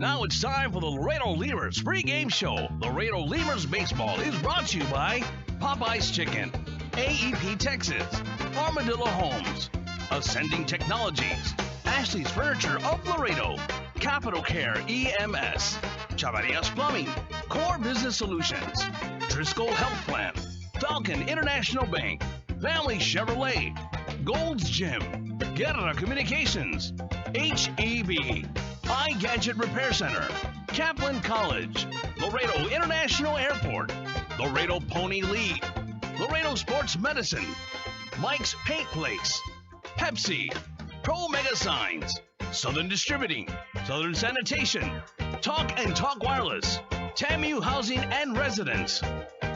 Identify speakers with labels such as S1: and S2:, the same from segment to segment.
S1: Now it's time for the Laredo Lemurs pregame show. Laredo Lemurs baseball is brought to you by Popeye's Chicken, AEP Texas, Armadillo Homes, Ascending Technologies, Ashley's Furniture of Laredo, Capital Care EMS, Chavarias Plumbing, Core Business Solutions, Driscoll Health Plan, Falcon International Bank, Family Chevrolet, Gold's Gym, Guerra Communications, HEB, iGadget Repair Center, Kaplan College, Laredo International Airport, Laredo Pony League, Laredo Sports Medicine, Mike's Paint Place, Pepsi, Pro Mega Signs, Southern Distributing, Southern Sanitation, Talk and Talk Wireless, TAMU Housing and Residence,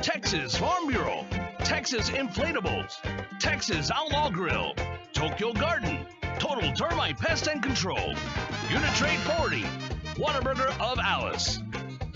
S1: Texas Farm Bureau, Texas Inflatables, Texas Outlaw Grill, Tokyo Garden, Total Termite Pest and Control, Uni-Trade Forwarding, Whataburger of Alice.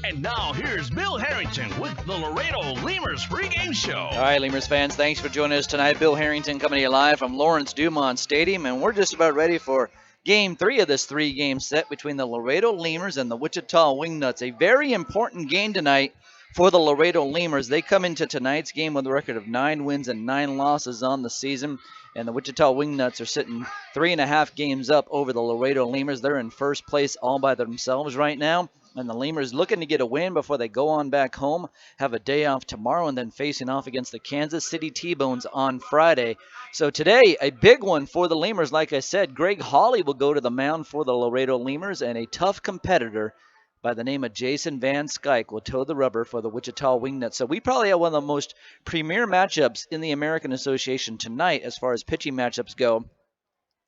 S1: And now here's Bill Harrington with the Laredo Lemurs pregame show.
S2: All right, Lemurs fans, thanks for joining us tonight. Bill Harrington coming to you live from Lawrence Dumont Stadium, and we're just about ready for Game 3 of this three-game set between the Laredo Lemurs and the Wichita Wingnuts. A very important game tonight for the Laredo Lemurs. They come into tonight's game with a record of 9 wins and 9 losses on the season, and the Wichita Wingnuts are sitting 3.5 games up over the Laredo Lemurs. They're in first place all by themselves right now, and the Lemurs looking to get a win before they go on back home, have a day off tomorrow, and then facing off against the Kansas City T-Bones on Friday. So today, a big one for the Lemurs. Like I said, Greg Hawley will go to the mound for the Laredo Lemurs, and a tough competitor by the name of Jason Van Skyke will toe the rubber for the Wichita Wingnuts. So we probably have one of the most premier matchups in the American Association tonight as far as pitching matchups go.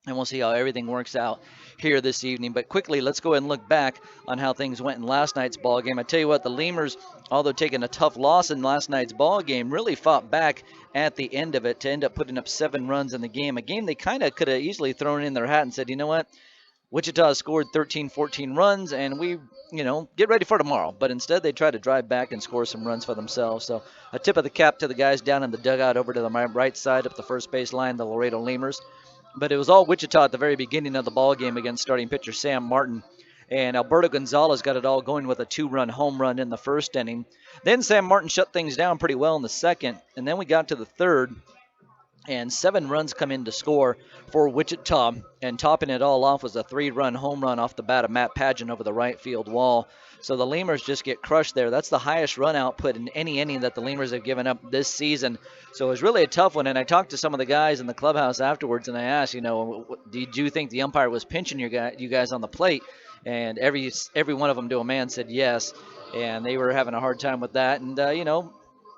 S2: And we'll see how everything works out here this evening. But quickly, let's go ahead and look back on how things went in last night's ball game. I tell you what, the Lemurs, although taking a tough loss in last night's ball game, really fought back at the end of it to end up putting up 7 runs in the game. A game they kind of could have easily thrown in their hat and said, you know what? Wichita scored 13, 14 runs, and we, get ready for tomorrow. But instead, they tried to drive back and score some runs for themselves. So a tip of the cap to the guys down in the dugout over to the right side up the first base line, the Laredo Lemurs. But it was all Wichita at the very beginning of the ball game against starting pitcher Sam Martin. And Alberto Gonzalez got it all going with a 2-run home run in the first inning. Then Sam Martin shut things down pretty well in the second. And then we got to the third, and 7 runs come in to score for Wichita. And topping it all off was a 3-run home run off the bat of Matt Pageant over the right field wall. So the Lemurs just get crushed there. That's the highest run output in any inning that the Lemurs have given up this season. So it was really a tough one. And I talked to some of the guys in the clubhouse afterwards, and I asked, did you think the umpire was pinching you guys on the plate? And every one of them to a man said yes. And they were having a hard time with that. And,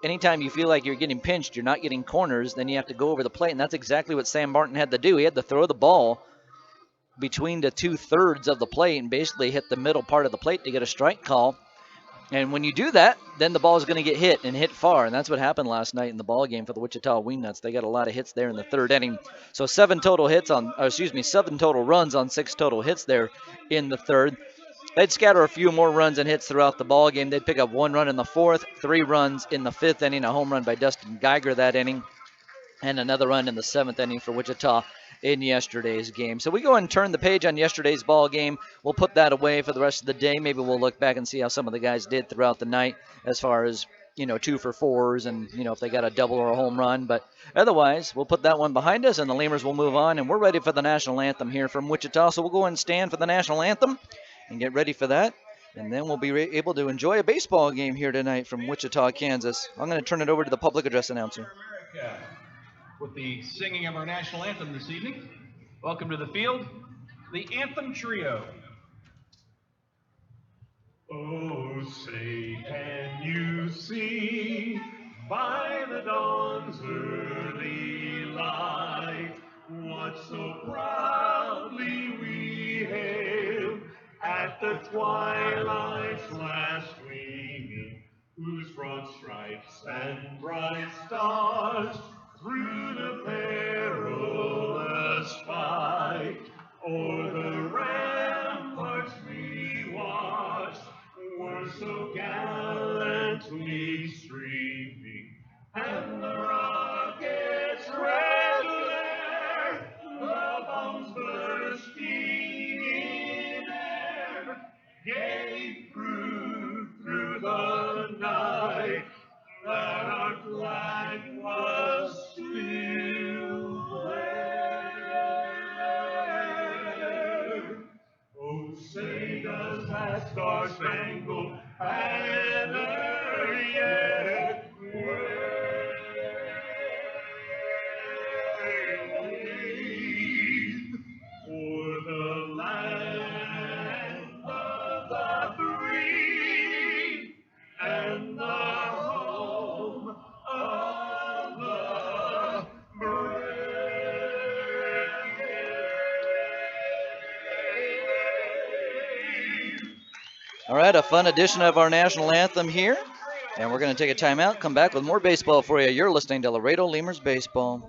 S2: anytime you feel like you're getting pinched, you're not getting corners, then you have to go over the plate. And that's exactly what Sam Martin had to do. He had to throw the ball between the 2/3 of the plate and basically hit the middle part of the plate to get a strike call. And when you do that, then the ball is going to get hit and hit far. And that's what happened last night in the ball game for the Wichita Wingnuts. They got a lot of hits there in the third inning. So 7 total runs on 6 total hits there in the third. They'd scatter a few more runs and hits throughout the ball game. They'd pick up 1 run in the fourth, 3 runs in the 5th inning, a home run by Dustin Geiger that inning, and another run in the 7th inning for Wichita in yesterday's game. So we go and turn the page on yesterday's ball game. We'll put that away for the rest of the day. Maybe we'll look back and see how some of the guys did throughout the night as far as, 2 for 4s and, if they got a double or a home run. But otherwise, we'll put that one behind us, and the Lemurs will move on. And we're ready for the national anthem here from Wichita. So we'll go and stand for the national anthem and get ready for that. And then we'll be able to enjoy a baseball game here tonight from Wichita, Kansas. I'm going to turn it over to the public address announcer.
S3: America, with the singing of our national anthem this evening. Welcome to the field, the Anthem Trio.
S4: Oh, say, can you see by the dawn's early light what so proudly we hailed at the twilight's last gleaming, whose broad stripes and bright stars through the perilous fight o'er the ramparts we watched were so gallantly streaming, and the rockets red glare, the bombs bursting in air, gave Star-Spangled Banner yet wave for the land of the free and the home of the brave.
S2: All right, a fun edition of our national anthem here. And we're going to take a timeout, come back with more baseball for you. You're listening to Laredo Lemurs Baseball.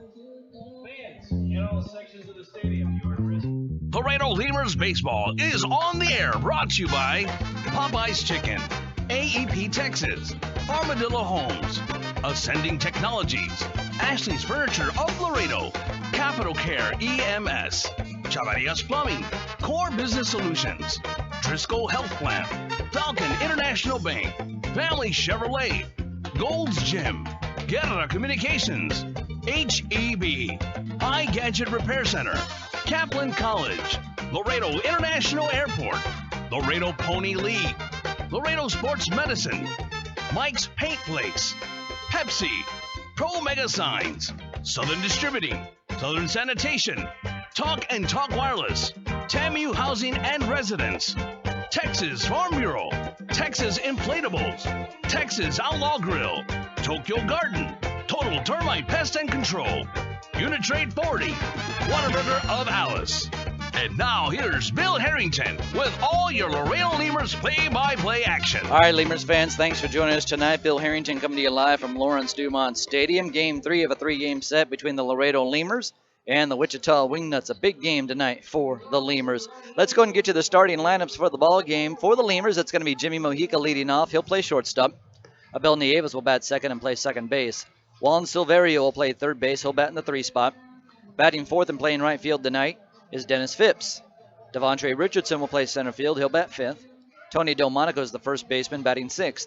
S3: Fans in all sections of the stadium, you are risen.
S1: Laredo Lemurs Baseball is on the air, brought to you by Popeye's Chicken, AEP Texas, Armadillo Homes, Ascending Technologies, Ashley's Furniture of Laredo, Capital Care EMS, Chavarias Plumbing, Core Business Solutions, Driscoll Health Plan, Falcon International Bank, Family Chevrolet, Gold's Gym, Guerra Communications, HEB, High Gadget Repair Center, Kaplan College, Laredo International Airport, Laredo Pony League, Laredo Sports Medicine, Mike's Paint Place, Pepsi, Pro Mega Signs, Southern Distributing, Southern Sanitation, Talk and Talk Wireless, TAMU Housing and Residence, Texas Farm Bureau, Texas Inflatables, Texas Outlaw Grill, Tokyo Garden, Total Termite Pest and Control, Uni-Trade 40, Whataburger of Alice. And now here's Bill Harrington with all your Laredo Lemurs play-by-play action.
S2: All right, Lemurs fans, thanks for joining us tonight. Bill Harrington coming to you live from Lawrence Dumont Stadium. Game 3 of a 3-game set between the Laredo Lemurs and the Wichita Wingnuts. A big game tonight for the Lemurs. Let's go and get you the starting lineups for the ball game. For the Lemurs, it's going to be Jimmy Mojica leading off. He'll play shortstop. Abel Nieves will bat second and play second base. Juan Silverio will play third base. He'll bat in the 3 spot. Batting fourth and playing right field tonight is Dennis Phipps. Devontre Richardson will play center field. He'll bat fifth. Tony Delmonico is the first baseman, batting sixth.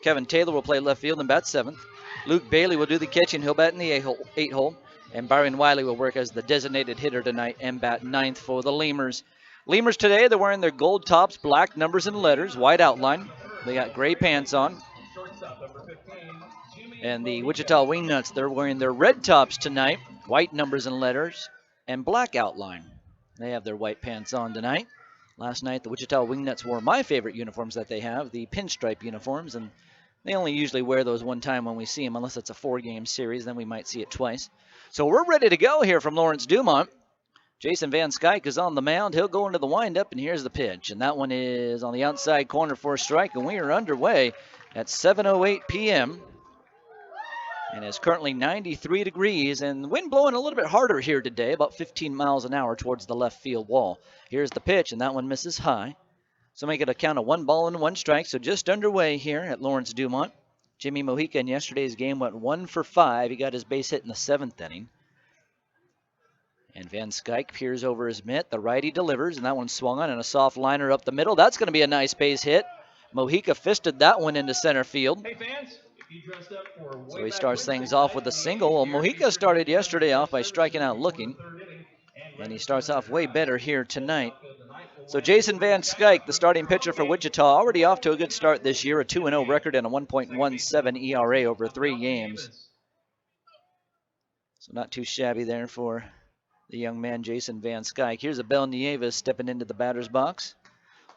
S2: Kevin Taylor will play left field and bat seventh. Luke Bailey will do the catching. He'll bat in the 8 hole. And Byron Wiley will work as the designated hitter tonight and bat ninth for the Lemurs. Lemurs today, they're wearing their gold tops, black numbers and letters, white outline. They got gray pants on. And the Wichita Wingnuts, they're wearing their red tops tonight, white numbers and letters, and black outline. They have their white pants on tonight. Last night, the Wichita Wingnuts wore my favorite uniforms that they have, the pinstripe uniforms, and they only usually wear those one time when we see them, unless it's a 4-game series, then we might see it twice. So we're ready to go here from Lawrence Dumont. Jason Van Skyke is on the mound. He'll go into the windup, and here's the pitch. And that one is on the outside corner for a strike, and we are underway at 7:08 p.m. And it's currently 93 degrees, and the wind blowing a little bit harder here today, about 15 miles an hour towards the left field wall. Here's the pitch, and that one misses high. So make it a count of 1 ball and 1 strike. So just underway here at Lawrence Dumont. Jimmy Mojica in yesterday's game went 1 for 5. He got his base hit in the 7th inning. And Van Skyke peers over his mitt. The righty delivers, and that one swung on and a soft liner up the middle. That's going to be a nice base hit. Mojica fisted that one into center field.
S3: Hey fans, if you dressed up for way
S2: So he
S3: back
S2: starts
S3: when,
S2: things off with a single. Well, Mojica started yesterday off by striking out looking. And he starts off way better here tonight. So Jason Van Skyke, the starting pitcher for Wichita, already off to a good start this year, a 2-0 record and a 1.17 ERA over 3 games. So not too shabby there for the young man Jason Van Skyke. Here's Abel Nieves stepping into the batter's box.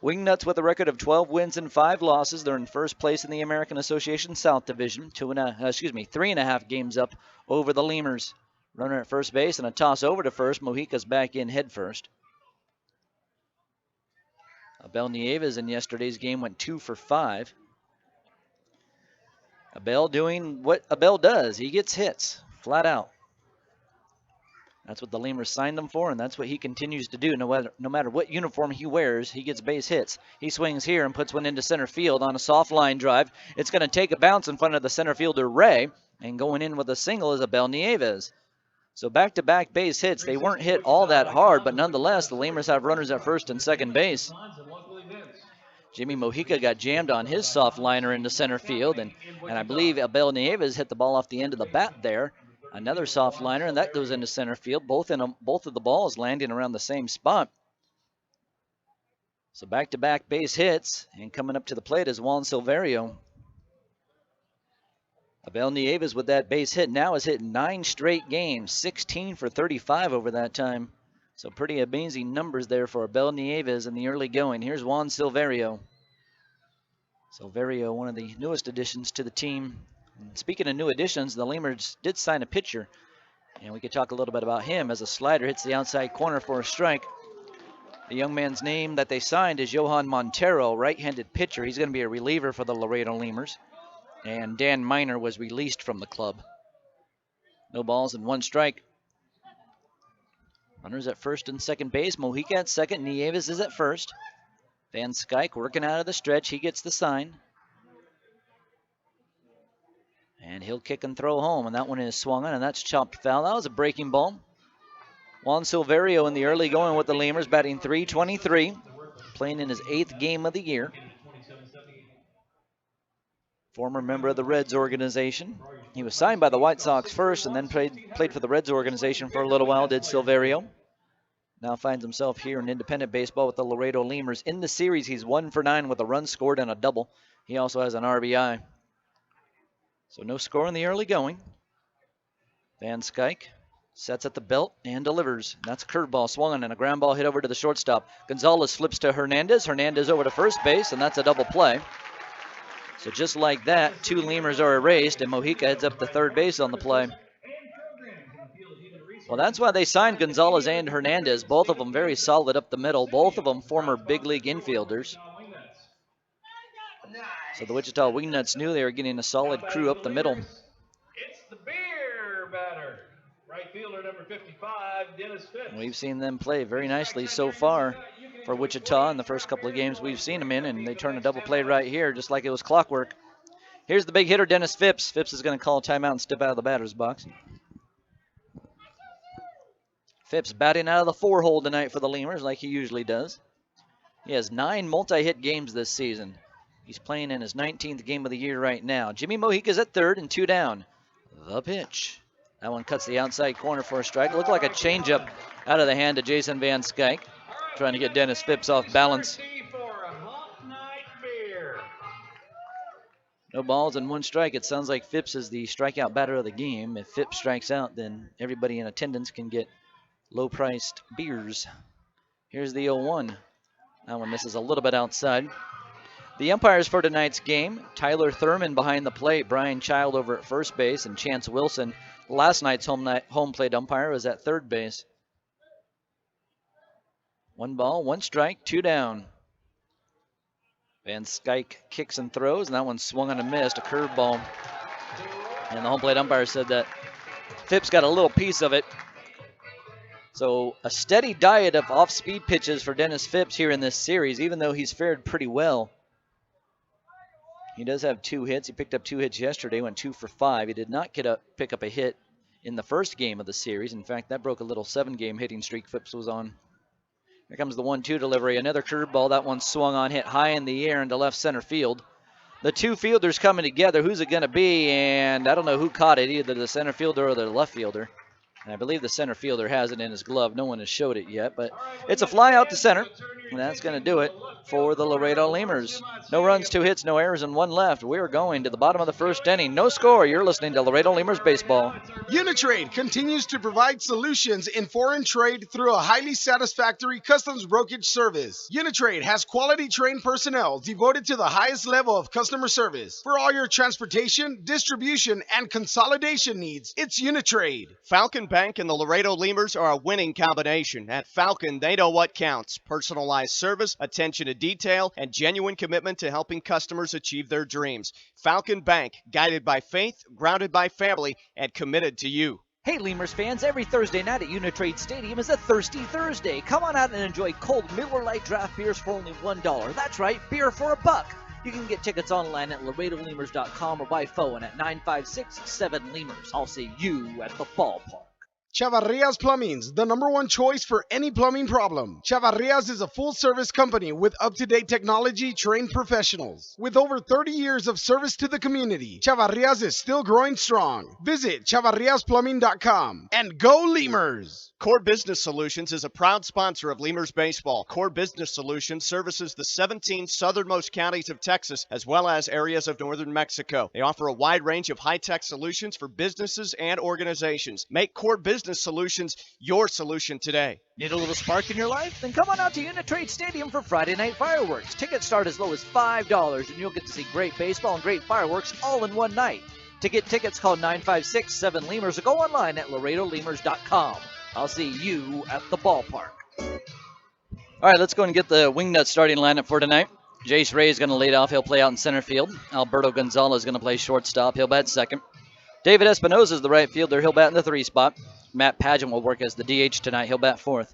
S2: Wingnuts with a record of 12 wins and 5 losses. They're in first place in the American Association South Division, 3.5 games up over the Lemurs. Runner at first base and a toss over to first. Mojica's back in head first. Abel Nieves in yesterday's game went 2 for 5. Abel doing what Abel does. He gets hits, flat out. That's what the Lemurs signed him for, and that's what he continues to do. No matter what uniform he wears, he gets base hits. He swings here and puts one into center field on a soft line drive. It's going to take a bounce in front of the center fielder, Ray, and going in with a single is Abel Nieves. So back-to-back base hits. They weren't hit all that hard, but nonetheless, the Lemurs have runners at first and second base. Jimmy Mojica got jammed on his soft liner into center field, and I believe Abel Nieves hit the ball off the end of the bat there. Another soft liner, and that goes into center field. Both of the balls landing around the same spot. So back-to-back base hits, and coming up to the plate is Juan Silverio. Abel Nieves with that base hit now has hit 9 straight games, 16 for 35 over that time. So pretty amazing numbers there for Abel Nieves in the early going. Here's Juan Silverio. Silverio, one of the newest additions to the team. And speaking of new additions, the Lemurs did sign a pitcher, and we could talk a little bit about him as a slider hits the outside corner for a strike. The young man's name that they signed is Johan Montero, right-handed pitcher. He's going to be a reliever for the Laredo Lemurs. And Dan Miner was released from the club. No balls and 1 strike. Runners at first and second base. Mojica at second. Nieves is at first. Van Skyke working out of the stretch. He gets the sign. And he'll kick and throw home. And that one is swung on, and that's chopped foul. That was a breaking ball. Juan Silverio in the early going with the Lemurs, batting .323, playing in his 8th game of the year. Former member of the Reds organization. He was signed by the White Sox first and then played for the Reds organization for a little while, did Silverio. Now finds himself here in independent baseball with the Laredo Lemurs. In the series, he's 1 for 9 with a run scored and a double. He also has an RBI. So no score in the early going. Van Skyke sets at the belt and delivers. That's a curveball swung on and a ground ball hit over to the shortstop. Gonzalez flips to Hernandez. Hernandez over to first base, and that's a double play. So just like that, 2 Lemurs are erased, and Mojica heads up to third base on the play. Well, that's why they signed Gonzalez and Hernandez. Both of them very solid up the middle. Both of them former big league infielders. So the Wichita Wingnuts knew they were getting a solid crew up the middle.
S3: It's the beer batter. Right fielder number 55, Dennis Phipps.
S2: We've seen them play very nicely so far for Wichita in the first couple of games we've seen them in, and they turned a double play right here just like it was clockwork. Here's the big hitter, Dennis Phipps. Phipps is going to call a timeout and step out of the batter's box. Phipps batting out of the 4-hole tonight for the Lemurs like he usually does. He has 9 multi-hit games this season. He's playing in his 19th game of the year right now. Jimmy Mojica's at third and 2 down. The pitch. That one cuts the outside corner for a strike. It looked like a changeup out of the hand of Jason Van Skyke, trying to get Dennis Phipps off balance. No balls and 1 strike. It sounds like Phipps is the strikeout batter of the game. If Phipps strikes out, then everybody in attendance can get low-priced beers. Here's the 0-1. That one misses a little bit outside. The umpires for tonight's game, Tyler Thurman behind the plate, Brian Child over at first base, and Chance Wilson, last night's home plate umpire, was at third base. 1 ball, 1 strike, 2 down. Van Skyke kicks and throws, and that one swung on and missed, a curveball. And the home plate umpire said that Phipps got a little piece of it. So a steady diet of off-speed pitches for Dennis Phipps here in this series, even though he's fared pretty well. He does have 2 hits. He picked up 2 hits yesterday, went 2 for 5. He did not pick up a hit in the first game of the series. In fact, that broke a little 7-game hitting streak Phipps was on. Here comes the 1-2 delivery. Another curveball. That one swung on, hit high in the air into left center field. The 2 fielders coming together. Who's it going to be? And I don't know who caught it, either the center fielder or the left fielder. And I believe the center fielder has it in his glove. No one has showed it yet, but it's a fly out to center. And that's going to do it for the Laredo Lemurs. No runs, 2 hits, no errors, and 1 left. We're going to the bottom of the first inning. No score. You're listening to Laredo Lemurs Baseball.
S5: Uni-Trade continues to provide solutions in foreign trade through a highly satisfactory customs brokerage service. Uni-Trade has quality trained personnel devoted to the highest level of customer service. For all your transportation, distribution, and consolidation needs, it's Uni-Trade.
S6: Falcon Bank and the Laredo Lemurs are a winning combination. At Falcon, they know what counts. Personalized service, attention to detail, and genuine commitment to helping customers achieve their dreams. Falcon Bank, guided by faith, grounded by family, and committed to you.
S2: Hey Lemurs fans, every Thursday night at Uni-Trade Stadium is a Thirsty Thursday. Come on out and enjoy cold Miller Lite draft beers for only $1. That's right, beer for $1. You can get tickets online at LaredoLemurs.com or by phone at 956-7-LEMURS. I'll see you at the ballpark.
S5: Chavarrias Plumbing's the #1 choice for any plumbing problem. Chavarrias is a full-service company with up-to-date technology, trained professionals. With over 30 years of service to the community, Chavarrias is still growing strong. Visit chavarriasplumbing.com and go Lemurs!
S6: Core Business Solutions is a proud sponsor of Lemurs Baseball. Core Business Solutions services the 17 southernmost counties of Texas as well as areas of northern Mexico. They offer a wide range of high-tech solutions for businesses and organizations. Make Core Business Solutions your solution today.
S2: Need a little spark in your life? Then come on out to Uni-Trade Stadium for Friday night fireworks. Tickets start as low as $5, and you'll get to see great baseball and great fireworks all in one night. To get tickets, call 956-7-LEMURS or go online at LaredoLemurs.com. I'll see you at the ballpark. All right, let's go and get the Wingnuts starting lineup for tonight. Jace Ray is going to lead off. He'll play out in center field. Alberto Gonzalez is going to play shortstop. He'll bat second. David Espinoza is the right fielder. He'll bat in the 3 spot. Matt Pageant will work as the DH tonight. He'll bat 4th.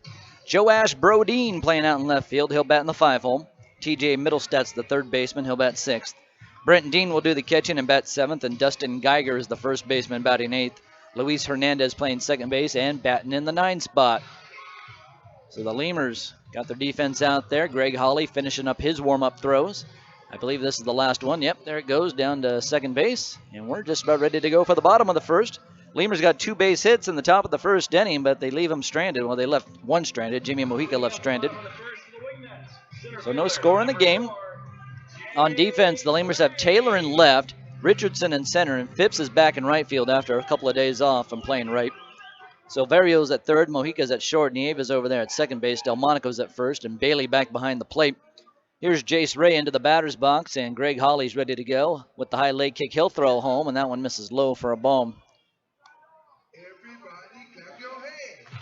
S2: Joash Brodeen playing out in left field. He'll bat in the 5 hole. TJ Middlestat's the 3rd baseman. He'll bat 6th. Brent Dean will do the catching and bat 7th. And Dustin Geiger is the 1st baseman batting 8th. Luis Hernandez playing 2nd base and batting in the 9 spot. So the Lemurs got their defense out there. Greg Holly finishing up his warm-up throws. I believe this is the last one. Yep, there it goes down to 2nd base. And we're just about ready to go for the bottom of the 1st. Lemurs got 2 base hits in the top of the 1st inning, but they leave them stranded. Well, they left one stranded. Jimmy Mojica left stranded. So no score in the game. On defense, the Lemurs have Taylor in left, Richardson in center, and Phipps is back in right field after a couple of days off from playing right. Silverio's at 3rd, Mojica's at short, Nieves over there at 2nd base, Delmonico's at 1st, and Bailey back behind the plate. Here's Jace Ray into the batter's box, and Greg Holly's ready to go. With the high leg kick, he'll throw home, and that one misses low for a ball.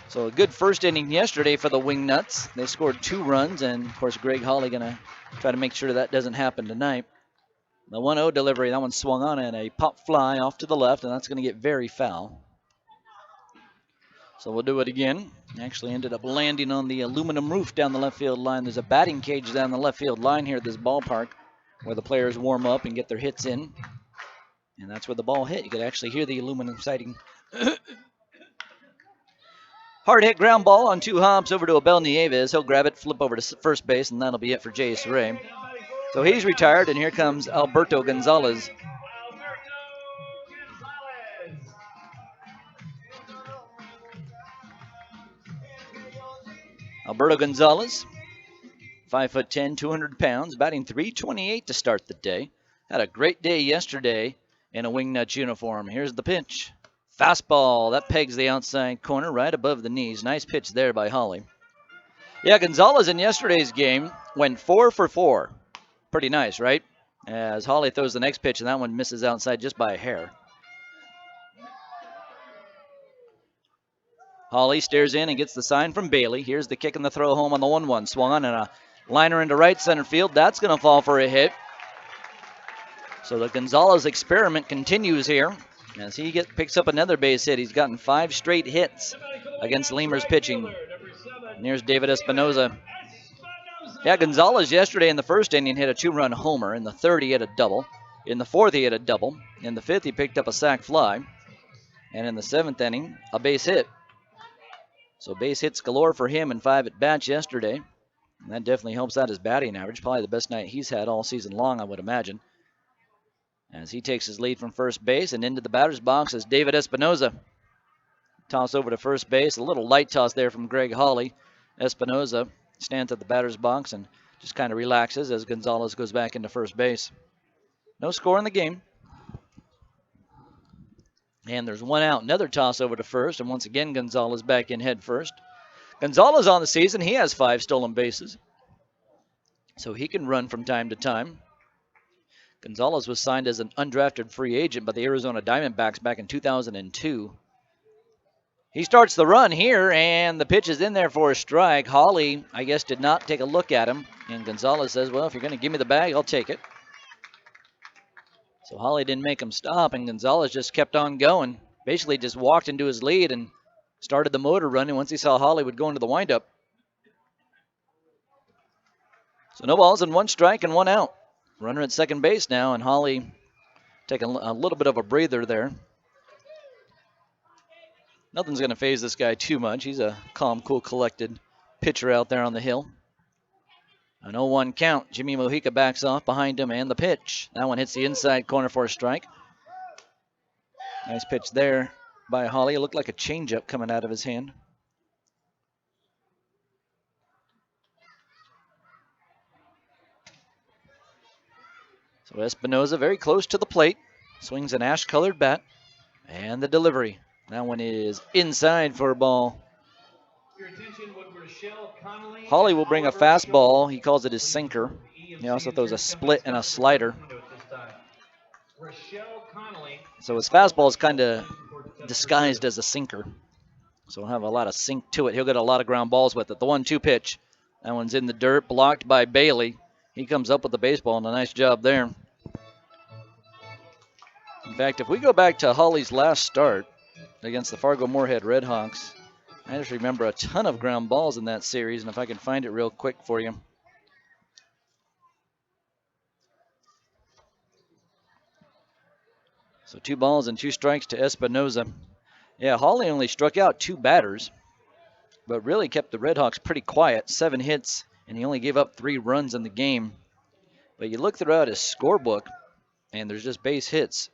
S2: So a good 1st inning yesterday for the Wingnuts. They scored 2 runs, and of course Greg Holly going to try to make sure that doesn't happen tonight. The 1-0 delivery, that one swung on and a pop fly off to the left, and that's going to get very foul. So we'll do it again. Actually ended up landing on the aluminum roof down the left field line. There's a batting cage down the left field line here at this ballpark where the players warm up and get their hits in. And that's where the ball hit. You could actually hear the aluminum siding. Hard hit ground ball on 2 hops over to Abel Nieves. He'll grab it, flip over to 1st base, and that'll be it for Jace Ray. So he's retired, and here comes Alberto Gonzalez. Alberto Gonzalez, 5'10", 200 pounds, batting .328 to start the day. Had a great day yesterday in a Wingnuts uniform. Here's the pitch. Fastball, that pegs the outside corner right above the knees. Nice pitch there by Holly. Yeah, Gonzalez in yesterday's game went 4 for 4. Pretty nice, right? As Holly throws the next pitch, and that one misses outside just by a hair. Holly stares in and gets the sign from Bailey. Here's the kick and the throw home on the 1-1. Swung on and a liner into right center field. That's going to fall for a hit. So the Gonzalez experiment continues here as he picks up another base hit. He's gotten 5 straight hits against Lemurs pitching. And here's David Espinoza. Yeah, Gonzalez yesterday in the 1st inning hit a 2-run homer. In the 3rd, he hit a double. In the 4th, he hit a double. In the 5th, he picked up a sac fly. And in the 7th inning, a base hit. So base hits galore for him in 5 at-bats yesterday. And that definitely helps out his batting average. Probably the best night he's had all season long, I would imagine. As he takes his lead from 1st base and into the batter's box is David Espinoza. Toss over to 1st base. A little light toss there from Greg Holly. Espinoza stands at the batter's box and just kind of relaxes as Gonzalez goes back into 1st base. No score in the game. And there's 1 out. Another toss over to 1st. And once again, Gonzalez back in head first. Gonzalez on the season, he has 5 stolen bases. So he can run from time to time. Gonzalez was signed as an undrafted free agent by the Arizona Diamondbacks back in 2002. He starts the run here, and the pitch is in there for a strike. Holly, I guess, did not take a look at him. And Gonzalez says, well, if you're going to give me the bag, I'll take it. So Holly didn't make him stop, and Gonzalez just kept on going. Basically just walked into his lead and started the motor running once he saw Holly would go into the windup. So no balls and 1 strike and 1 out. Runner at 2nd base now, and Holly taking a little bit of a breather there. Nothing's going to phase this guy too much. He's a calm, cool, collected pitcher out there on the hill. An 0-1 count. Jimmy Mojica backs off behind him, and the pitch. That one hits the inside corner for a strike. Nice pitch there by Holly. It looked like a changeup coming out of his hand. So Espinoza very close to the plate. Swings an ash-colored bat. And the delivery. That one is inside for a ball. Hawley will bring a fastball. He calls it his sinker. He also throws a split and a slider. So his fastball is kind of disguised as a sinker. So he'll have a lot of sink to it. He'll get a lot of ground balls with it. The 1-2 pitch. That one's in the dirt, blocked by Bailey. He comes up with the baseball, and a nice job there. In fact, if we go back to Hawley's last start against the Fargo-Moorhead Redhawks, I just remember a ton of ground balls in that series, and if I can find it real quick for you. So 2 balls and 2 strikes to Espinoza. Yeah, Hawley only struck out 2 batters, but really kept the Redhawks pretty quiet. 7 hits, and he only gave up 3 runs in the game. But you look throughout his scorebook, and there's just base hits,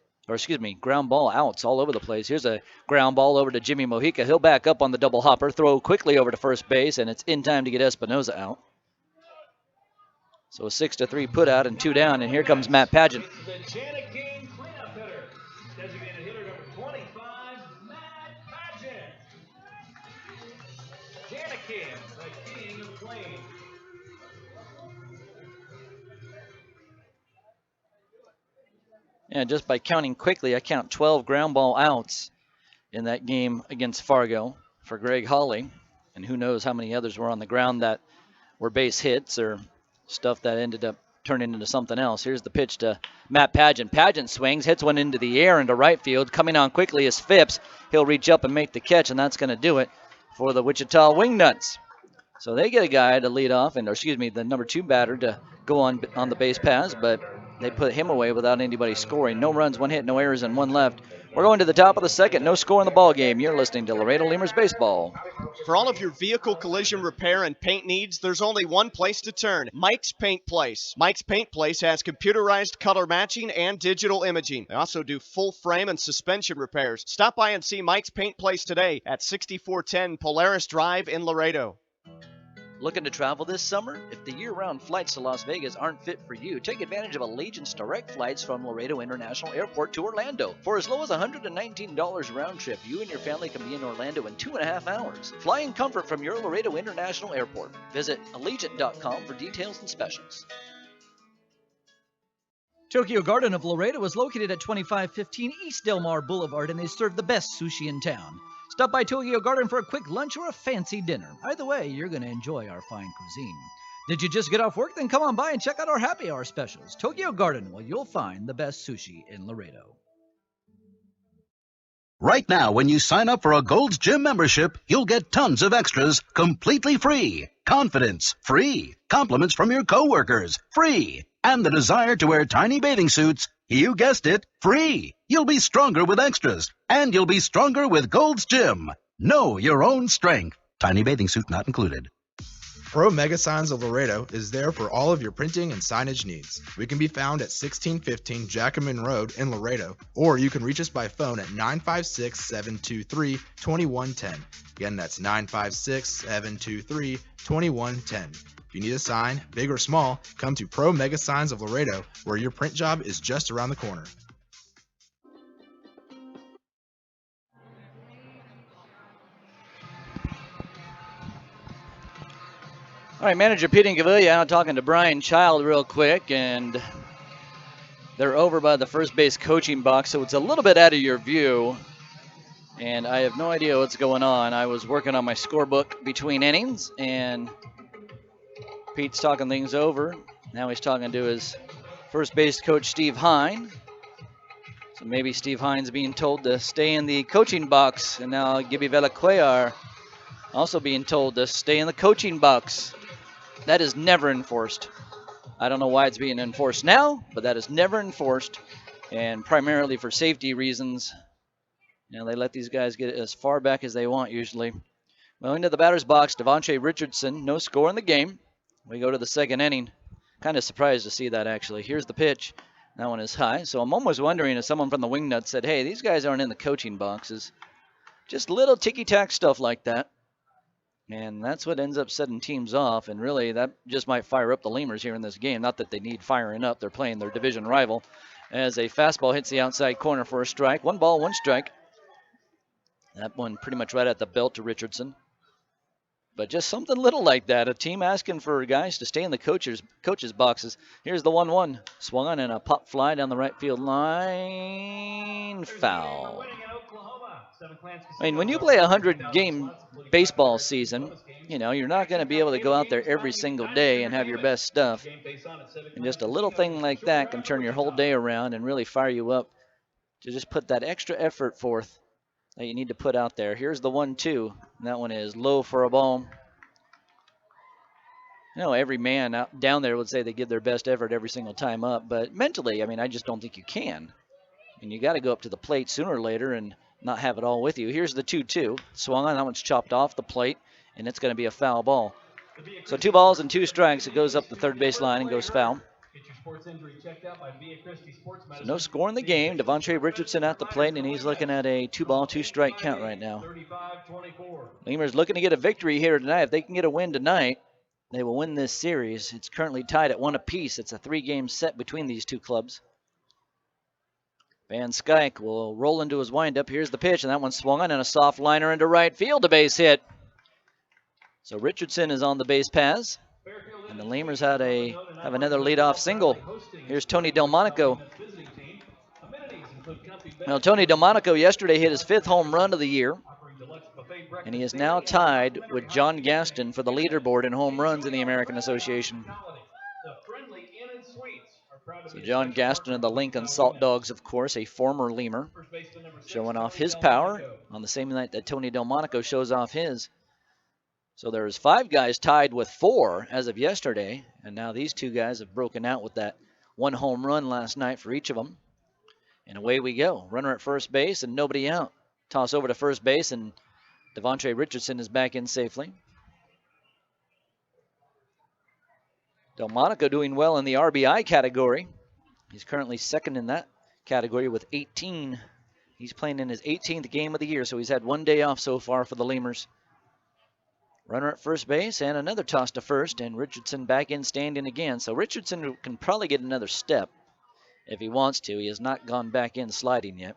S2: ground ball outs all over the place. Here's a ground ball over to Jimmy Mojica. He'll back up on the double hopper, throw quickly over to first base, and it's in time to get Espinoza out. So a 6-3 put out and 2 down, and here comes Matt Pageant. Yeah, just by counting quickly, I count 12 ground ball outs in that game against Fargo for Greg Hawley. And who knows how many others were on the ground that were base hits or stuff that ended up turning into something else. Here's the pitch to Matt Pageant. Pageant swings, hits one into the air into right field. Coming on quickly is Phipps. He'll reach up and make the catch, and that's going to do it for the Wichita Wingnuts. So they get a guy to lead off, the number 2 batter to go on the base paths, but they put him away without anybody scoring. No runs, 1 hit, no errors, and 1 left. We're going to the top of the second. No score in the ball game. You're listening to Laredo Lemurs Baseball.
S6: For all of your vehicle collision repair and paint needs, there's only one place to turn, Mike's Paint Place. Mike's Paint Place has computerized color matching and digital imaging. They also do full frame and suspension repairs. Stop by and see Mike's Paint Place today at 6410 Polaris Drive in Laredo.
S2: Looking to travel this summer? If the year-round flights to Las Vegas aren't fit for you, take advantage of Allegiant's direct flights from Laredo International Airport to Orlando. For as low as $119 round trip, you and your family can be in Orlando in 2.5 hours. Fly in comfort from your Laredo International Airport. Visit Allegiant.com for details and specials.
S7: Tokyo Garden of Laredo is located at 2515 East Del Mar Boulevard, and they serve the best sushi in town. Stop by Tokyo Garden for a quick lunch or a fancy dinner. Either way, you're going to enjoy our fine cuisine. Did you just get off work? Then come on by and check out our happy hour specials. Tokyo Garden, well, you'll find the best sushi in Laredo.
S8: Right now, when you sign up for a Gold's Gym membership, you'll get tons of extras completely free. Confidence, free. Compliments from your coworkers, free. And the desire to wear tiny bathing suits, you guessed it, free. You'll be stronger with extras, and you'll be stronger with Gold's Gym. Know your own strength. Tiny bathing suit not included.
S9: Pro Mega Signs of Laredo is there for all of your printing and signage needs. We can be found at 1615 Jackman Road in Laredo, or you can reach us by phone at 956-723-2110. Again, that's 956-723-2110. If you need a sign, big or small, come to Pro Mega Signs of Laredo, where your print job is just around the corner.
S2: All right, manager Pete Incaviglia out talking to Brian Child real quick, and they're over by the first base coaching box, so it's a little bit out of your view, and I have no idea what's going on. I was working on my scorebook between innings, and Pete's talking things over. Now he's talking to his first base coach, Steve Hine. So maybe Steve Hine's being told to stay in the coaching box, and now Gibby Velacuellar also being told to stay in the coaching box. That is never enforced. I don't know why it's being enforced now, but that is never enforced, and primarily for safety reasons. You know, they let these guys get as far back as they want usually. Well, into the batter's box, Devontae Richardson, no score in the game. We go to the second inning. Kind of surprised to see that, actually. Here's the pitch. That one is high. So I'm almost wondering if someone from the Wingnuts said, hey, these guys aren't in the coaching boxes. Just little ticky-tack stuff like that. And that's what ends up setting teams off. And really, that just might fire up the Lemurs here in this game. Not that they need firing up. They're playing their division rival. As a fastball hits the outside corner for a strike. 1 ball, 1 strike. That one pretty much right at the belt to Richardson. But just something little like that. A team asking for guys to stay in the coaches' boxes. Here's the 1-1. Swung on and a pop fly down the right field line. Foul. I mean, when you play a 100-game baseball season, you know, you're not going to be able to go out there every single day and have your best stuff. And just a little thing like that can turn your whole day around and really fire you up to just put that extra effort forth that you need to put out there. Here's the 1-2. And that one is low for a ball. You know, every man out down there would say they give their best effort every single time up. But mentally, I mean, I just don't think you can. And you got to go up to the plate sooner or later and not have it all with you. Here's the 2-2. Swung on. That one's chopped off the plate, and it's going to be a foul ball. So 2 balls and 2 strikes. It goes up the third base line and goes foul. So no score in the game. Devontae Richardson at the plate, and he's looking at a 2-ball, 2-strike count right now. Lemurs looking to get a victory here tonight. If they can get a win tonight, they will win this series. It's currently tied at 1 apiece. It's a 3-game set between these two clubs. Van Skyke will roll into his windup. Here's the pitch, and that one swung on and a soft liner into right field. A base hit. So Richardson is on the base paths, and the Lemurs have another leadoff single. Here's Tony Delmonico. Now, Tony Delmonico yesterday hit his 5th home run of the year, and he is now tied with John Gaston for the leaderboard in home runs in the American Association. So John Gaston of the Lincoln Salt Dogs, of course, a former Lemur, showing off his power on the same night that Tony Delmonico shows off his. So there's 5 guys tied with 4 as of yesterday, and now these 2 guys have broken out with that 1 home run last night for each of them. And away we go. Runner at first base and nobody out. Toss over to first base, and Devontae Richardson is back in safely. Delmonico doing well in the RBI category. He's currently 2nd in that category with 18. He's playing in his 18th game of the year, so he's had 1 day off so far for the Lemurs. Runner at first base and another toss to first, and Richardson back in standing again. So Richardson can probably get another step if he wants to. He has not gone back in sliding yet.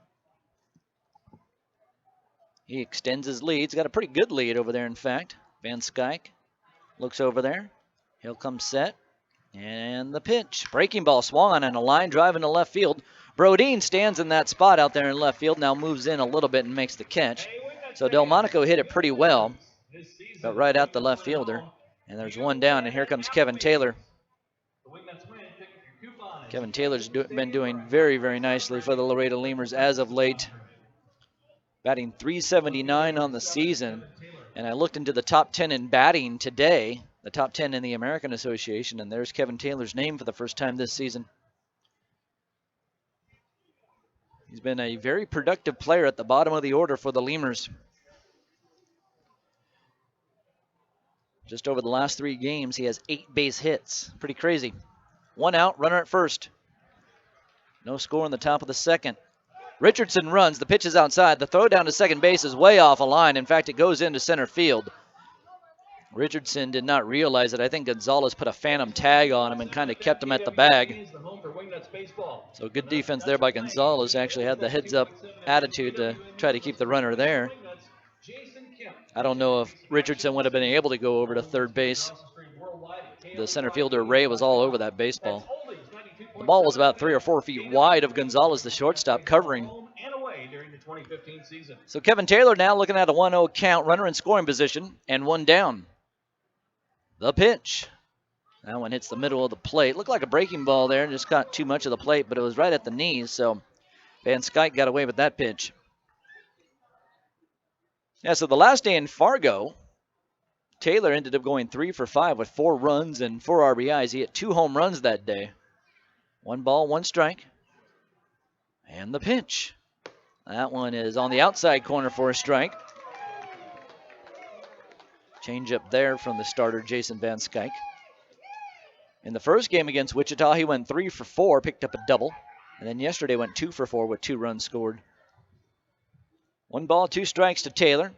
S2: He extends his lead. He's got a pretty good lead over there, in fact. Van Skyke looks over there. He'll come set. And the pitch. Breaking ball swung on and a line drive into left field. Brodeen stands in that spot out there in left field. Now moves in a little bit and makes the catch. So Delmonico hit it pretty well, but right out the left fielder. And there's 1 down, and here comes Kevin Taylor. Kevin Taylor's been doing very, very nicely for the Laredo Lemurs as of late. Batting .379 on the season. And I looked into the top 10 in batting today, the top 10 in the American Association, and there's Kevin Taylor's name for the first time this season. He's been a very productive player at the bottom of the order for the Lemurs. Just over the last 3 games, he has 8 base hits. Pretty crazy. 1 out, runner at first. No score in the top of the 2nd. Richardson runs. The pitch is outside. The throw down to second base is way off a line. In fact, it goes into center field. Richardson did not realize it. I think Gonzalez put a phantom tag on him and kind of kept him at the bag. So good defense there by Gonzalez. Actually had the heads-up attitude to try to keep the runner there. I don't know if Richardson would have been able to go over to third base. The center fielder, Ray, was all over that baseball. The ball was about 3 or 4 feet wide of Gonzalez, the shortstop, covering. So Kevin Taylor now looking at a 1-0 count, runner in scoring position, and 1 down. The pitch. That one hits the middle of the plate. Looked like a breaking ball there, just got too much of the plate, but it was right at the knees, so Van Skyke got away with that pitch. Yeah, so the last day in Fargo, Taylor ended up going 3 for 5 with 4 runs and 4 RBIs. He hit 2 home runs that day. 1 ball, 1 strike. And the pitch. That one is on the outside corner for a strike. Change up there from the starter, Jason Van Skyke. In the first game against Wichita, he went 3 for 4, picked up a double. And then yesterday went 2 for 4 with 2 runs scored. 1 ball, 2 strikes to Taylor.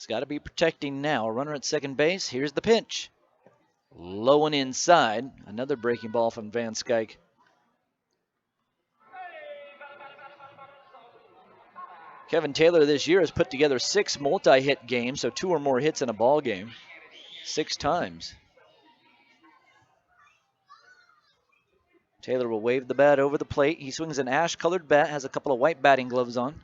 S2: It's got to be protecting now. A runner at second base. Here's the pitch. Low and inside. Another breaking ball from Van Skyke. Kevin Taylor this year has put together 6 multi-hit games, so 2 or more hits in a ball game. 6 times. Taylor will wave the bat over the plate. He swings an ash-colored bat, has a couple of white batting gloves on.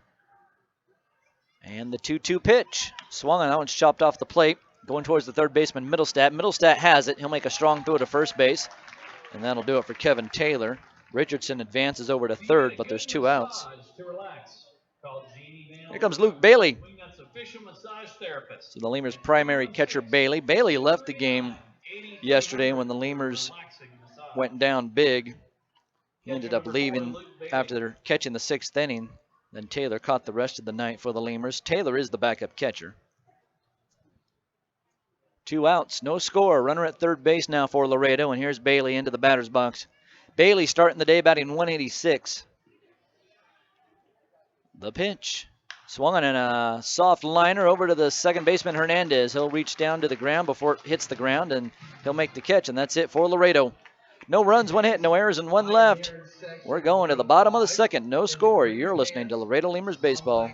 S2: And the 2-2 pitch. Swung on, that one's chopped off the plate. Going towards the third baseman, Middlestat. Middlestat has it. He'll make a strong throw to first base. And that'll do it for Kevin Taylor. Richardson advances over to third, but there's 2 outs. Here comes Luke Bailey. So the Lemurs' primary catcher, Bailey. Bailey left the game yesterday when the Lemurs went down big. He ended up leaving after catching the 6th inning. Then Taylor caught the rest of the night for the Lemurs. Taylor is the backup catcher. 2 outs, no score. Runner at third base now for Laredo, and here's Bailey into the batter's box. Bailey starting the day batting 186. The pitch. Swung on in a soft liner over to the second baseman, Hernandez. He'll reach down to the ground before it hits the ground, and he'll make the catch, and that's it for Laredo. No runs, 1 hit, no errors, and 1 left. We're going to the bottom of the second. No score. You're listening to Laredo Lemurs Baseball.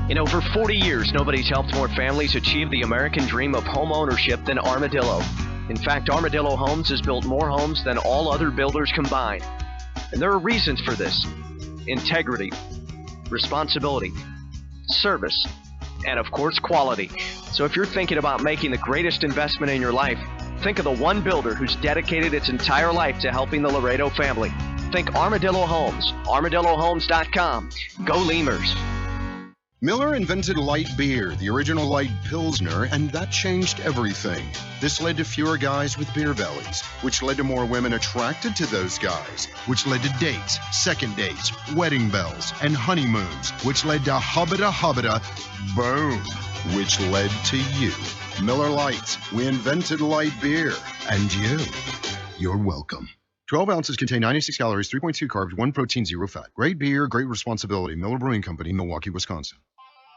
S6: In over 40 years, nobody's helped more families achieve the American dream of home ownership than Armadillo. In fact, Armadillo Homes has built more homes than all other builders combined. And there are reasons for this: integrity, responsibility, service, and of course, quality. So if you're thinking about making the greatest investment in your life, think of the one builder who's dedicated its entire life to helping the Laredo family. Think Armadillo Homes, armadillohomes.com. Go Lemurs.
S10: Miller invented light beer, the original light Pilsner, and that changed everything. This led to fewer guys with beer bellies, which led to more women attracted to those guys, which led to dates, second dates, wedding bells, and honeymoons, which led to hubbada, boom, which led to you. Miller Lights, we invented light beer, and you're welcome. 12 ounces contain 96 calories, 3.2 carbs, 1 protein, 0 fat. Great beer, great responsibility. Miller Brewing Company, Milwaukee, Wisconsin.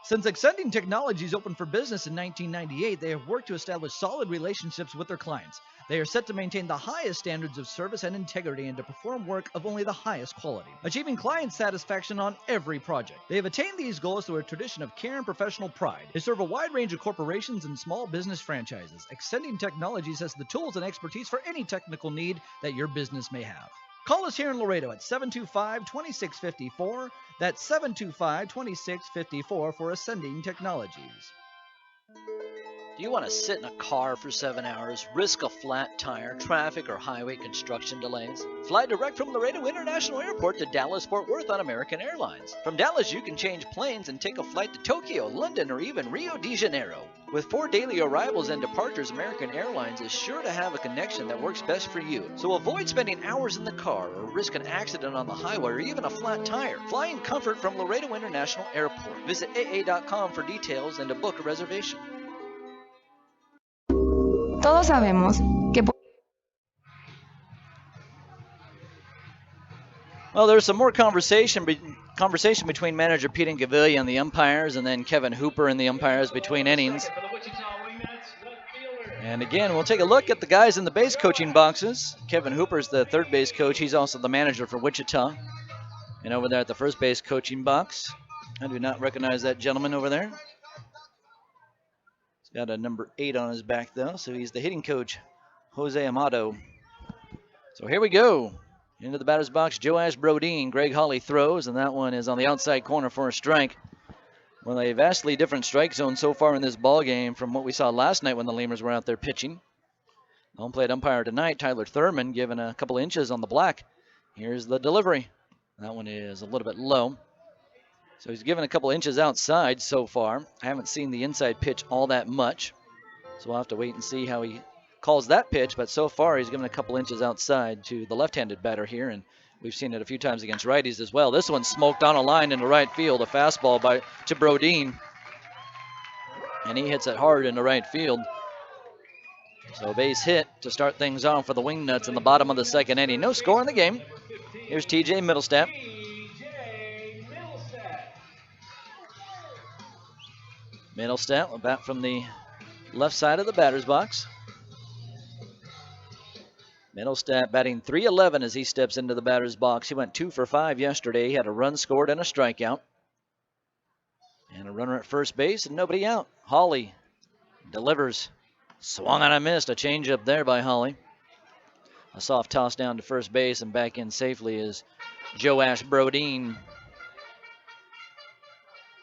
S7: Since Extending Technologies opened for business in 1998, they have worked to establish solid relationships with their clients. They are set to maintain the highest standards of service and integrity and to perform work of only the highest quality, achieving client satisfaction on every project. They have attained these goals through a tradition of care and professional pride. They serve a wide range of corporations and small business franchises. Extending Technologies has the tools and expertise for any technical need that your business may have. Call us here in Laredo at 725-2654. That's 725-2654 for Ascending Technologies.
S2: Do you want to sit in a car for 7 hours, risk a flat tire, traffic, or highway construction delays? Fly direct from Laredo International Airport to Dallas-Fort Worth on American Airlines. From Dallas, you can change planes and take a flight to Tokyo, London, or even Rio de Janeiro. With 4 daily arrivals and departures, American Airlines is sure to have a connection that works best for you. So avoid spending hours in the car or risk an accident on the highway or even a flat tire. Fly in comfort from Laredo International Airport. Visit AA.com for details and to book a reservation.
S11: Todos sabemos que...
S2: Well, there's some more conversation between manager Pete Gavilia and the umpires, and then Kevin Hooper and the umpires between innings. And again, we'll take a look at the guys in the base coaching boxes. Kevin Hooper's the third base coach. He's also the manager for Wichita. And over there at the first base coaching box, I do not recognize that gentleman over there. Got a number 8 on his back, though, so he's the hitting coach, Jose Amato. So here we go. Into the batter's box, Joash Brodeen. Greg Hawley throws, and that one is on the outside corner for a strike. Well, a vastly different strike zone so far in this ball game from what we saw last night when the Lemurs were out there pitching. Home plate umpire tonight, Tyler Thurman, giving a couple inches on the black. Here's the delivery. That one is a little bit low. So he's given a couple inches outside so far. I haven't seen the inside pitch all that much, so we'll have to wait and see how he calls that pitch. But so far, he's given a couple inches outside to the left-handed batter here, and we've seen it a few times against righties as well. This one's smoked on a line into right field, a fastball to Brodeen, and he hits it hard into right field. So base hit to start things off for the Wingnuts in the bottom of the second inning. No score in the game. Here's TJ Middlestat. Middlestat will bat from the left side of the batter's box. Middlestat batting .311 as he steps into the batter's box. He went 2 for 5 yesterday. He had a run scored and a strikeout. And a runner at first base and nobody out. Hawley delivers. Swung on and missed. A changeup there by Hawley. A soft toss down to first base and back in safely is Joash Brodeen.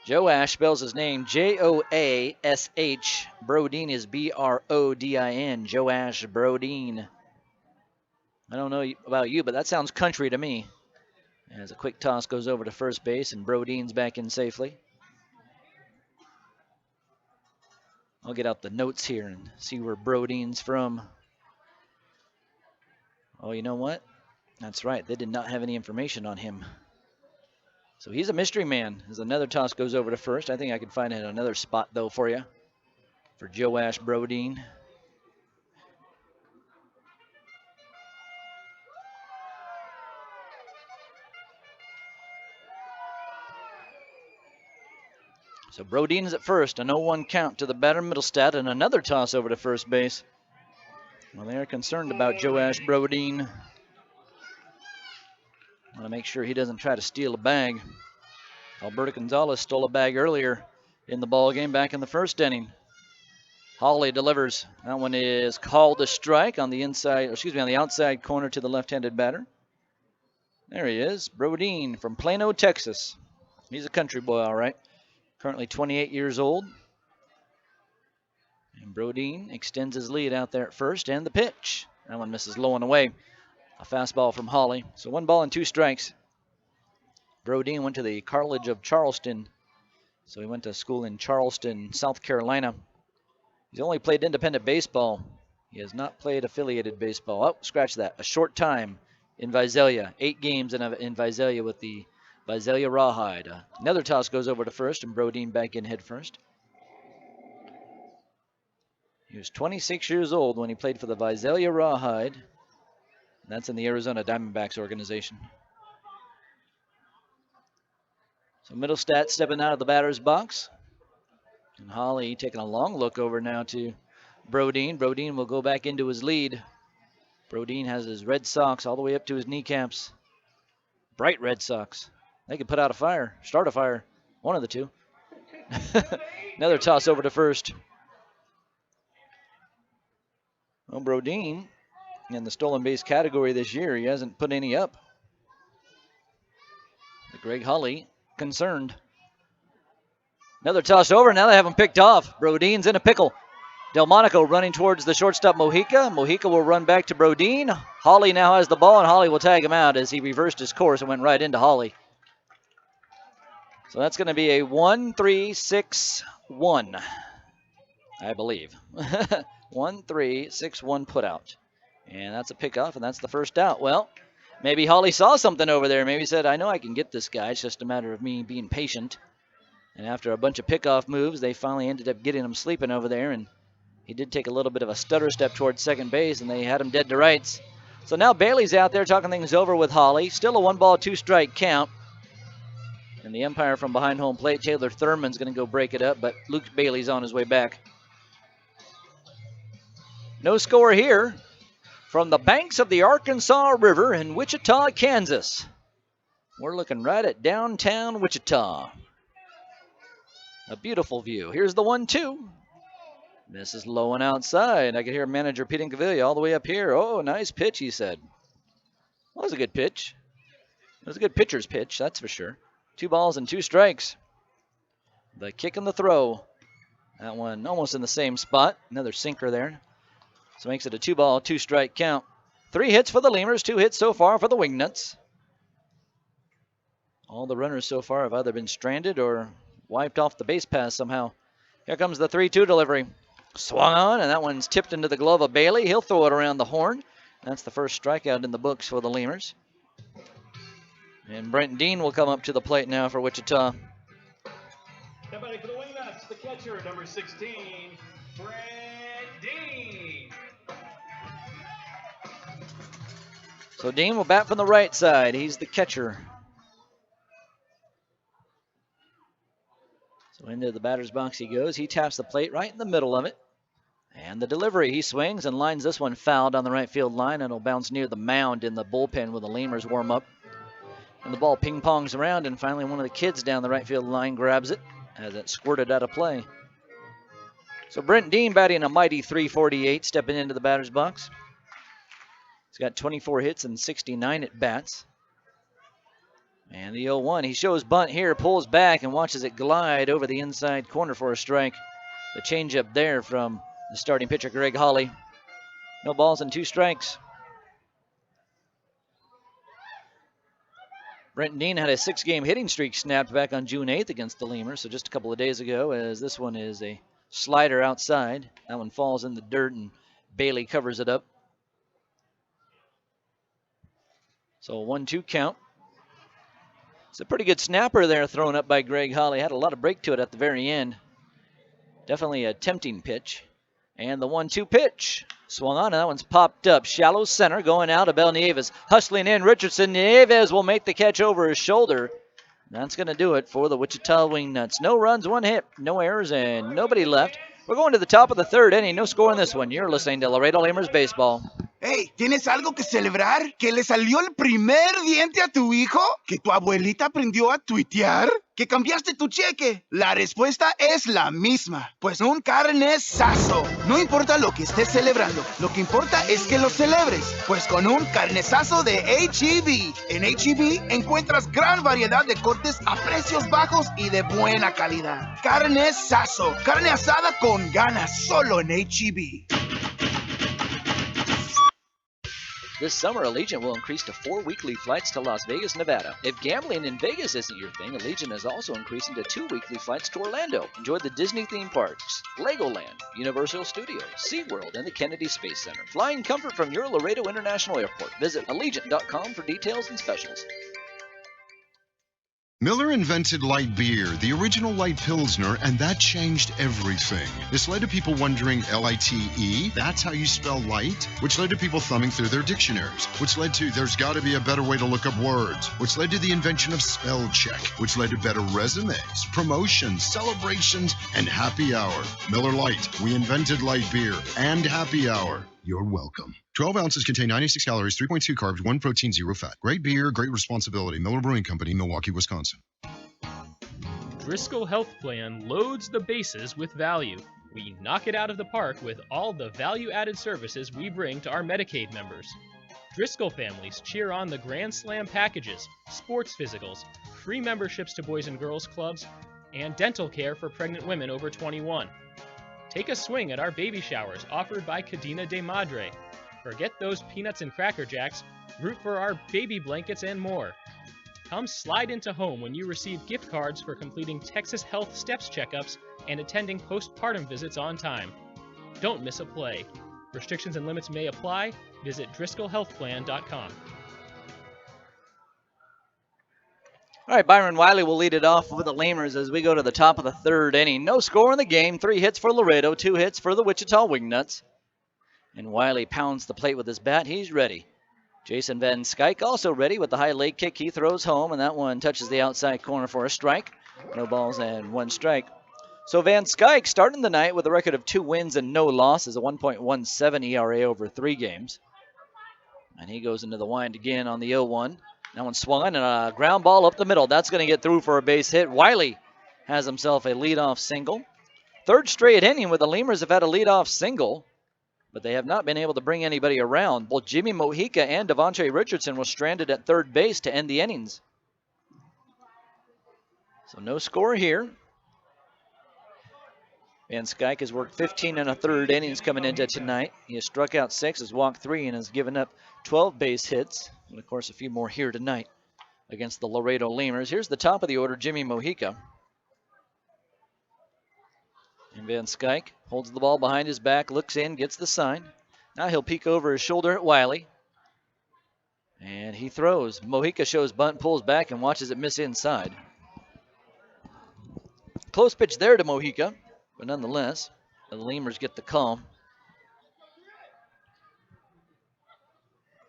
S2: Joash spells his name Joash. Brodeen is Brodin. Joash Brodeen. I don't know about you, but that sounds country to me. As a quick toss goes over to first base and Brodeen's back in safely. I'll get out the notes here and see where Brodeen's from. Oh, you know what? That's right. They did not have any information on him. So he's a mystery man. As another toss goes over to first. I think I can find another spot, though, for you. For Joash Brodeen. So Brodeen is at first. A 0-1 count to the batter, Middlestat, and another toss over to first base. Well, they're concerned about Joash Brodeen. Want to make sure he doesn't try to steal a bag. Alberto Gonzalez stole a bag earlier in the ball game back in the first inning. Hawley delivers. That one is called a strike on the on the outside corner to the left-handed batter. There he is, Brodeen from Plano, Texas. He's a country boy, all right. Currently 28 years old. And Brodeen extends his lead out there at first, and the pitch. That one misses low and away. A fastball from Hawley. So 1 ball and 2 strikes. Brodeen went to the College of Charleston. So he went to school in Charleston, South Carolina. He's only played independent baseball. He has not played affiliated baseball. Oh, scratch that. A short time in Visalia. 8 games in Visalia with the Visalia Rawhide. Another toss goes over to first, and Brodeen back in head first. He was 26 years old when he played for the Visalia Rawhide. That's in the Arizona Diamondbacks organization. So Middlestat stepping out of the batter's box. And Hawley taking a long look over now to Brodeen. Brodeen will go back into his lead. Brodeen has his red socks all the way up to his kneecaps. Bright red socks. They could put out a fire, start a fire. One of the two. Another toss over to first. Well, Brodeen, in the stolen base category this year, he hasn't put any up. But Greg Hawley concerned. Another toss over. Now they have him picked off. Brodeen's in a pickle. Delmonico running towards the shortstop Mojica. Mojica will run back to Brodeen. Hawley now has the ball, and Hawley will tag him out as he reversed his course and went right into Hawley. So that's going to be a 1-3-6-1, I believe. 1-3-6-1 put out. And that's a pickoff, and that's the first out. Well, maybe Hawley saw something over there. Maybe he said, I know I can get this guy. It's just a matter of me being patient. And after a bunch of pickoff moves, they finally ended up getting him sleeping over there. And he did take a little bit of a stutter step towards second base, and they had him dead to rights. So now Bailey's out there talking things over with Hawley. Still a 1-ball, 2-strike count. And the umpire from behind home plate, Taylor Thurman's going to go break it up, but Luke Bailey's on his way back. No score here from the banks of the Arkansas River in Wichita, Kansas. We're looking right at downtown Wichita. A beautiful view. Here's the 1-2. This is low and outside. I can hear manager Pete Incaviglia all the way up here. Oh, nice pitch, he said. Well, that was a good pitch. It was a good pitcher's pitch, that's for sure. 2 balls and 2 strikes. The kick and the throw. That one almost in the same spot. Another sinker there. So makes it a 2-ball, 2-strike count. 3 hits for the Lemurs, 2 hits so far for the Wingnuts. All the runners so far have either been stranded or wiped off the base paths somehow. Here comes the 3-2 delivery. Swung on, and that one's tipped into the glove of Bailey. He'll throw it around the horn. That's the first strikeout in the books for the Lemurs. And Brent Dean will come up to the plate now for Wichita.
S3: Somebody for the Wingnuts, the catcher, number 16, Brent Dean.
S2: So Dean will bat from the right side. He's the catcher. So into the batter's box he goes. He taps the plate right in the middle of it. And the delivery, he swings and lines this one foul down the right field line, and it'll bounce near the mound in the bullpen where the Lemurs warm up. And the ball ping-pongs around, and finally one of the kids down the right field line grabs it as it squirted out of play. So Brent Dean batting a mighty .348, stepping into the batter's box. He's got 24 hits and 69 at bats. And the 0-1, he shows bunt here, pulls back and watches it glide over the inside corner for a strike. The changeup there from the starting pitcher, Greg Holly. No balls and 2 strikes. Brent Dean had a 6-game hitting streak snapped back on June 8th against the Lemurs, so just a couple of days ago, as this one is a slider outside. That one falls in the dirt and Bailey covers it up. So a 1-2 count. It's a pretty good snapper there thrown up by Greg Holly. Had a lot of break to it at the very end. Definitely a tempting pitch. And the 1-2 pitch. Swung on, and that one's popped up. Shallow center going out. Abel Nieves hustling in. Richardson. Nieves will make the catch over his shoulder. That's going to do it for the Wichita Wingnuts. No runs, 1 hit, no errors, and nobody left. We're going to the top of the 3rd inning. No score in this one. You're listening to Laredo Lemurs Baseball.
S12: Hey, ¿tienes algo que celebrar? ¿Que le salió el primer diente a tu hijo? ¿Que tu abuelita aprendió a tuitear? ¿Que cambiaste tu cheque? La respuesta es la misma. Pues un carnesazo. No importa lo que estés celebrando, lo que importa es que lo celebres. Pues con un carnesazo de H-E-B. En H-E-B encuentras gran variedad de cortes a precios bajos y de buena calidad. Carnesazo. Carne asada con ganas solo en H-E-B.
S2: This summer, Allegiant will increase to 4 weekly flights to Las Vegas, Nevada. If gambling in Vegas isn't your thing, Allegiant is also increasing to 2 weekly flights to Orlando. Enjoy the Disney theme parks, Legoland, Universal Studios, SeaWorld, and the Kennedy Space Center. Flying comfort from your Laredo International Airport. Visit Allegiant.com for details and specials.
S10: Miller invented light beer, the original light Pilsner, and that changed everything. This led to people wondering L-I-T-E, that's how you spell light, which led to people thumbing through their dictionaries, which led to there's got to be a better way to look up words, which led to the invention of spell check, which led to better resumes, promotions, celebrations, and happy hour. Miller Lite, we invented light beer and happy hour. You're welcome. 12 ounces contain 96 calories, 3.2 carbs, 1 protein, 0 fat. Great beer, great responsibility. Miller Brewing Company, Milwaukee, Wisconsin.
S13: Driscoll Health Plan loads the bases with value. We knock it out of the park with all the value-added services we bring to our Medicaid members. Driscoll families cheer on the Grand Slam packages, sports physicals, free memberships to Boys and Girls Clubs, and dental care for pregnant women over 21. Take a swing at our baby showers offered by Cadena de Madre. Forget those peanuts and Cracker Jacks, root for our baby blankets and more. Come slide into home when you receive gift cards for completing Texas Health Steps checkups and attending postpartum visits on time. Don't miss a play. Restrictions and limits may apply. Visit DriscollHealthPlan.com.
S2: All right, Byron Wiley will lead it off for the Lemurs as we go to the top of the 3rd inning. No score in the game. 3 hits for Laredo, 2 hits for the Wichita Wingnuts. And Wiley pounds the plate with his bat. He's ready. Jason Van Skyke also ready with the high leg kick. He throws home, and that one touches the outside corner for a strike. No balls and 1 strike. So Van Skyke starting the night with a record of 2 wins and no losses, a 1.17 ERA over 3 games. And he goes into the wind again on the 0-1. That one swung and a ground ball up the middle. That's going to get through for a base hit. Wiley has himself a leadoff single. 3rd straight inning where the Lemurs have had a leadoff single, but they have not been able to bring anybody around. Both Jimmy Mojica and Devontae Richardson were stranded at 3rd base to end the innings. So no score here. Van Skyke has worked 15 1/3 innings coming into tonight. He has struck out 6, has walked 3, and has given up 12 base hits. And, of course, a few more here tonight against the Laredo Lemurs. Here's the top of the order, Jimmy Mojica. And Van Skyke holds the ball behind his back, looks in, gets the sign. Now he'll peek over his shoulder at Wiley. And he throws. Mojica shows bunt, pulls back, and watches it miss inside. Close pitch there to Mojica, but nonetheless, the Lemurs get the call.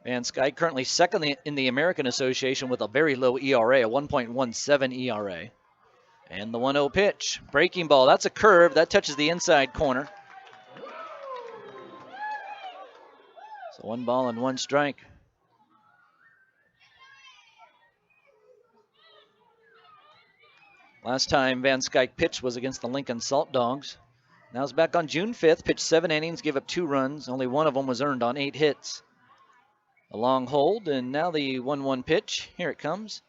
S2: Van Skyke currently second in the American Association with a very low ERA, a 1.17 ERA. And the 1-0 pitch. Breaking ball. That's a curve. That touches the inside corner. So 1 ball and 1 strike. Last time Van Skyke pitched was against the Lincoln Salt Dogs. Now it's back on June 5th. Pitched 7 innings, gave up 2 runs. Only 1 of them was earned on 8 hits. A long hold, and now the 1-1 pitch. Here it comes.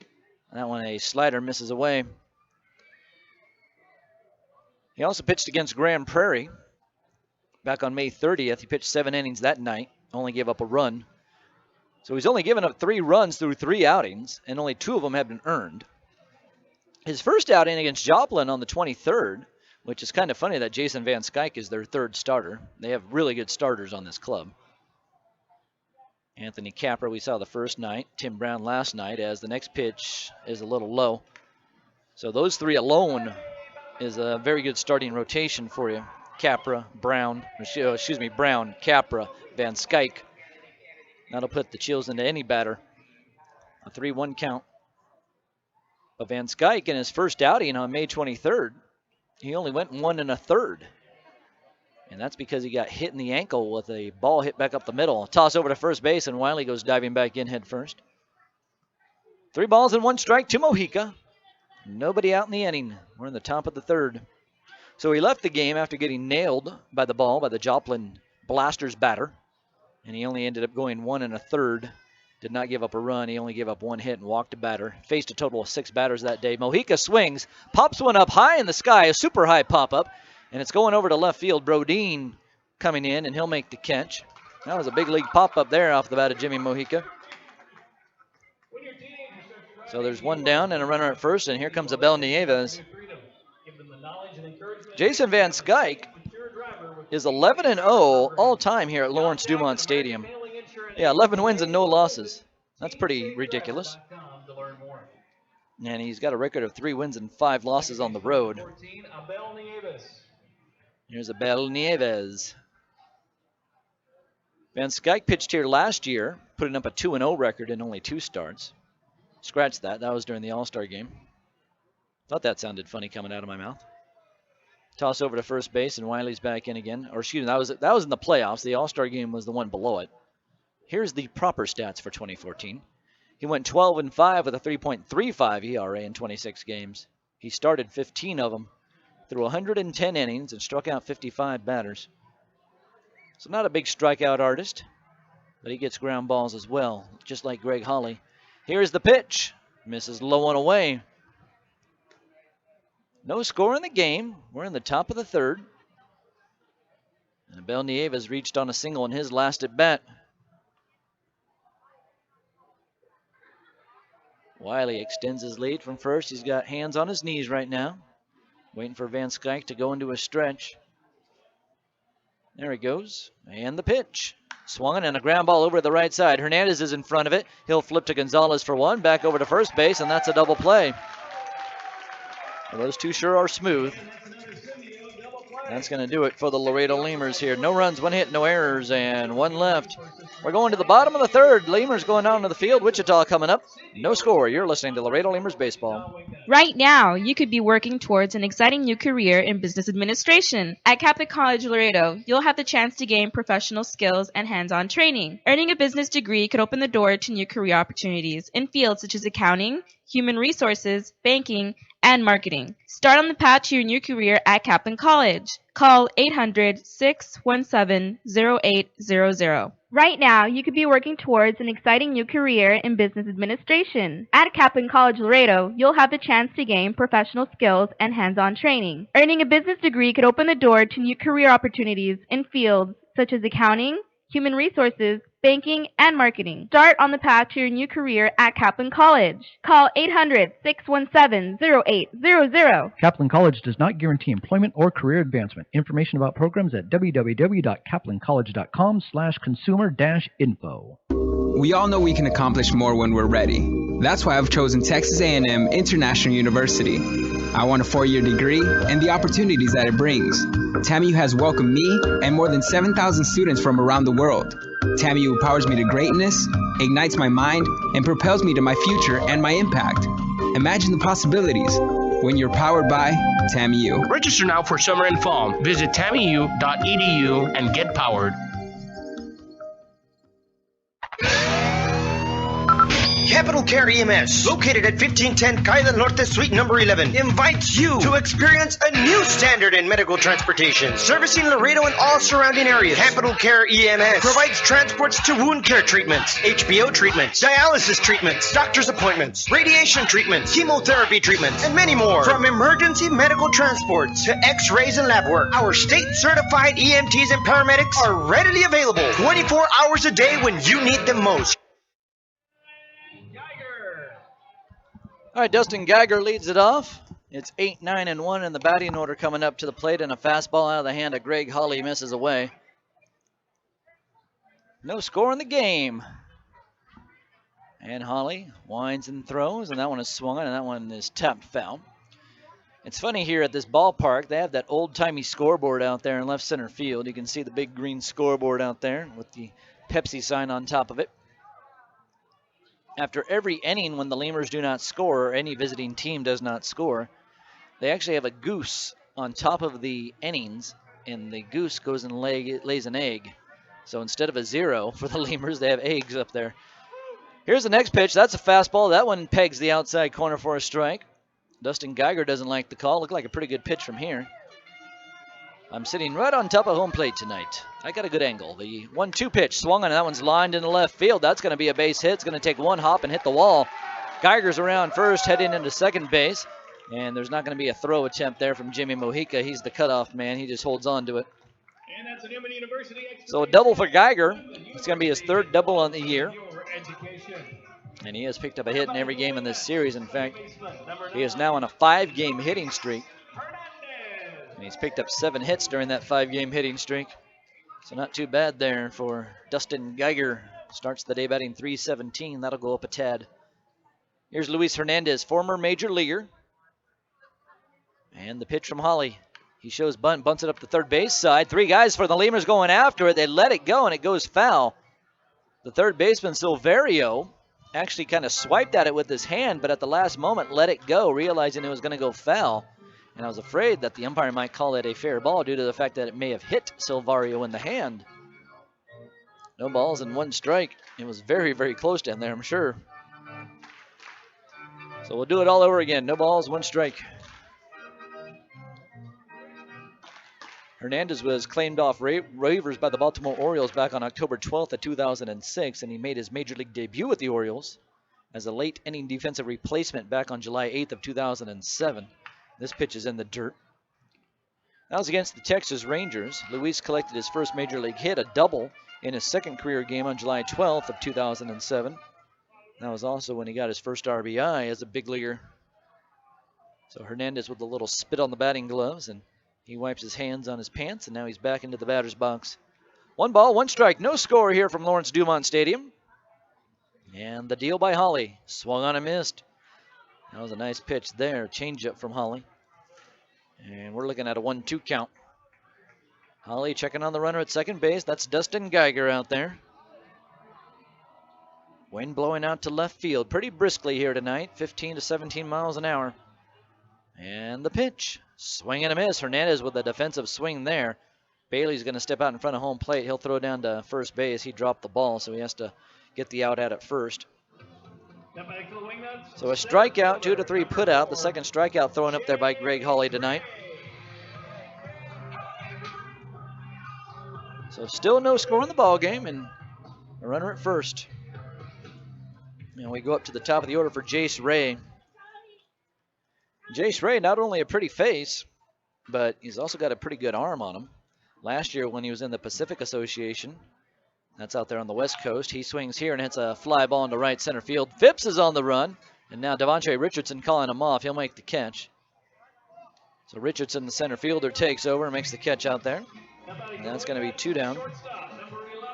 S2: That one, a slider, misses away. He also pitched against Grand Prairie back on May 30th. He pitched 7 innings that night, only gave up a run. So he's only given up 3 runs through 3 outings, and only 2 of them have been earned. His first outing against Joplin on the 23rd, which is kind of funny that Jason Van Skyke is their 3rd starter. They have really good starters on this club. Anthony Capra we saw the first night, Tim Brown last night, as the next pitch is a little low. So those 3 alone is a very good starting rotation for you. Capra, Brown, Brown, Capra, Van Skyke. That'll put the chills into any batter. A 3-1 count. But Van Skyke in his first outing on May 23rd, he only went 1 1/3. And that's because he got hit in the ankle with a ball hit back up the middle. Toss over to first base, and Wiley goes diving back in head first. 3 balls and 1 strike to Mojica. Nobody out in the inning. We're in the top of the 3rd. So he left the game after getting nailed by the ball by the Joplin Blasters batter. And he only ended up going 1 1/3. Did not give up a run. He only gave up 1 hit and walked a batter. Faced a total of 6 batters that day. Mojica swings, pops one up high in the sky, a super high pop-up. And it's going over to left field. Brodeen coming in, and he'll make the catch. That was a big league pop-up there off the bat of Jimmy Mojica. So there's 1 down and a runner at first, and here comes Abel Nieves. Jason Van Skyke is 11-0 all-time here at Lawrence Dumont Stadium. Yeah, 11 wins and no losses. That's pretty ridiculous. And he's got a record of 3 wins and 5 losses on the road. Here's Abel Nieves. Van Skyke pitched here last year, putting up a 2-0 record in only 2 starts. Scratch that. That was during the All-Star game. Thought that sounded funny coming out of my mouth. Toss over to first base, and Wiley's back in again. Or excuse me, that was in the playoffs. The All-Star game was the one below it. Here's the proper stats for 2014. He went 12-5 with a 3.35 ERA in 26 games. He started 15 of them, threw 110 innings, and struck out 55 batters. So not a big strikeout artist, but he gets ground balls as well, just like Greg Holly. Here's the pitch. Misses low and away. No score in the game. We're in the top of the 3rd. And Abel Nieves reached on a single in his last at bat. Wiley extends his lead from first. He's got hands on his knees right now, waiting for Van Skyke to go into a stretch. There he goes. And the pitch. Swung and a ground ball over to the right side. Hernandez is in front of it. He'll flip to Gonzalez for 1. Back over to first base, and that's a double play. Well, those 2 sure are smooth. That's going to do it for the Laredo Lemurs here. No runs, 1 hit, no errors, and 1 left. We're going to the bottom of the 3rd. Lemurs going on to the field. Wichita coming up. No score. You're listening to Laredo Lemurs Baseball.
S14: Right now, you could be working towards an exciting new career in business administration. At Catholic College Laredo, you'll have the chance to gain professional skills and hands-on training. Earning a business degree could open the door to new career opportunities in fields such as accounting, human resources, banking, and marketing. Start on the path to your new career at Kaplan College. Call 800-617-0800. Right now, you could be working towards an exciting new career in business administration. At Kaplan College Laredo, you'll have the chance to gain professional skills and hands-on training. Earning a business degree could open the door to new career opportunities in fields such as accounting, human resources, banking, and marketing. Start on the path to your new career at Kaplan College. Call 800-617-0800.
S15: Kaplan College does not guarantee employment or career advancement. Information about programs at www.kaplancollege.com/consumer-info.
S16: We all know we can accomplish more when we're ready. That's why I've chosen Texas A&M International University. I want a 4-year degree and the opportunities that it brings. TAMU has welcomed me and more than 7,000 students from around the world. TAMU empowers me to greatness, ignites my mind, and propels me to my future and my impact. Imagine the possibilities. when you're powered by TAMU.
S17: Register now for summer and fall. Visit tamu.edu and get powered.
S18: Capital Care EMS, located at 1510 Calle del Norte, Suite number 11, invites you to experience a new standard in medical transportation, servicing Laredo and all surrounding areas. Capital Care EMS provides transports to wound care treatments, HBO treatments, dialysis treatments, doctor's appointments, radiation treatments, chemotherapy treatments, and many more. From emergency medical transports to x-rays and lab work, our state-certified EMTs and paramedics are readily available 24 hours a day when you need them most.
S2: All right, Dustin Geiger leads it off. It's 8-9-1 in the batting order coming up to the plate, and a fastball out of the hand of Greg Holly misses away. No score in the game. And Holly winds and throws, and that one is swung on, and that one is tapped foul. It's funny here at this ballpark, they have that old-timey scoreboard out there in left center field. You can see the big green scoreboard out there with the Pepsi sign on top of it. After every inning when the Lemurs do not score, or any visiting team does not score, they actually have a goose on top of the innings, and the goose goes and lays an egg. So instead of a 0 for the Lemurs, they have eggs up there. Here's the next pitch. That's a fastball. That one pegs the outside corner for a strike. Dustin Geiger doesn't like the call. Looked like a pretty good pitch from here. I'm sitting right on top of home plate tonight. I got a good angle. The 1-2 pitch swung on, and that one's lined into left field. That's going to be a base hit. It's going to take one hop and hit the wall. Geiger's around first, heading into second base. And there's not going to be a throw attempt there from Jimmy Mojica. He's the cutoff man. He just holds on to it.
S3: And that's an Emory University
S2: So a double for Geiger. It's going to be his third double on the year. And he has picked up a hit in every game in this series. In fact, he is now on a 5-game hitting streak. And he's picked up 7 hits during that 5-game hitting streak. So not too bad there for Dustin Geiger. Starts the day batting .317. That'll go up a tad. Here's Luis Hernandez, former major leaguer. And the pitch from Holly. He shows bunt, bunts it up the third base side. 3 guys for the Lemurs going after it. They let it go, and it goes foul. The third baseman, Silverio, actually kind of swiped at it with his hand, but at the last moment let it go, realizing it was going to go foul. And I was afraid that the umpire might call it a fair ball due to the fact that it may have hit Silverio in the hand. No balls and 1 strike. It was very, very close down there, I'm sure. So we'll do it all over again. No balls, 1 strike. Hernandez was claimed off waivers by the Baltimore Orioles back on October 12th of 2006, and he made his major league debut with the Orioles as a late inning defensive replacement back on July 8th of 2007. This pitch is in the dirt. That was against the Texas Rangers. Luis collected his first major league hit, a double, in his second career game on July 12th of 2007. That was also when he got his first RBI as a big leaguer. So Hernandez with a little spit on the batting gloves, and he wipes his hands on his pants, and now he's back into the batter's box. 1 ball, 1 strike. No score here from Lawrence Dumont Stadium. And the deal by Holly. Swung on and missed. That was a nice pitch there. Changeup from Holly. And we're looking at a 1-2 count. Holly checking on the runner at second base. That's Dustin Geiger out there. Wind blowing out to left field pretty briskly here tonight. 15 to 17 miles an hour. And the pitch. Swing and a miss. Hernandez with a defensive swing there. Bailey's going to step out in front of home plate. He'll throw down to first base. He dropped the ball, so he has to get the out at it first. So a strikeout, 2 to 3 put out. The second strikeout thrown up there by Greg Holly tonight. So still no score in the ball game, and a runner at first. And we go up to the top of the order for Jace Ray. Jace Ray, not only a pretty face, but he's also got a pretty good arm on him. Last year when he was in the Pacific Association, that's out there on the West Coast, he swings here and hits a fly ball into right center field. Phipps is on the run, and now Devontae Richardson calling him off. He'll make the catch. So Richardson, the center fielder, takes over and makes the catch out there. And that's going to be 2 down.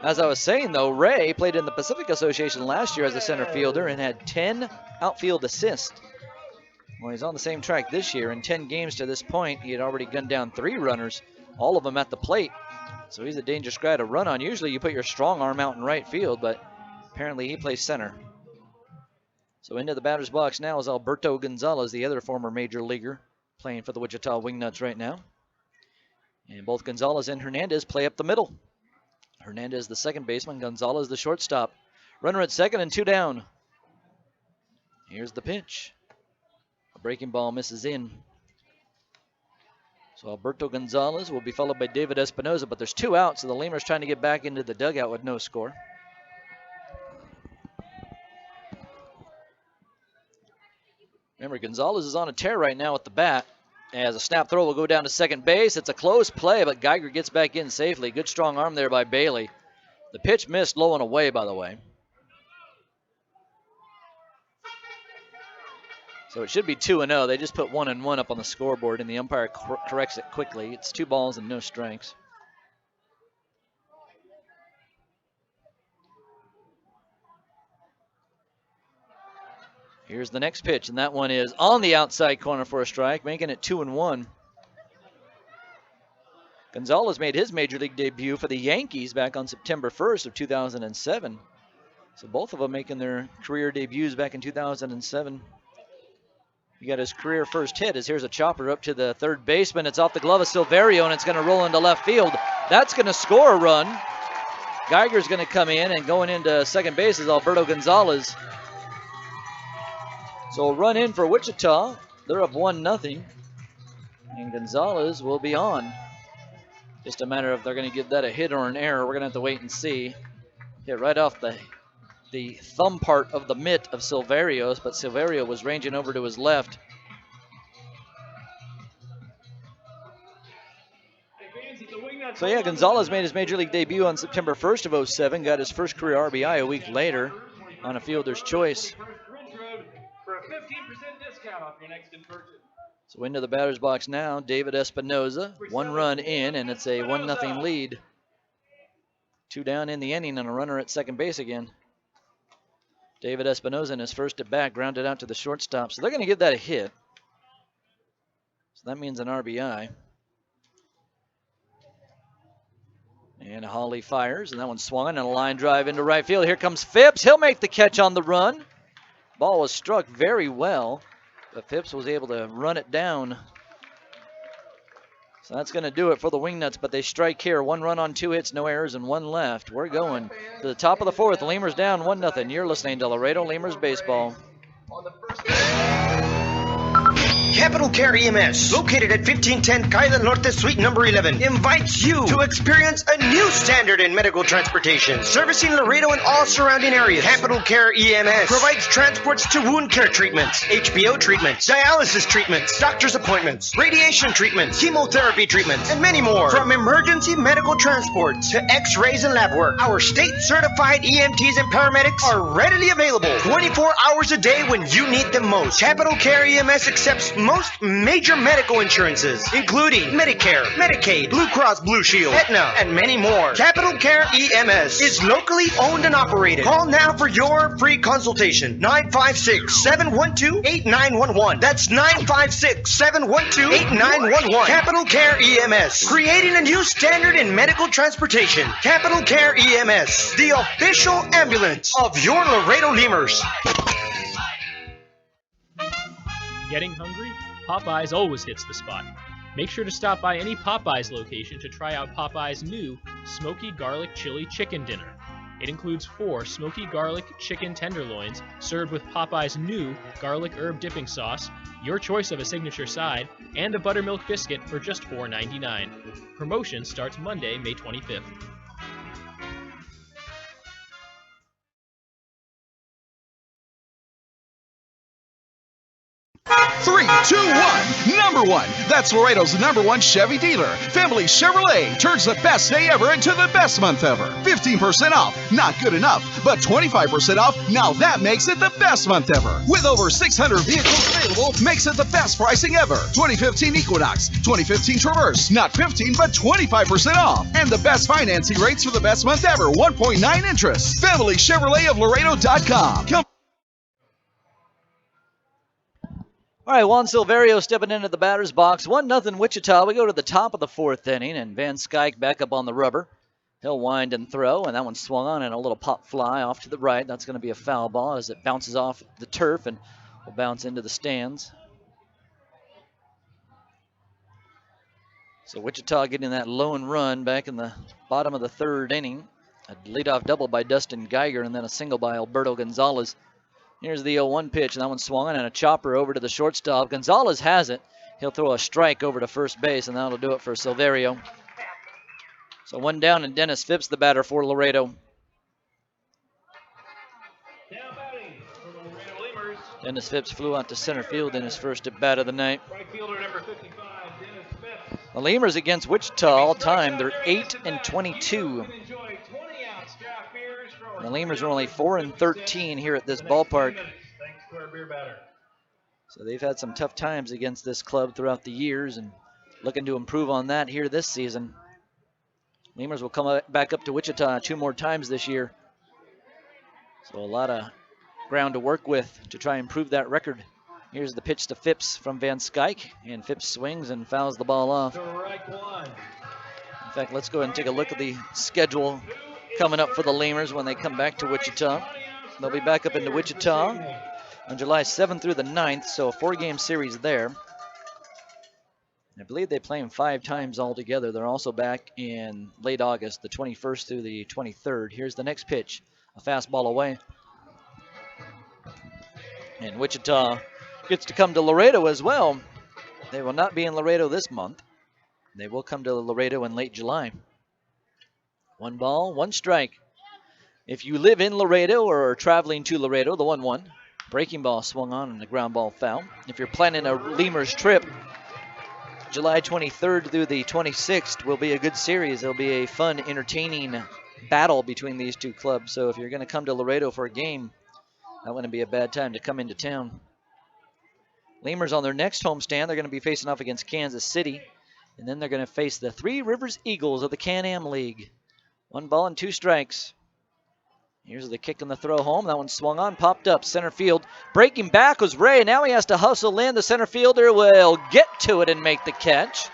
S2: As I was saying, though, Ray played in the Pacific Association last year as a center fielder and had 10 outfield assists. Well, he's on the same track this year. In 10 games to this point, he had already gunned down 3 runners, all of them at the plate. So he's a dangerous guy to run on. Usually you put your strong arm out in right field, but apparently he plays center. So into the batter's box now is Alberto Gonzalez, the other former major leaguer, playing for the Wichita Wingnuts right now. And both Gonzalez and Hernandez play up the middle. Hernandez the second baseman, Gonzalez the shortstop. Runner at second and 2 down. Here's the pitch. A breaking ball misses in. So Alberto Gonzalez will be followed by David Espinoza, but there's 2 outs, so the Lemurs trying to get back into the dugout with no score. Remember, Gonzalez is on a tear right now with the bat. As a snap throw will go down to second base. It's a close play, but Geiger gets back in safely. Good strong arm there by Bailey. The pitch missed low and away, by the way. So it should be 2-0. They just put 1-1 up on the scoreboard, and the umpire corrects it quickly. It's 2 balls and no strikes. Here's the next pitch, and that one is on the outside corner for a strike, making it 2-1. Gonzalez made his major league debut for the Yankees back on September 1st of 2007. So both of them making their career debuts back in 2007. He got his career first hit as here's a chopper up to the third baseman. It's off the glove of Silverio, and it's going to roll into left field. That's going to score a run. Geiger's going to come in, and going into second base is Alberto Gonzalez. So a run in for Wichita. They're up 1-0. And Gonzalez will be on. Just a matter of if they're going to give that a hit or an error. We're going to have to wait and see. Hit right off the thumb part of the mitt of Silverio's, but Silverio was ranging over to his left. So yeah, Gonzalez made his major league debut on September 1st of 2007. Got his first career RBI a week later on a fielder's choice.
S3: For a 15% discount off your next purchase.
S2: So into the batter's box now, David Espinoza. 1 run in, and it's a 1-0 lead. 2 down in the inning, and a runner at second base again. David Espinoza in his first at bat, grounded out to the shortstop. So they're going to give that a hit. So that means an RBI. And Hawley fires, and that one swung and a line drive into right field. Here comes Phipps. He'll make the catch on the run. Ball was struck very well, but Phipps was able to run it down. So that's going to do it for the Wingnuts, but they strike here. 1 run on 2 hits, no errors, and 1 left. We're going to the top of the 4th. Lemurs down 1-0. You're listening to Laredo Lemurs Baseball.
S18: Capital Care EMS, located at 1510 Calle del Norte, Suite number 11, invites you to experience a new standard in medical transportation, servicing Laredo and all surrounding areas. Capital Care EMS provides transports to wound care treatments, HBO treatments, dialysis treatments, doctor's appointments, radiation treatments, chemotherapy treatments, and many more. From emergency medical transport to x-rays and lab work, our state-certified EMTs and paramedics are readily available 24 hours a day when you need them most. Capital Care EMS accepts most major medical insurances, including Medicare, Medicaid, Blue Cross Blue Shield, Aetna, and many more. Capital Care EMS is locally owned and operated. Call now for your free consultation. 956-712-8911. That's 956-712-8911. Capital Care EMS, creating a new standard in medical transportation. Capital Care EMS, the official ambulance of your Laredo Lemurs.
S13: Getting hungry? Popeyes always hits the spot. Make sure to stop by any Popeyes location to try out Popeyes' new Smoky Garlic Chili Chicken Dinner. It includes 4 smoky garlic chicken tenderloins served with Popeyes' new garlic herb dipping sauce, your choice of a signature side, and a buttermilk biscuit for just $4.99. Promotion starts Monday, May 25th.
S19: 3, 2, 1, number 1. That's Laredo's #1 Chevy dealer. Family Chevrolet turns the best day ever into the best month ever. 15% off, not good enough, but 25% off, now that makes it the best month ever. With over 600 vehicles available, makes it the best pricing ever. 2015 Equinox, 2015 Traverse, not 15, but 25% off. And the best financing rates for the best month ever, 1.9 interest. Family Chevrolet of Laredo.com.
S2: All right, Juan Silverio stepping into the batter's box. 1-0 Wichita. We go to the top of the 4th inning, and Van Skyke back up on the rubber. He'll wind and throw, and that one swung on and a little pop fly off to the right. That's going to be a foul ball as it bounces off the turf and will bounce into the stands. So Wichita getting that lone run back in the bottom of the third inning. A leadoff double by Dustin Geiger and then a single by Alberto Gonzalez. Here's the 0-1 pitch, and that one swung on and a chopper over to the shortstop. Gonzalez has it. He'll throw a strike over to first base, and that'll do it for Silverio. So one down, and Dennis Phipps, the batter for Laredo.
S3: Now batting for the Laredo Lemurs.
S2: Dennis Phipps flew out to center field in his first at bat of the night.
S3: Right fielder number 55, Dennis Phipps.
S2: The Lemurs against Wichita all time, they're 8-22. The Lemurs are only 4-13 here at this ballpark.
S3: Thanks to our beer batter.
S2: So they've had some tough times against this club throughout the years and looking to improve on that here this season. Lemurs will come back up to Wichita 2 more times this year. So a lot of ground to work with to try and improve that record. Here's the pitch to Phipps from Van Skyke, and Phipps swings and fouls the ball off. In fact, let's go ahead and take a look at the schedule coming up for the Lemurs when they come back to Wichita. They'll be back up into Wichita on July 7th through the 9th, so a 4-game series there. I believe they play them 5 times altogether. They're also back in late August, the 21st through the 23rd. Here's the next pitch, a fastball away. And Wichita gets to come to Laredo as well. They will not be in Laredo this month. They will come to Laredo in late July. 1 ball, 1 strike. If you live in Laredo or are traveling to Laredo, the 1-1. Breaking ball swung on and a ground ball foul. If you're planning a Lemurs trip, July 23rd through the 26th will be a good series. It'll be a fun, entertaining battle between these 2 clubs. So if you're going to come to Laredo for a game, that wouldn't be a bad time to come into town. Lemurs on their next homestand, they're going to be facing off against Kansas City. And then they're going to face the Three Rivers Eagles of the Can-Am League. 1 ball and 2 strikes. Here's the kick and the throw home. That one swung on, popped up, center field. Breaking back was Ray. Now he has to hustle in. The center fielder will get to it and make the catch.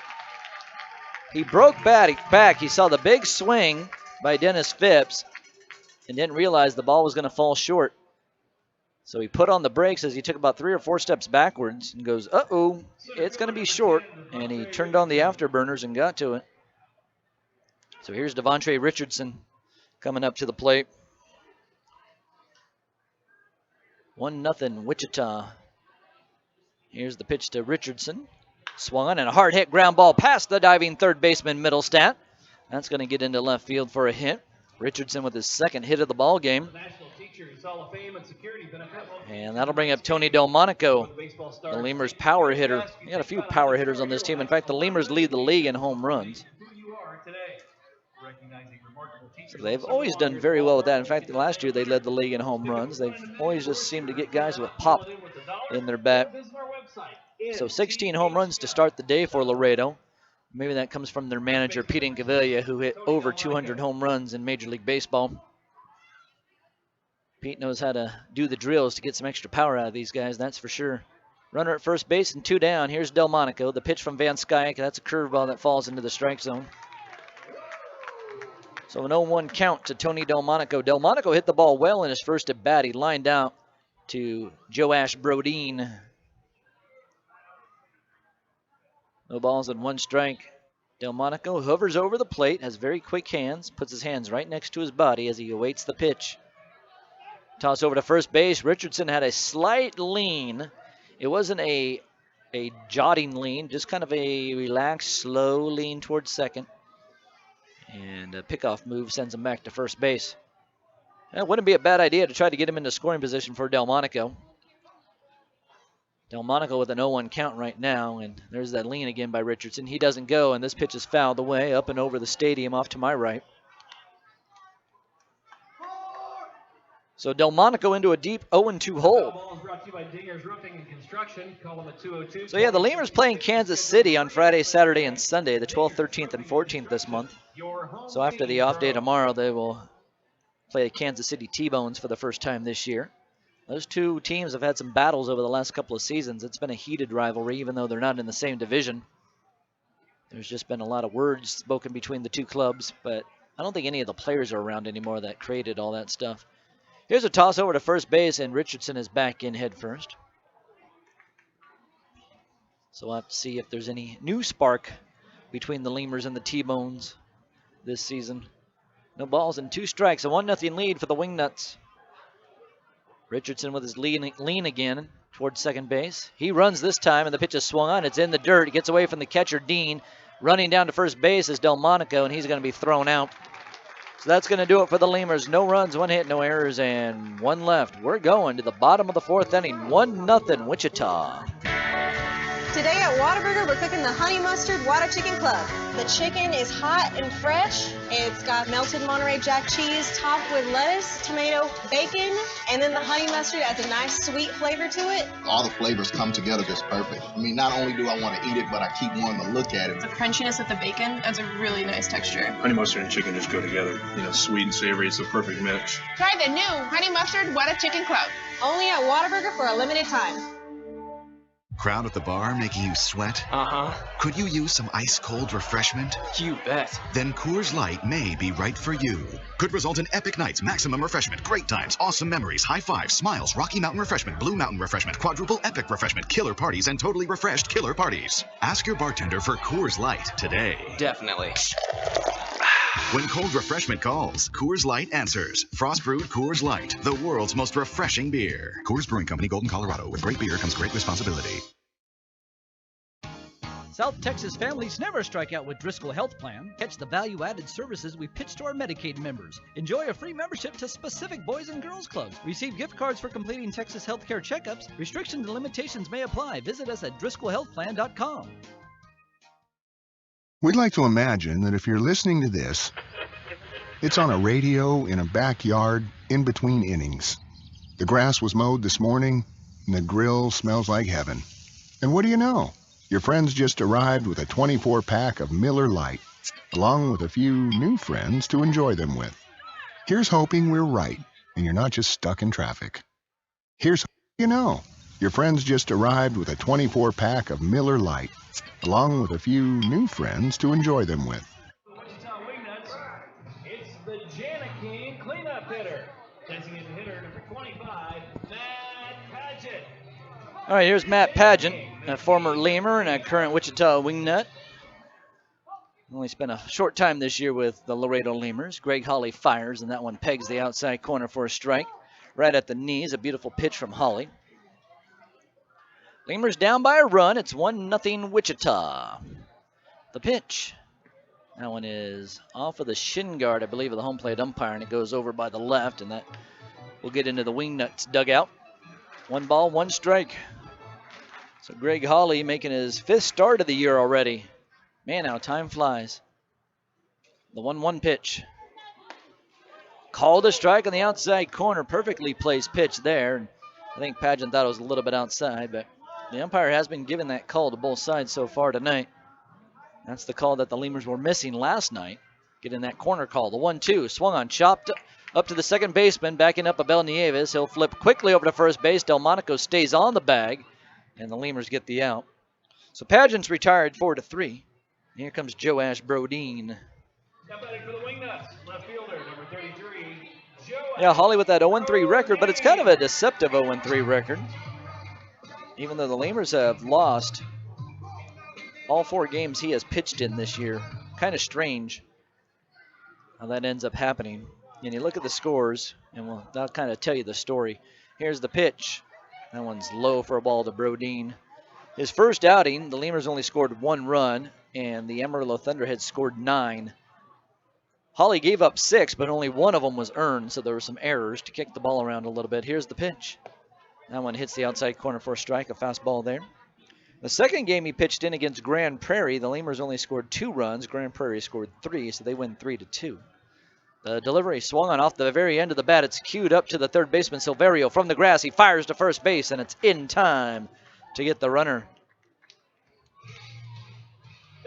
S2: He broke back. He saw the big swing by Dennis Phipps and didn't realize the ball was going to fall short. So he put on the brakes as he took about 3 or 4 steps backwards and goes, uh-oh, it's going to be short. And he turned on the afterburners and got to it. So here's Devontre Richardson coming up to the plate. 1-0 Wichita. Here's the pitch to Richardson. Swung on and a hard hit ground ball past the diving third baseman Middlestat. That's going to get into left field for a hit. Richardson with his 2nd hit of the ball game. And that'll bring up Tony Delmonico, the Lemurs power hitter. We got a few power hitters on this team. In fact, the Lemurs lead the league in home runs. So they've always done very well with that. In fact, last year they led the league in home runs. They've always just seemed to get guys with pop in their bat. So 16 home runs to start the day for Laredo. Maybe that comes from their manager, Pete Incaviglia, who hit over 200 home runs in Major League Baseball. Pete knows how to do the drills to get some extra power out of these guys, that's for sure. Runner at first base and 2 down. Here's Delmonico. The pitch from Van Skyke. That's a curveball that falls into the strike zone. So an 0-1 count to Tony Delmonico. Delmonico hit the ball well in his first at bat. He lined out to Joash Brodeen. No balls and 1 strike. Delmonico hovers over the plate, has very quick hands, puts his hands right next to his body as he awaits the pitch. Toss over to first base. Richardson had a slight lean. It wasn't a jotting lean, just kind of a relaxed, slow lean towards second. And a pickoff move sends him back to first base. It wouldn't be a bad idea to try to get him into scoring position for Delmonico. Delmonico with an 0-1 count right now, and there's that lean again by Richardson. He doesn't go, and this pitch is fouled away up and over the stadium off to my right. So Delmonico into a deep 0-2 hole. So yeah, the Lemurs playing Kansas City on Friday, Saturday, and Sunday, the 12th, 13th, and 14th this month. So after the off day tomorrow, they will play Kansas City T-Bones for the first time this year. Those 2 teams have had some battles over the last couple of seasons. It's been a heated rivalry, even though they're not in the same division. There's just been a lot of words spoken between the 2 clubs, but I don't think any of the players are around anymore that created all that stuff. Here's a toss over to first base, and Richardson is back in head first. So we'll have to see if there's any new spark between the Lemurs and the T-Bones this season. No balls and 2 strikes, a 1-0 lead for the Wingnuts. Richardson with his lean again towards second base. He runs this time, and the pitch is swung on. It's in the dirt. He gets away from the catcher, Dean. Running down to first base is Delmonico, and he's going to be thrown out. So that's going to do it for the Lemurs. No runs, 1 hit, no errors, and 1 left. We're going to the bottom of the 4th inning. 1-0 Wichita.
S20: Today at Whataburger, we're cooking the Honey Mustard Whata Chicken Club. The chicken is hot and fresh. It's got melted Monterey Jack cheese topped with lettuce, tomato, bacon, and then the honey mustard adds a nice sweet flavor to it.
S21: All the flavors come together just perfect. I mean, not only do I want to eat it, but I keep wanting to look at it.
S20: The crunchiness of the bacon adds a really nice texture.
S22: Honey mustard and chicken just go together. You know, sweet and savory, it's a perfect mix.
S20: Try the new Honey Mustard Whata Chicken Club. Only at Whataburger for a limited time.
S23: Crowd at the bar making you sweat?
S24: Uh-huh.
S23: Could you use some ice-cold refreshment?
S24: You bet.
S23: Then Coors Light may be right for you. Could result in epic nights, maximum refreshment, great times, awesome memories, high fives, smiles, Rocky Mountain refreshment, Blue Mountain refreshment, quadruple epic refreshment, killer parties, and totally refreshed killer parties. Ask your bartender for Coors Light today.
S24: Definitely.
S23: When cold refreshment calls, Coors Light answers. Frost brewed Coors Light, the world's most refreshing beer. Coors Brewing Company, Golden, Colorado. With great beer comes great responsibility.
S7: South Texas families never strike out with Driscoll Health Plan. Catch the value-added services we pitch to our Medicaid members. Enjoy a free membership to specific boys and girls clubs. Receive gift cards for completing Texas healthcare checkups. Restrictions and limitations may apply. Visit us at DriscollHealthPlan.com.
S10: We'd like to imagine that if you're listening to this, it's on a radio in a backyard in between innings. The grass was mowed this morning, and the grill smells like heaven. And what do you know? Your friends just arrived with a 24-pack of Miller Lite, along with a few new friends to enjoy them with. Here's hoping we're right, and you're not just stuck in traffic. Here's you know. Your friends just arrived with a 24-pack of Miller Lite, along with a few new friends to enjoy them with.
S3: Wichita Wingnuts, it's the Jana King cleanup hitter. Sensing in hitter number 25, Matt Paget.
S2: All right, here's Matt Pageant, a former Lemur and a current Wichita Wingnut. Only spent a short time this year with the Laredo Lemurs. Greg Hawley fires, and that one pegs the outside corner for a strike. Right at the knees, a beautiful pitch from Hawley. Lemurs down by a run. It's 1-0 Wichita. The pitch. That one is off of the shin guard, I believe, of the home plate umpire, and it goes over by the left, and that will get into the Wingnuts dugout. 1 ball, 1 strike. So Greg Hawley making his 5th start of the year already. Man, how time flies. The 1-1 pitch. Called a strike on the outside corner. Perfectly placed pitch there. I think Pageant thought it was a little bit outside, but the umpire has been giving that call to both sides so far tonight. That's the call that the Lemurs were missing last night. Getting that corner call. The 1-2 swung on, chopped up to the second baseman, backing up Abel Nieves. He'll flip quickly over to first base. Delmonico stays on the bag, and the Lemurs get the out. So Pageant's retired 4-3. Here comes Joe Ash Brodeen.
S3: Now batting for the Wingnuts, left fielder number 33, Joe.
S2: Yeah, Hawley with that 0-3 record, but it's kind of a deceptive 0-3 record. Even though the Lemurs have lost all 4 games he has pitched in this year. Kind of strange how that ends up happening. And you look at the scores, and that'll kind of tell you the story. Here's the pitch. That one's low for a ball to Brodeen. His first outing, the Lemurs only scored 1 run, and the Amarillo Thunderheads scored 9. Hawley gave up 6, but only 1 of them was earned, so there were some errors to kick the ball around a little bit. Here's the pitch. That one hits the outside corner for a strike, a fastball there. The second game he pitched in against Grand Prairie, the Lemurs only scored 2 runs. Grand Prairie scored 3, so they win 3-2. The delivery swung on off the very end of the bat. It's queued up to the third baseman, Silverio, from the grass. He fires to first base, and it's in time to get the runner.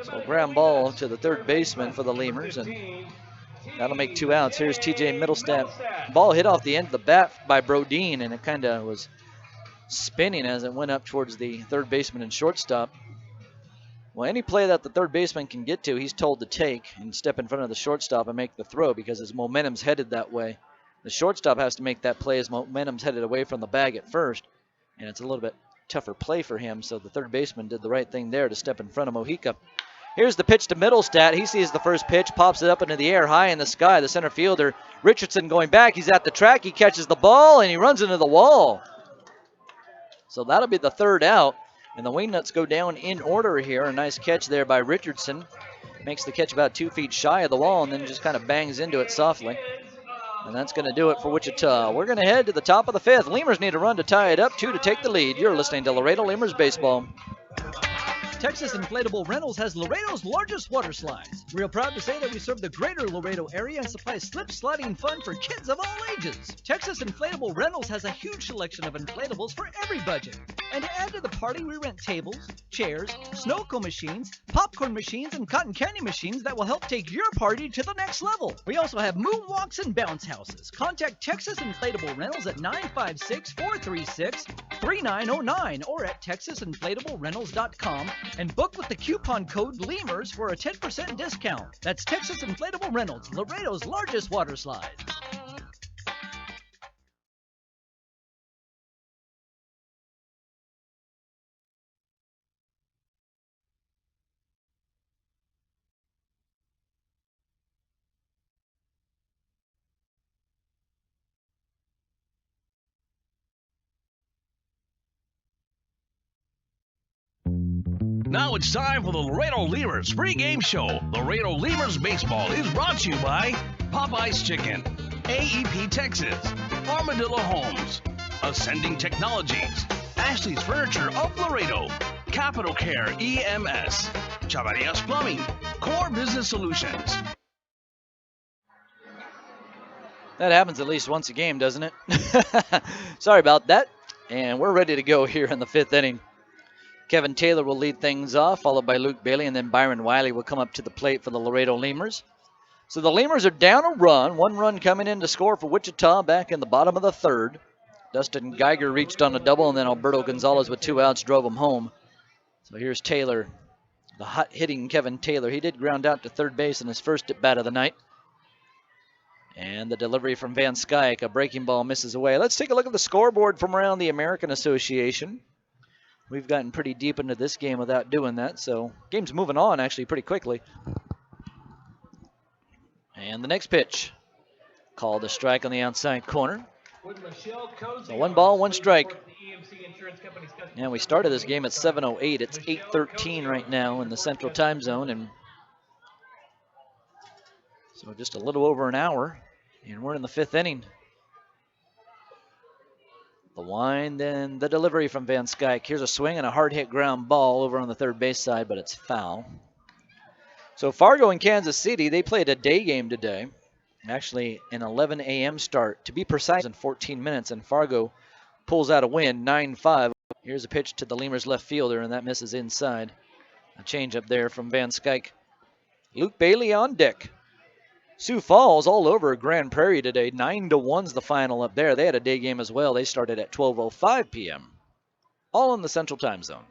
S2: So ground ball to the third baseman for the Lemurs, and that'll make 2 outs. Here's TJ Middlestat. Ball hit off the end of the bat by Brodeen, and it kind of was spinning as it went up towards the third baseman and shortstop. Well, any play that the third baseman can get to, he's told to take and step in front of the shortstop and make the throw because his momentum's headed that way. The shortstop has to make that play. His momentum's headed away from the bag at first, and it's a little bit tougher play for him, so the third baseman did the right thing there to step in front of Mojica. Here's the pitch to Middlestat. He sees the first pitch, pops it up into the air, high in the sky. The center fielder, Richardson, going back. He's at the track. He catches the ball, and he runs into the wall. So that'll be the third out, and the Wingnuts go down in order here. A nice catch there by Richardson. Makes the catch about 2 feet shy of the wall and then just kind of bangs into it softly. And that's going to do it for Wichita. We're going to head to the top of the fifth. Lemurs need a run to tie it up, 2 to take the lead. You're listening to Laredo Lemurs Baseball.
S7: Texas Inflatable Rentals has Laredo's largest water slides. We're proud to say that we serve the greater Laredo area and supply slip sliding fun for kids of all ages. Texas Inflatable Rentals has a huge selection of inflatables for every budget. And to add to the party, we rent tables, chairs, snow cone machines, popcorn machines, and cotton candy machines that will help take your party to the next level. We also have moonwalks and bounce houses. Contact Texas Inflatable Rentals at 956-436-3909 or at texasinflatablerentals.com and book with the coupon code LEMURS for a 10% discount. That's Texas Inflatable Rentals, Laredo's largest water slide.
S1: Now it's time for the Laredo Lemurs pregame show. Laredo Lemurs Baseball is brought to you by Popeye's Chicken, AEP Texas, Armadillo Homes, Ascending Technologies, Ashley's Furniture of Laredo, Capital Care EMS, Chavarias Plumbing, Core Business Solutions.
S2: That happens at least once a game, doesn't it? Sorry about that. And we're ready to go here in the fifth inning. Kevin Taylor will lead things off, followed by Luke Bailey, and then Byron Wiley will come up to the plate for the Laredo Lemurs. So the Lemurs are down a run, 1 run coming in to score for Wichita back in the bottom of the third. Dustin Geiger reached on a double, and then Alberto Gonzalez with 2 outs drove him home. So here's Taylor, the hot-hitting Kevin Taylor. He did ground out to third base in his first at-bat of the night. And the delivery from Van Skyke, a breaking ball misses away. Let's take a look at the scoreboard from around the American Association. We've gotten pretty deep into this game without doing that, so game's moving on actually pretty quickly. And the next pitch, called a strike on the outside corner. So 1 ball, 1 strike. And we started this game at 7:08. It's 8:13 right now in the Central Time Zone, and so just a little over an hour, and we're in the fifth inning. The wind, then the delivery from Van Skyke. Here's a swing and a hard-hit ground ball over on the third base side, but it's foul. So Fargo and Kansas City, they played a day game today. Actually, an 11 a.m. start, to be precise, in 14 minutes, and Fargo pulls out a win, 9-5. Here's a pitch to the Lemurs left fielder, and that misses inside. A changeup there from Van Skyke. Luke Bailey on deck. Sioux Falls all over Grand Prairie today. 9-1's the final up there. They had a day game as well. They started at 12:05 p.m. All in the Central Time Zone.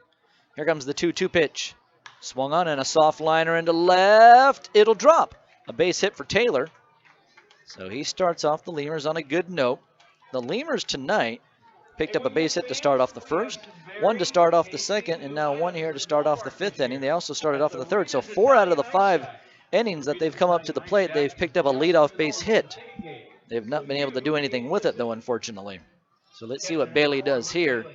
S2: Here comes the 2-2 pitch. Swung on and a soft liner into left. It'll drop. A base hit for Taylor. So he starts off the Lemurs on a good note. The Lemurs tonight picked up a base hit to start off the first, 1 to start off the second, and now 1 here to start off the fifth inning. They also started off in the third. So 4 out of the 5 innings that they've come up to the plate, they've picked up a leadoff base hit. They've not been able to do anything with it, though, unfortunately. So let's see what Bailey does here.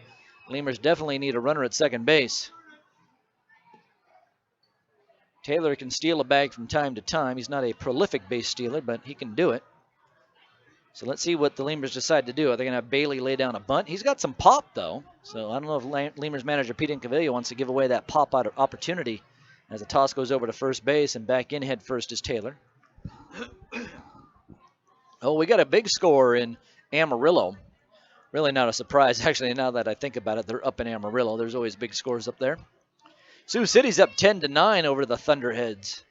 S2: Lemurs definitely need a runner at second base. Taylor can steal a bag from time to time. He's not a prolific base stealer, but he can do it. So let's see what the Lemurs decide to do. Are they going to have Bailey lay down a bunt? He's got some pop, though. So I don't know if Lemurs manager Pete Incaviglia wants to give away that pop opportunity. As the toss goes over to first base, and back in head first is Taylor. Oh, we got a big score in Amarillo. Really not a surprise. Actually, now that I think about it, they're up in Amarillo. There's always big scores up there. Sioux City's up 10-9 over the Thunderheads.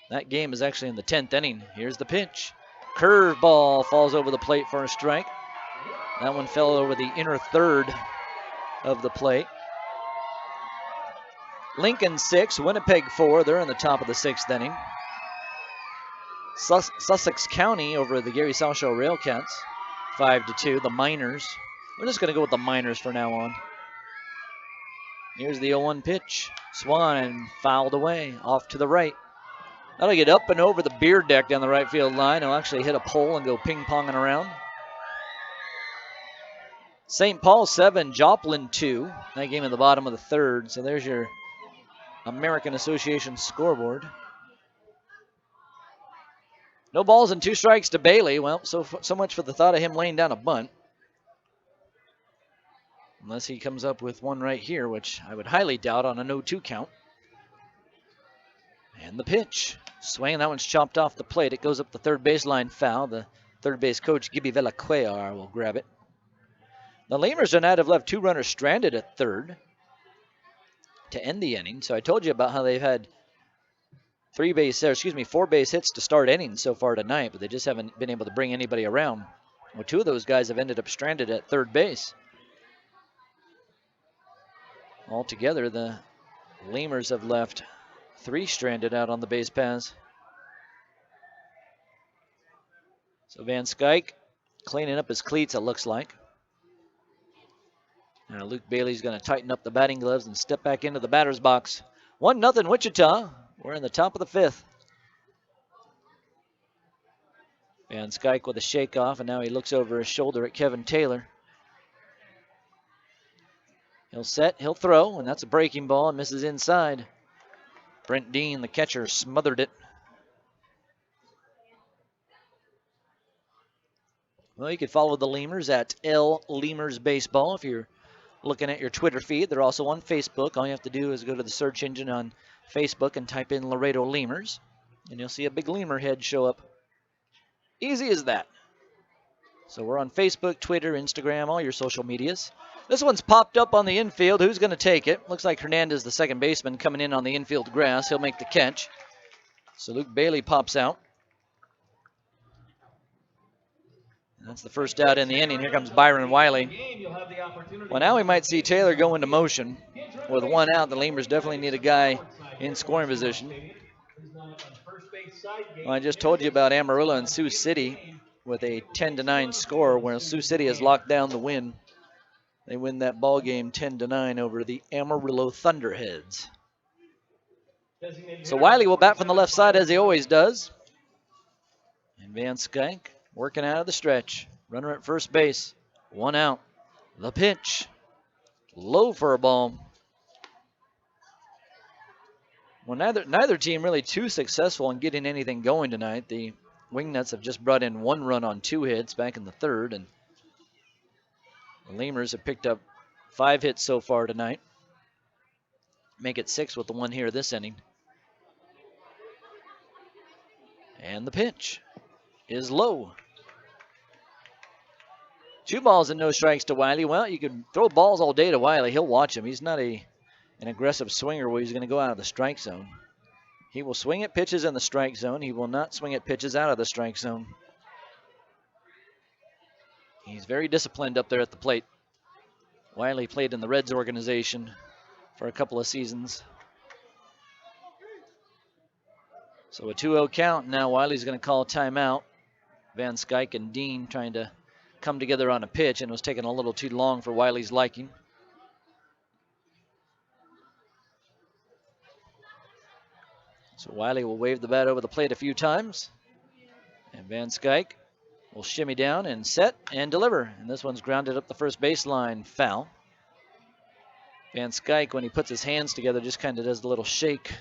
S2: That game is actually in the 10th inning. Here's the pitch. Curveball falls over the plate for a strike. That one fell over the inner third of the plate. Lincoln 6, Winnipeg 4. They're in the top of the 6th inning. Sussex County over the Gary South Shore Railcats, 5-2. The Miners. We're just going to go with the Miners for now on. Here's the 0-1 pitch. Swung on and fouled away, off to the right. That'll get up and over the beer deck down the right field line. It'll actually hit a pole and go ping-ponging around. St. Paul 7, Joplin 2. That game at the bottom of the 3rd. So there's your American Association scoreboard. No balls and 2 strikes to Bailey. Well, so much for the thought of him laying down a bunt. Unless he comes up with one right here, which I would highly doubt on a 0-2 count. And the pitch. Swing, that one's chopped off the plate. It goes up the third baseline foul. The third base coach, Gibby Vellacuellar, will grab it. The Lemurs tonight have left 2 runners stranded at third to end the inning. So I told you about how they've had 4 base hits to start innings so far tonight, but they just haven't been able to bring anybody around. Well, 2 of those guys have ended up stranded at third base. Altogether, the Lemurs have left 3 stranded out on the base paths. So Van Skyke cleaning up his cleats, it looks like. Now Luke Bailey's going to tighten up the batting gloves and step back into the batter's box. 1-0 Wichita. We're in the top of the 5th. Van Skyke with a shake off, and now he looks over his shoulder at Kevin Taylor. He'll set, he'll throw, and that's a breaking ball and misses inside. Brent Dean, the catcher, smothered it. Well, you can follow the Lemurs at L Lemurs Baseball if you're looking at your Twitter feed. They're also on Facebook. All you have to do is go to the search engine on Facebook and type in Laredo Lemurs, and you'll see a big lemur head show up. Easy as that. So we're on Facebook, Twitter, Instagram, all your social medias. This one's popped up on the infield. Who's going to take it? Looks like Hernandez, the second baseman, coming in on the infield grass. He'll make the catch. So Luke Bailey pops out. And that's the first out in the inning. Here comes Byron Wiley. Well, now we might see Taylor go into motion. With 1 out, the Lemurs definitely need a guy in scoring position. Well, I just told you about Amarillo and Sioux City with a 10-9 score, where Sioux City has locked down the win. They win that ball game 10-9 over the Amarillo Thunderheads. So Wiley will bat from the left side as he always does. And Van Skyke working out of the stretch. Runner at first base. 1 out. The pitch. Low for a ball. Well, neither team really too successful in getting anything going tonight. The Wingnuts have just brought in 1 run on 2 hits back in the 3rd, and the Lemurs have picked up 5 hits so far tonight. Make it 6 with the 1 here this inning. And the pitch is low. 2 balls and no strikes to Wiley. Well, you can throw balls all day to Wiley. He'll watch him. He's not an aggressive swinger where he's going to go out of the strike zone. He will swing at pitches in the strike zone. He will not swing at pitches out of the strike zone. He's very disciplined up there at the plate. Wiley played in the Reds organization for a couple of seasons. So a 2-0 count. Now Wiley's going to call timeout. Van Skyke and Dean trying to come together on a pitch, and it was taking a little too long for Wiley's liking. So Wiley will wave the bat over the plate a few times. And Van Skyke will shimmy down and set and deliver. And this one's grounded up the first baseline, foul. Van Skyke, when he puts his hands together, just kind of does a little shake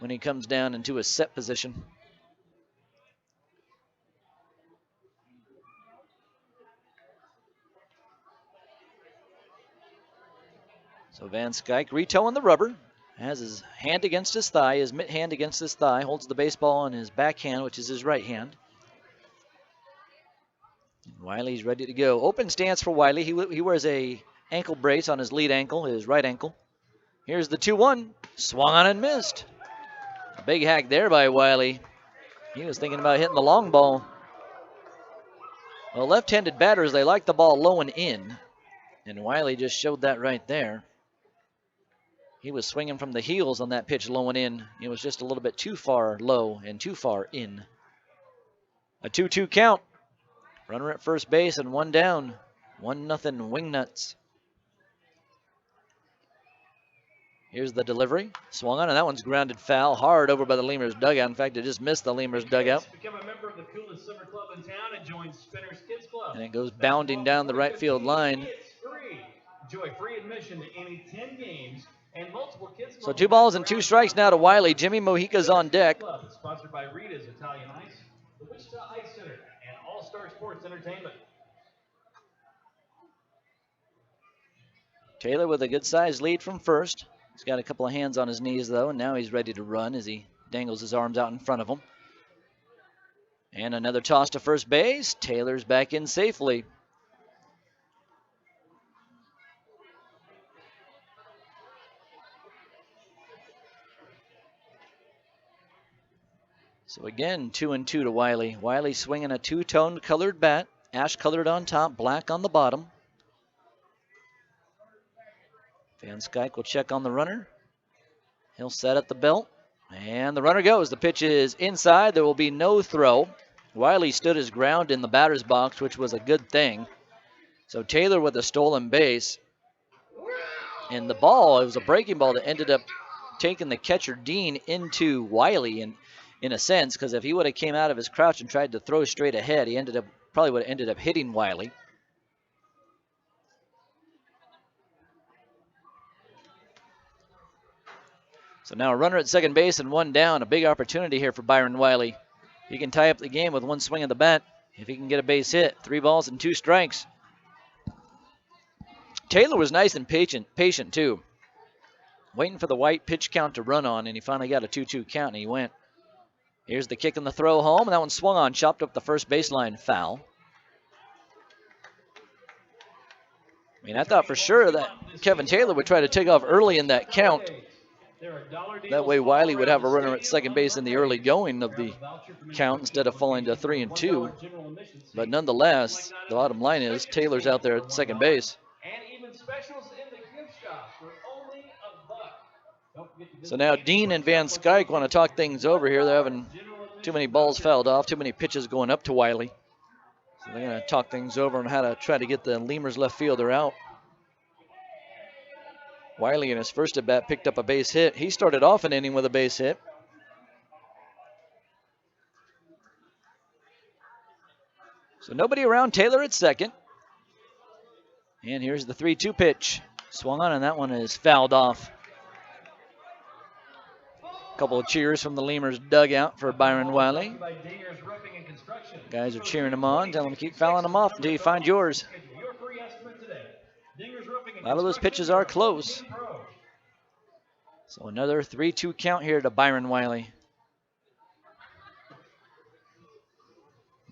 S2: when he comes down into a set position. So Van Skyke retoeing the rubber. Has his hand against his thigh, his mitt hand against his thigh, holds the baseball in his backhand, which is his right hand. Wiley's ready to go. Open stance for Wiley. He wears a ankle brace on his lead ankle, his right ankle. Here's the 2-1. Swung on and missed. A big hack there by Wiley. He was thinking about hitting the long ball. Well, left-handed batters, they like the ball low and in. And Wiley just showed that right there. He was swinging from the heels on that pitch low and in. It was just a little bit too far low and too far in. A 2-2 count. Runner at first base and one down. 1-0 Wingnuts. Here's the delivery. Swung on, and that one's grounded foul. Hard over by the Lemurs dugout. In fact, it just missed the Lemurs dugout.
S3: Become a member of the coolest summer club in town and join Spinner's Kids Club.
S2: And it goes bounding down the right field line.
S3: It's free. Enjoy free admission to any 10 games and multiple kids
S2: So
S3: clubs
S2: 2 balls and 2 strikes now to Wiley. Jimmy Mojica's on deck.
S3: Club, sponsored by Rita's Italian Ice, the Wichita Ice Center, and All Star Sports Entertainment.
S2: Taylor with a good-sized lead from first. He's got a couple of hands on his knees, though, and now he's ready to run as he dangles his arms out in front of him. And another toss to first base. Taylor's back in safely. So again, 2-2 to Wiley. Wiley swinging a two-toned colored bat, ash-colored on top, black on the bottom. Van Skyke will check on the runner. He'll set at the belt, and the runner goes. The pitch is inside. There will be no throw. Wiley stood his ground in the batter's box, which was a good thing. So Taylor with a stolen base. And the ball, it was a breaking ball that ended up taking the catcher Dean into Wiley in a sense, because if he would have came out of his crouch and tried to throw straight ahead, he probably would have ended up hitting Wiley. So now a runner at second base and one down. A big opportunity here for Byron Wiley. He can tie up the game with one swing of the bat if he can get a base hit. 3 balls and 2 strikes. Taylor was nice and patient too. Waiting for the white pitch count to run on, and he finally got a 2-2 count, and he went. Here's the kick and the throw home, and that one swung on, chopped up the first baseline foul. I mean, I thought for sure that Kevin Taylor would try to take off early in that count. That way Wiley would have a runner at second base in the early going of the count instead of falling to 3-2. But nonetheless, the bottom line is Taylor's out there at second base.
S3: And even specials in the gift shop for only $1.
S2: So now Dean and Van Skyke want to talk things over here. They're having too many balls fouled off, too many pitches going up to Wiley. So they're going to talk things over on how to try to get the Lemurs left fielder out. Wiley in his first at bat picked up a base hit. He started off an inning with a base hit. So nobody around. Taylor at second. And here's the 3-2 pitch. Swung on, and that one is fouled off. A couple of cheers from the Lemurs dugout for Byron Wiley. Guys are cheering him on, telling him to keep fouling him off until you find yours. A lot of those pitches are close. So another 3-2 count here to Byron Wiley.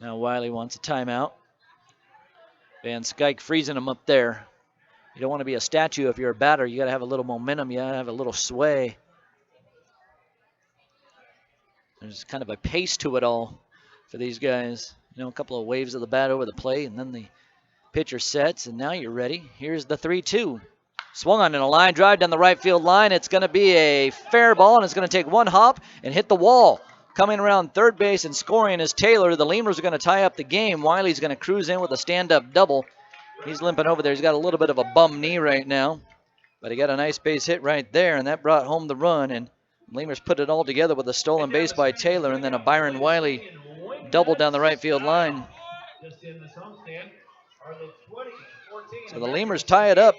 S2: Now Wiley wants a timeout. Van Skyke freezing him up there. You don't want to be a statue if you're a batter. You got to have a little momentum. You got to have a little sway. There's kind of a pace to it all for these guys. You know, a couple of waves of the bat over the plate, and then the pitcher sets, and now you're ready. Here's the 3-2. Swung on in a line drive down the right field line. It's going to be a fair ball, and it's going to take one hop and hit the wall. Coming around third base and scoring is Taylor. The Lemurs are going to tie up the game. Wiley's going to cruise in with a stand-up double. He's limping over there. He's got a little bit of a bum knee right now, but he got a nice base hit right there, and that brought home the run. And Lemurs put it all together with a stolen base by Taylor, and then a Byron Wiley double down the right field line. So the Lemurs tie it up.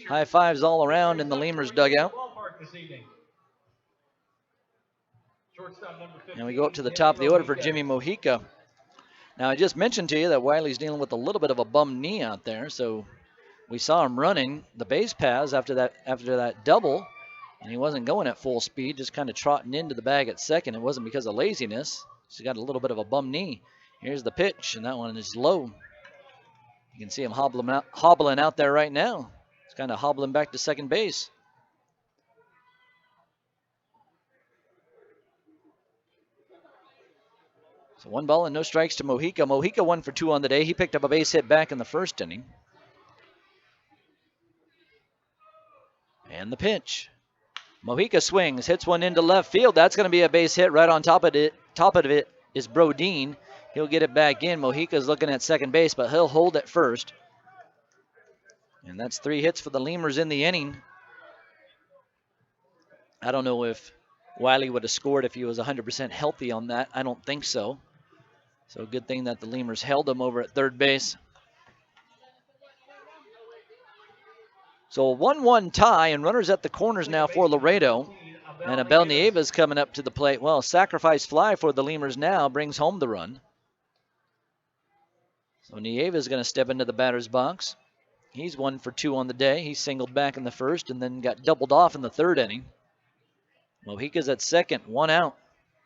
S2: High fives all around in the Lemurs dugout. And we go up to the top of the order for Jimmy Mojica. Now, I just mentioned to you that Wiley's dealing with a little bit of a bum knee out there, so we saw him running the base paths after that double, and he wasn't going at full speed, just kind of trotting into the bag at second. It wasn't because of laziness. He's got a little bit of a bum knee. Here's the pitch, and that one is low. You can see him hobbling out there right now. He's kind of hobbling back to second base. So 1 ball and no strikes to Mojica. Mojica 1 for 2 on the day. He picked up a base hit back in the first inning. And And the pitch. Mojica swings, hits one into left field. That's going to be a base hit. Right on top of it is Brodeen. He'll get it back in. Mojica's looking at second base, but he'll hold at first. And that's 3 hits for the Lemurs in the inning. I don't know if Wiley would have scored if he was 100% healthy on that. I don't think so. So good thing that the Lemurs held him over at third base. So a 1-1 tie, and runners at the corners now for Laredo. And Abel Nieves coming up to the plate. Well, sacrifice fly for the Lemurs now brings home the run. So Nieves is going to step into the batter's box. He's 1 for 2 on the day. He singled back in the first and then got doubled off in the third inning. Mojica's at second, 1 out.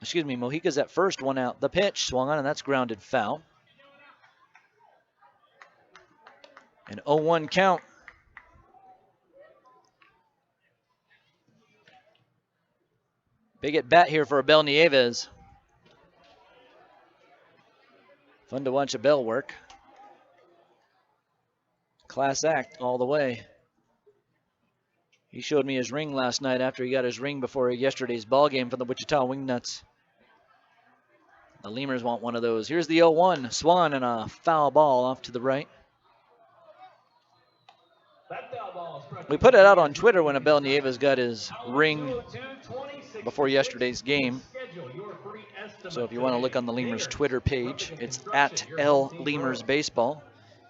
S2: Mojica's at first, 1 out. The pitch swung on, and that's grounded foul. An 0-1 count. Big at bat here for Abel Nieves. Fun to watch Abel work. Class act all the way. He showed me his ring last night after he got his ring before yesterday's ball game for the Wichita Wingnuts. The Lemurs want one of those. Here's the 0-1. Swan and a foul ball off to the right. We put it out on Twitter when Abel Nieves got his ring before yesterday's game. So if you want to look on the Lemurs Twitter page, it's at L Lemurs Baseball.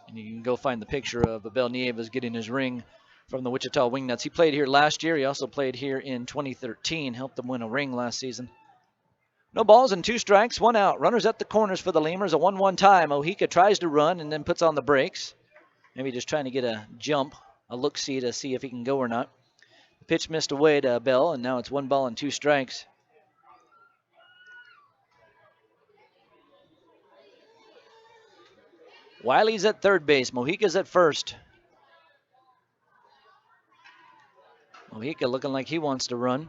S2: And you can go find the picture of Abel Nieves getting his ring from the Wichita Wingnuts. He played here last year. He also played here in 2013. Helped them win a ring last season. No balls and 2 strikes, 1 out. Runners at the corners for the Lemurs. A 1-1 tie. Mojica tries to run and then puts on the brakes. Maybe just trying to get a jump, a look-see to see if he can go or not. The pitch missed away to Abel, and now it's 1 ball and 2 strikes. Wiley's at third base. Mojica's at first. Mojica looking like he wants to run.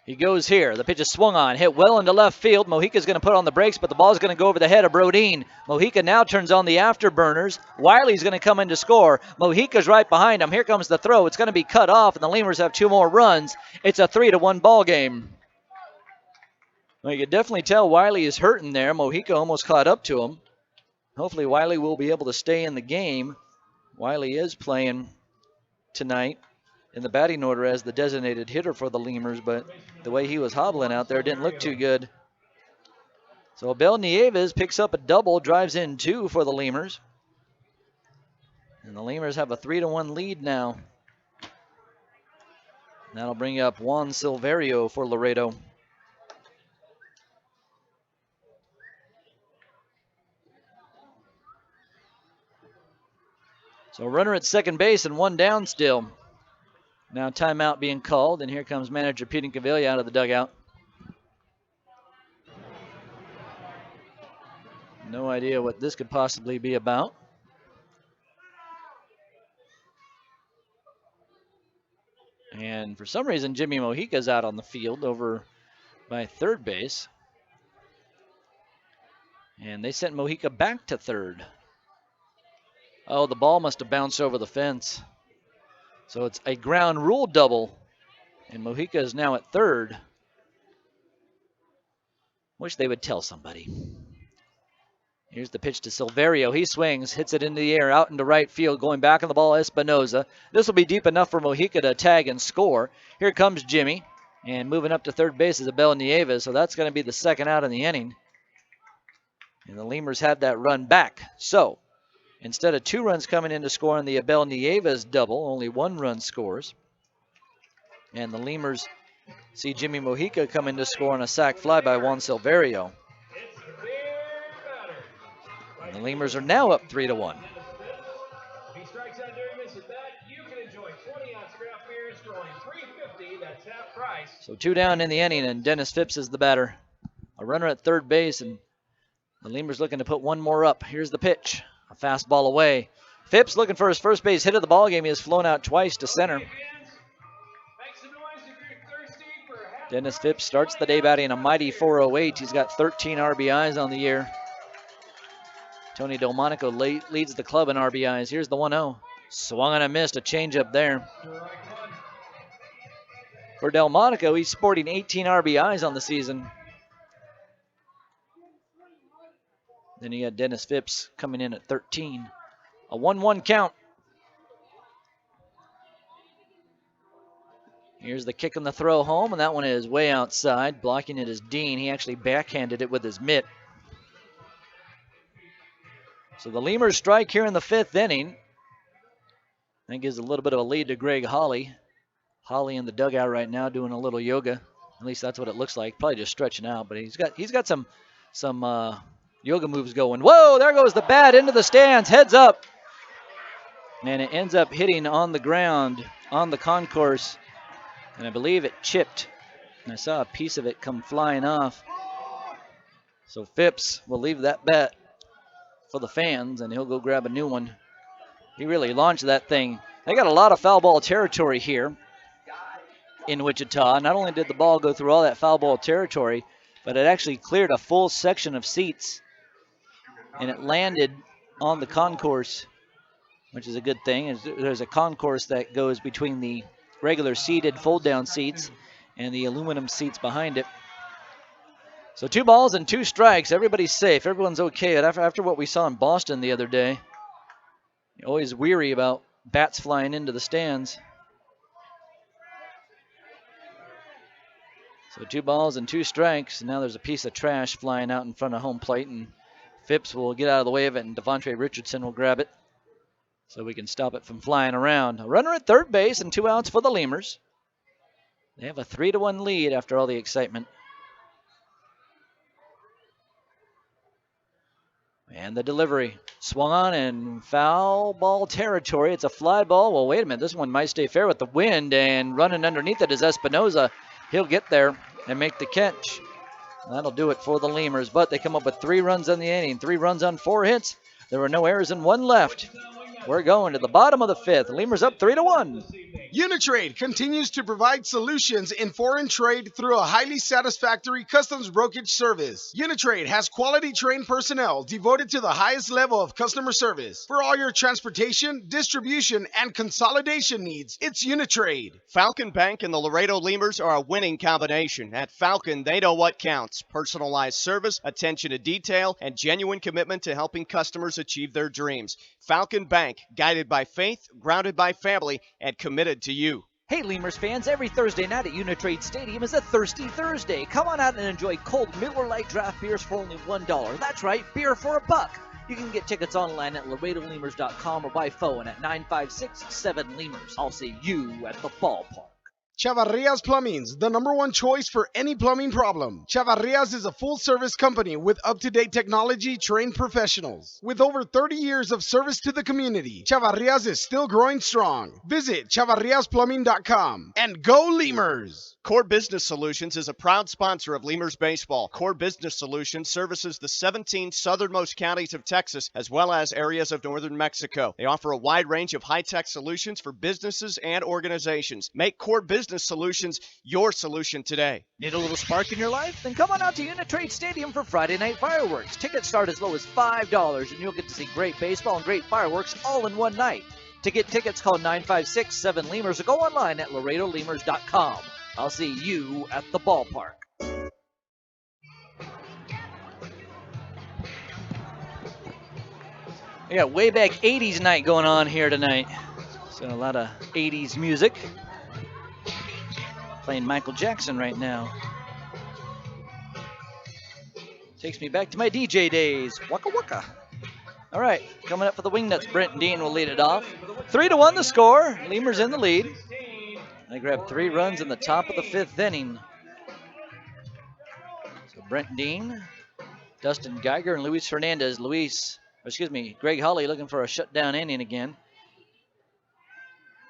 S2: He goes here. The pitch is swung on, hit well into left field. Mojica's going to put on the brakes, but the ball's going to go over the head of Brodeen. Mojica now turns on the afterburners. Wiley's going to come in to score. Mojica's right behind him. Here comes the throw. It's going to be cut off, and the Lemurs have 2 more runs. It's a 3-1 ball game. Well, you can definitely tell Wiley is hurting there. Mojica almost caught up to him. Hopefully Wiley will be able to stay in the game. Wiley is playing tonight in the batting order as the designated hitter for the Lemurs, but the way he was hobbling out there didn't look too good. So Abel Nieves picks up a double, drives in 2 for the Lemurs. And the Lemurs have a 3-1 lead now. That'll bring up Juan Silverio for Laredo. So runner at second base and 1 down still. Now timeout being called, and here comes manager Pete Cavilla out of the dugout. No idea what this could possibly be about. And for some reason, Jimmy Mojica's out on the field over by third base. And they sent Mojica back to third. Oh, the ball must have bounced over the fence. So it's a ground rule double. And Mojica is now at third. Wish they would tell somebody. Here's the pitch to Silverio. He swings, hits it into the air, out into right field, going back on the ball, Espinoza. This will be deep enough for Mojica to tag and score. Here comes Jimmy. And moving up to third base is Abel Nieves. So that's going to be the second out in the inning. And the Lemurs have that run back. So instead of 2 runs coming in to score on the Abel Nieves double, only 1 run scores. And the Lemurs see Jimmy Mojica come in to score on a sac fly by Juan Silverio. And the Lemurs are now up 3-1.
S3: If he strikes out during this at bat, you can enjoy 20-ounce craft beers for only $3.50. That's half price.
S2: So 2 down in the inning, and Dennis Phipps is the batter. A runner at third base, and the Lemurs looking to put 1 more up. Here's the pitch. A fastball away. Phipps looking for his first base hit of the ball game. He has flown out twice to center. Dennis Phipps starts the day batting a mighty .408. He's got 13 RBIs on the year. Tony Delmonico leads the club in RBIs. Here's the 1-0. Swung and a missed, a changeup there. For Delmonico, he's sporting 18 RBIs on the season. Then you got Dennis Phipps coming in at 13. A 1-1 count. Here's the kick and the throw home, and that one is way outside. Blocking it is Dean. He actually backhanded it with his mitt. So the Lemurs strike here in the 5th inning. That gives a little bit of a lead to Greg Holly. Holly in the dugout right now doing a little yoga. At least that's what it looks like. Probably just stretching out, but he's got some yoga moves going. Whoa, there goes the bat into the stands, heads up. And it ends up hitting on the ground, on the concourse. And I believe it chipped. And I saw a piece of it come flying off. So Phipps will leave that bat for the fans, and he'll go grab a new one. He really launched that thing. They got a lot of foul ball territory here in Wichita. Not only did the ball go through all that foul ball territory, but it actually cleared a full section of seats. And it landed on the concourse, which is a good thing. There's a concourse that goes between the regular seated fold-down seats and the aluminum seats behind it. So 2 balls and 2 strikes. Everybody's safe. Everyone's okay. After what we saw in Boston the other day, you're always weary about bats flying into the stands. So 2 balls and 2 strikes. Now there's a piece of trash flying out in front of home plate, and Phipps will get out of the way of it, and Devontae Richardson will grab it so we can stop it from flying around. A runner at third base and 2 outs for the Lemurs. They have a 3-1 lead after all the excitement. And the delivery. Swung on in foul ball territory. It's a fly ball. Well, wait a minute. This one might stay fair with the wind, and running underneath it is Espinoza. He'll get there and make the catch. That'll do it for the Lemurs, but they come up with 3 runs in the inning, 3 runs on 4 hits. There were no errors and 1 left. We're going to the bottom of the 5th. Lemurs up 3-1.
S4: Uni-Trade continues to provide solutions in foreign trade through a highly satisfactory customs brokerage service. Uni-Trade has quality trained personnel devoted to the highest level of customer service. For all your transportation, distribution, and consolidation needs, it's Uni-Trade.
S6: Falcon Bank and the Laredo Lemurs are a winning combination. At Falcon, they know what counts. Personalized service, attention to detail, and genuine commitment to helping customers achieve their dreams. Falcon Bank, guided by faith, grounded by family, and committed to you.
S7: Hey Lemurs fans, every Thursday night at Uni-Trade Stadium is a Thirsty Thursday. Come on out and enjoy cold Miller Lite draft beers for only $1. That's right, beer for $1. You can get tickets online at LaredoLemurs.com or by phone at 956-7-LEMURS. I'll see you at the ballpark.
S4: Chavarrias Plumbing's the #1 choice for any plumbing problem. Chavarrias is a full-service company with up-to-date technology, trained professionals. With over 30 years of service to the community, Chavarrias is still growing strong. Visit chavarriasplumbing.com and go Lemurs!
S6: Core Business Solutions is a proud sponsor of Lemurs Baseball. Core Business Solutions services the 17 southernmost counties of Texas as well as areas of northern Mexico. They offer a wide range of high-tech solutions for businesses and organizations. Make Core Business Solutions your solution today.
S7: Need a little spark in your life? Then come on out to Uni-Trade Stadium for Friday night fireworks. Tickets start as low as $5, and you'll get to see great baseball and great fireworks all in one night. To get tickets, call 956-7-LEMURS or go online at LaredoLemurs.com. I'll see you at the ballpark. We got way back 80s night going on here tonight. So a lot of 80s music. Playing Michael Jackson right now. Takes me back to my DJ days. Waka waka. All right, coming up for the Wingnuts, Brent Dean will lead it off. 3-1 the score. Lemurs in the lead. They grabbed 3 runs in the top of the 5th inning. So Brent Dean, Dustin Geiger, and Luis Hernandez. Greg Holly looking for a shutdown inning again.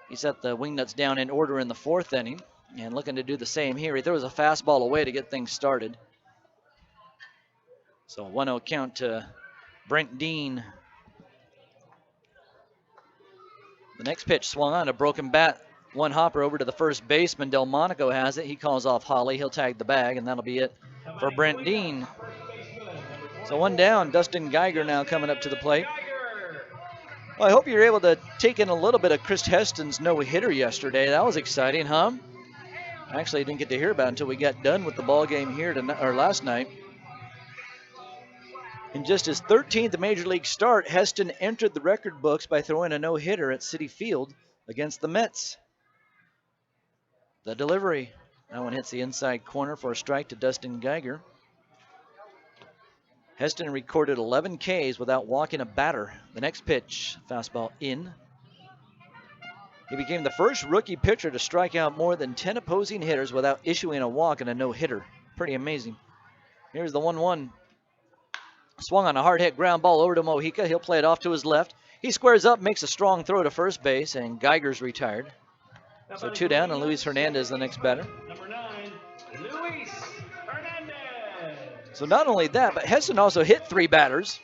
S7: He set the Wingnuts down in order in the 4th inning. And looking to do the same here. He throws a fastball away to get things started. So 1-0 count to Brent Dean. The next pitch swung on, a broken bat. 1 hopper over to the first baseman. Delmonico has it. He calls off Holly. He'll tag the bag, and that'll be it for Brent Dean. So 1 down. Dustin Geiger now coming up to the plate.
S2: Well, I hope you're able to take in a little bit of Chris Heston's no-hitter yesterday. That was exciting, huh? Actually, I didn't get to hear about it until we got done with the ball game here tonight, or last night. In just his 13th Major League start, Heston entered the record books by throwing a no-hitter at Citi Field against the Mets. The delivery. That one hits the inside corner for a strike to Dustin Geiger. Heston recorded 11 Ks without walking a batter. The next pitch, fastball in. He became the first rookie pitcher to strike out more than 10 opposing hitters without issuing a walk in a no-hitter. Pretty amazing. Here's the 1-1. Swung on a hard hit ground ball over to Mojica. He'll play it off to his left. He squares up, makes a strong throw to first base, and Geiger's retired. So 2 down, and Luis Hernandez the next batter.
S3: Number 9, Luis Hernandez.
S2: So not only that, but Heston also hit 3 batters,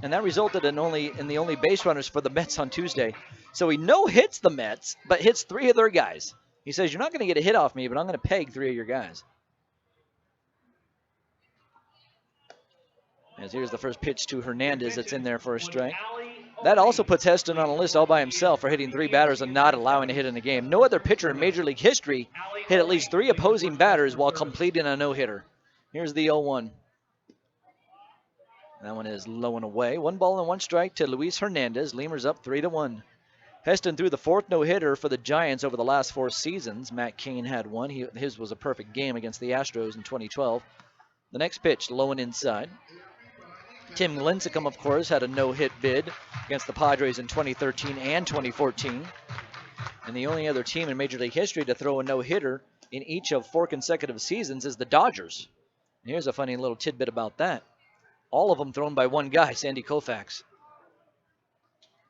S2: and that resulted in the only base runners for the Mets on Tuesday. So he no-hits the Mets, but hits 3 of their guys. He says, you're not going to get a hit off me, but I'm going to peg 3 of your guys. As here's the first pitch to Hernandez that's in there for a strike. That also puts Heston on a list all by himself for hitting 3 batters and not allowing a hit in the game. No other pitcher in Major League history hit at least 3 opposing batters while completing a no-hitter. Here's the 0-1. That one is low and away. 1 ball and 1 strike to Luis Hernandez. Lemurs up 3-1. Heston threw the 4th no-hitter for the Giants over the last 4 seasons. Matt Cain had one. His was a perfect game against the Astros in 2012. The next pitch, low and inside. Tim Lincecum, of course, had a no-hit bid against the Padres in 2013 and 2014. And the only other team in Major League history to throw a no-hitter in each of 4 consecutive seasons is the Dodgers. And here's a funny little tidbit about that. All of them thrown by one guy, Sandy Koufax.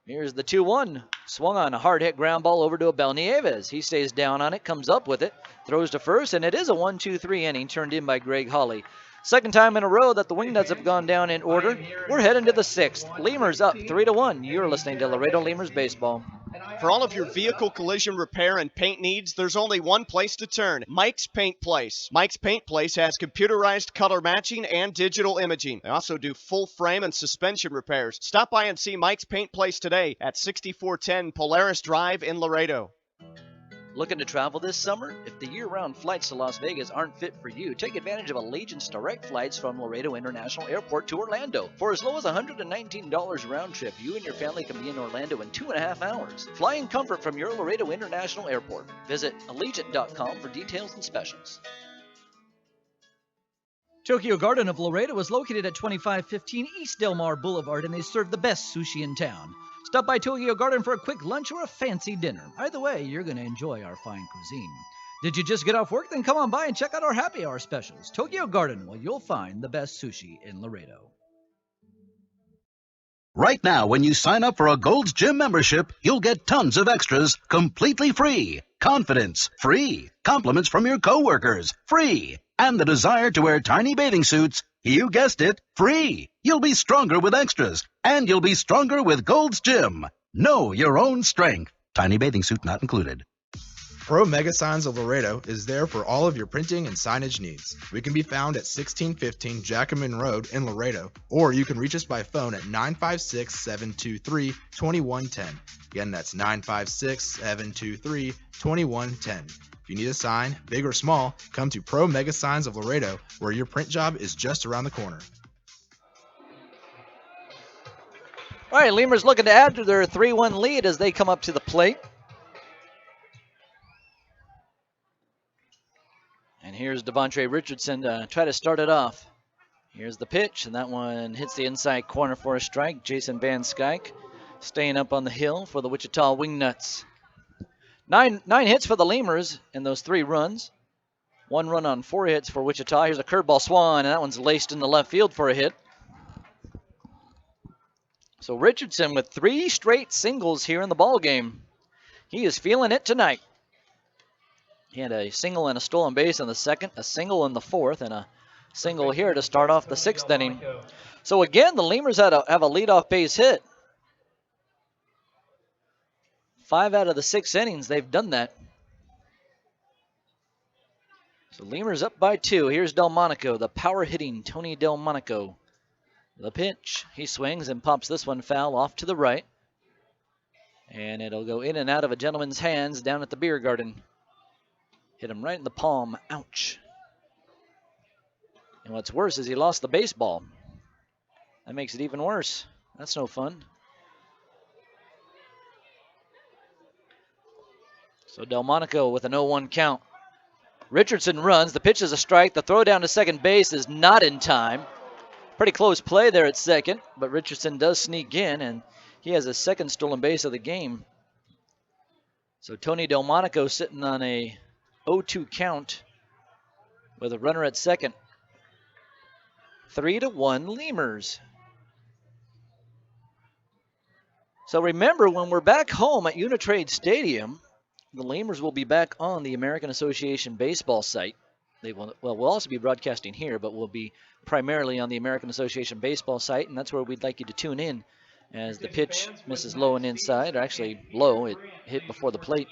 S2: Here's the 2-1. Swung on a hard-hit ground ball over to Abel Nieves. He stays down on it, comes up with it, throws to first, and it is a 1-2-3 inning turned in by Greg Hawley. Second time in a row that the Wingnuts have gone down in order. We're heading to the 6th. Lemurs up 3-1. You're listening to Laredo Lemurs Baseball.
S6: For all of your vehicle collision repair and paint needs, there's only one place to turn, Mike's Paint Place. Mike's Paint Place has computerized color matching and digital imaging. They also do full frame and suspension repairs. Stop by and see Mike's Paint Place today at 6410 Polaris Drive in Laredo.
S2: Looking to travel this summer? If the year-round flights to Las Vegas aren't fit for you, take advantage of Allegiant's direct flights from Laredo International Airport to Orlando. For as low as $119 round trip, you and your family can be in Orlando in 2.5 hours. Fly in comfort from your Laredo International Airport. Visit Allegiant.com for details and specials.
S7: Tokyo Garden of Laredo is located at 2515 East Del Mar Boulevard, and they serve the best sushi in town. Stop by Tokyo Garden for a quick lunch or a fancy dinner. Either way, you're going to enjoy our fine cuisine. Did you just get off work? Then come on by and check out our happy hour specials. Tokyo Garden, where you'll find the best sushi in Laredo.
S5: Right now, when you sign up for a Gold's Gym membership, you'll get tons of extras completely free. Confidence, free. Compliments from your coworkers, free. And the desire to wear tiny bathing suits, you guessed it, free. You'll be stronger with extras, and you'll be stronger with Gold's Gym. Know your own strength. Tiny bathing suit not included.
S8: Pro Mega Signs of Laredo is there for all of your printing and signage needs. We can be found at 1615 Jackman Road in Laredo, or you can reach us by phone at 956-723-2110. Again, that's 956-723-2110. If you need a sign, big or small, come to Pro Mega Signs of Laredo, where your print job is just around the corner.
S2: All right, Lemurs looking to add to their 3-1 lead as they come up to the plate. And here's Devontre Richardson to try to start it off. Here's the pitch, and that one hits the inside corner for a strike. Jason Van Skyke staying up on the hill for the Wichita Wingnuts. Nine hits for the Lemurs in those 3 runs. 1 run on 4 hits for Wichita. Here's a curveball swung, and that one's laced in the left field for a hit. So Richardson with 3 straight singles here in the ball game. He is feeling it tonight. He had a single and a stolen base in the 2nd, a single in the 4th, and a single here to start off the 6th inning. So again, the Lemurs have a leadoff base hit. 5 out of the 6 innings, they've done that. So Lemurs up by 2. Here's Delmonico, the power-hitting Tony Delmonico. The pitch, he swings and pops this one foul off to the right. And it'll go in and out of a gentleman's hands down at the beer garden. Hit him right in the palm. Ouch. And what's worse is he lost the baseball. That makes it even worse. That's no fun. So Delmonico with an 0-1 count. Richardson runs. The pitch is a strike. The throw down to second base is not in time. Pretty close play there at second, but Richardson does sneak in, and he has a second stolen base of the game. So Tony Delmonico sitting on a 0-2 count with a runner at second. 3-1 Lemurs. So remember, when we're back home at Uni-Trade Stadium, the Lemurs will be back on the American Association baseball site. They will, well, we'll also be broadcasting here, but we'll be primarily on the American Association baseball site, and that's where we'd like you to tune in as the pitch misses low and inside, or actually low. It hit before the plate.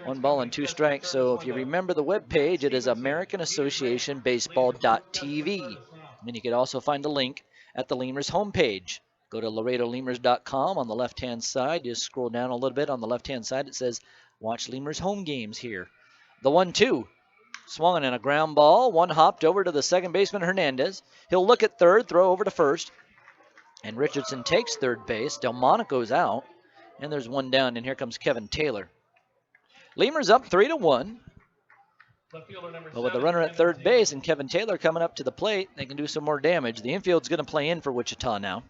S2: 1 ball and 2 strikes. So if you remember the web page, it is AmericanAssociationBaseball.tv. And you can also find a link at the Lemurs homepage. Go to LaredoLemurs.com on the left-hand side. Just scroll down a little bit. On the left-hand side, it says Watch Lemurs home games here. The 1-2. Swung in a ground ball. One hopped over to the second baseman, Hernandez. He'll look at third, throw over to first. And Richardson takes third base. Delmonico's out. And there's one down, and here comes Kevin Taylor. Lemurs up 3-1. But with the runner at third base and Kevin Taylor coming up to the plate, they can do some more damage. The infield's going to play in for Wichita now.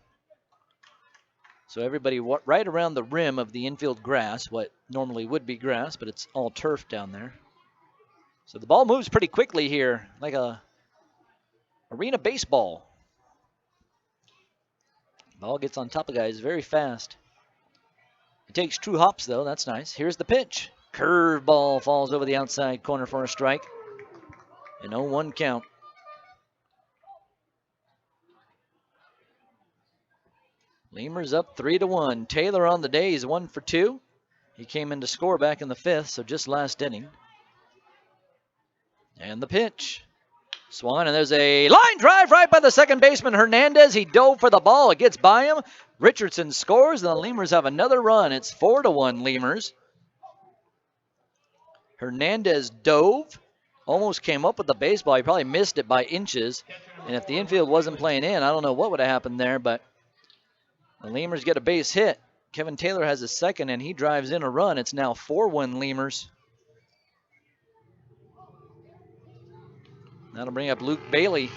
S2: So everybody right around the rim of the infield grass, what normally would be grass, but it's all turf down there. So the ball moves pretty quickly here, like a arena baseball. Ball gets on top of guys very fast. It takes true hops, though. That's nice. Here's the pitch. Curveball falls over the outside corner for a strike. An 0-1 count. Lemurs up 3-1. Taylor on the day. He's 1 for 2. He came in to score back in the 5th, so just last inning. And the pitch. Swung, and there's a line drive right by the second baseman, Hernandez. He dove for the ball. It gets by him. Richardson scores, and the Lemurs have another run. It's 4-1 Lemurs. Hernandez dove, almost came up with the baseball. He probably missed it by inches. And if the infield wasn't playing in, I don't know what would have happened there, but the Lemurs get a base hit. Kevin Taylor has a second, and he drives in a run. It's now 4-1 Lemurs. That'll bring up Luke Bailey.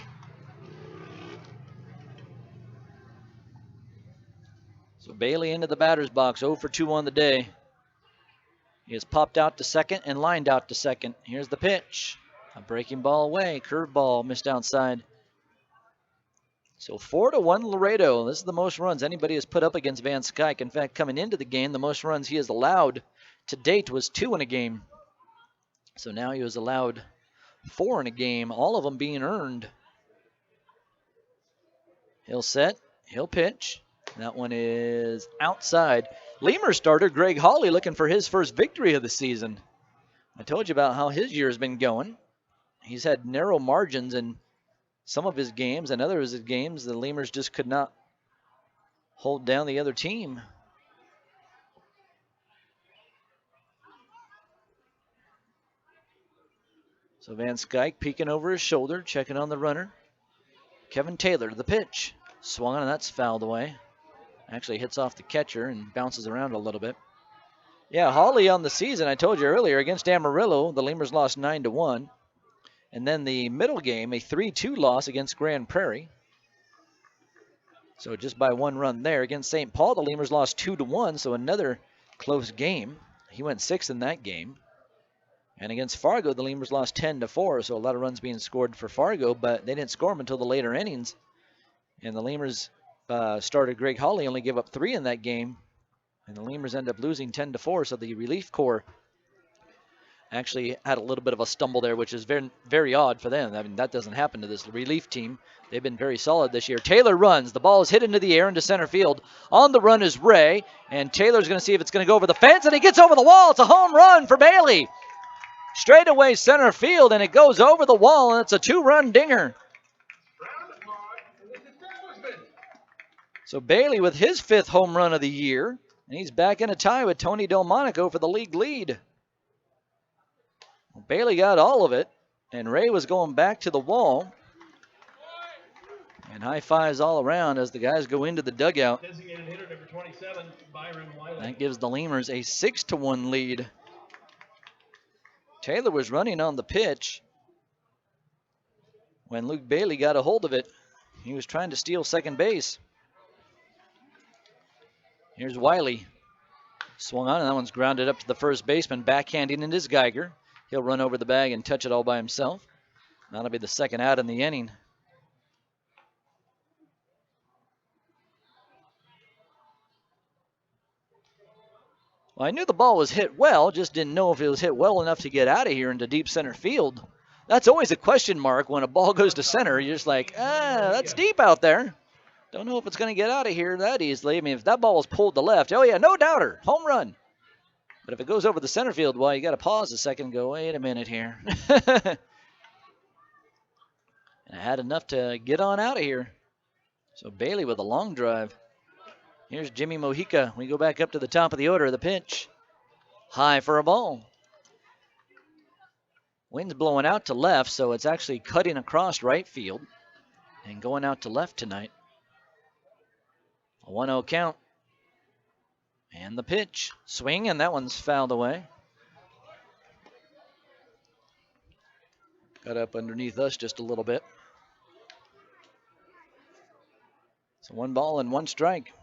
S2: So Bailey into the batter's box, 0 for 2 on the day. He has popped out to second and lined out to second. Here's the pitch. A breaking ball away. Curveball missed outside. So 4-1 Laredo. This is the most runs anybody has put up against Van Skyke. In fact, coming into the game, the most runs he has allowed to date was 2 in a game. So now he was allowed 4 in a game, all of them being earned. He'll set. He'll pitch. That one is outside. Lemur starter Greg Hawley looking for his first victory of the season. I told you about how his year's been going. He's had narrow margins in some of his games, and others of his games, the Lemurs just could not hold down the other team. So Van Skyke peeking over his shoulder, checking on the runner. Kevin Taylor to the pitch. Swung on, and that's fouled away. Actually hits off the catcher and bounces around a little bit. Yeah, Hawley on the season, I told you earlier, against Amarillo, the Lemurs lost 9-1. And then the middle game, a 3-2 loss against Grand Prairie. So just by 1 run there. Against St. Paul, the Lemurs lost 2-1, so another close game. He went 6th in that game. And against Fargo, the Lemurs lost 10-4, so a lot of runs being scored for Fargo, but they didn't score them until the later innings. And the Lemurs starter Greg Hawley only gave up 3 in that game, and the Lemurs end up losing 10-4, so the relief corps actually had a little bit of a stumble there, which is very, very odd for them. I mean, that doesn't happen to this relief team. They've been very solid this year. Taylor runs. The ball is hit into the air into center field. On the run is Ray, and Taylor's going to see if it's going to go over the fence, and he gets over the wall. It's a home run for Bailey. Straight away center field, and it goes over the wall, and it's a 2-run dinger. So Bailey with his 5th home run of the year. And he's back in a tie with Tony Delmonico for the league lead. Well, Bailey got all of it, and Ray was going back to the wall. And high fives all around as the guys go into the dugout.
S3: Designated hitter number 27, Byron Wiley.
S2: That gives the Lemurs a 6-1 lead. Taylor was running on the pitch when Luke Bailey got a hold of it. He was trying to steal second base. Here's Wiley. Swung on, and that one's grounded up to the first baseman. Backhanding it is Geiger. He'll run over the bag and touch it all by himself. That'll be the second out in the inning. Well, I knew the ball was hit well, just didn't know if it was hit well enough to get out of here into deep center field. That's always a question mark when a ball goes to center. You're just like, that's deep out there. Don't know if it's going to get out of here that easily. I mean, if that ball was pulled to left, oh yeah, no doubter, home run. But if it goes over the center field, well, you got to pause a second and go, wait a minute here. And I had enough to get on out of here. So Bailey with a long drive. Here's Jimmy Mojica. We go back up to the top of the order. The pitch. High for a ball. Wind's blowing out to left, so it's actually cutting across right field and going out to left tonight. A 1-0 count. And the pitch. Swing, and that one's fouled away. Got up underneath us just a little bit. So 1 ball and 1 strike.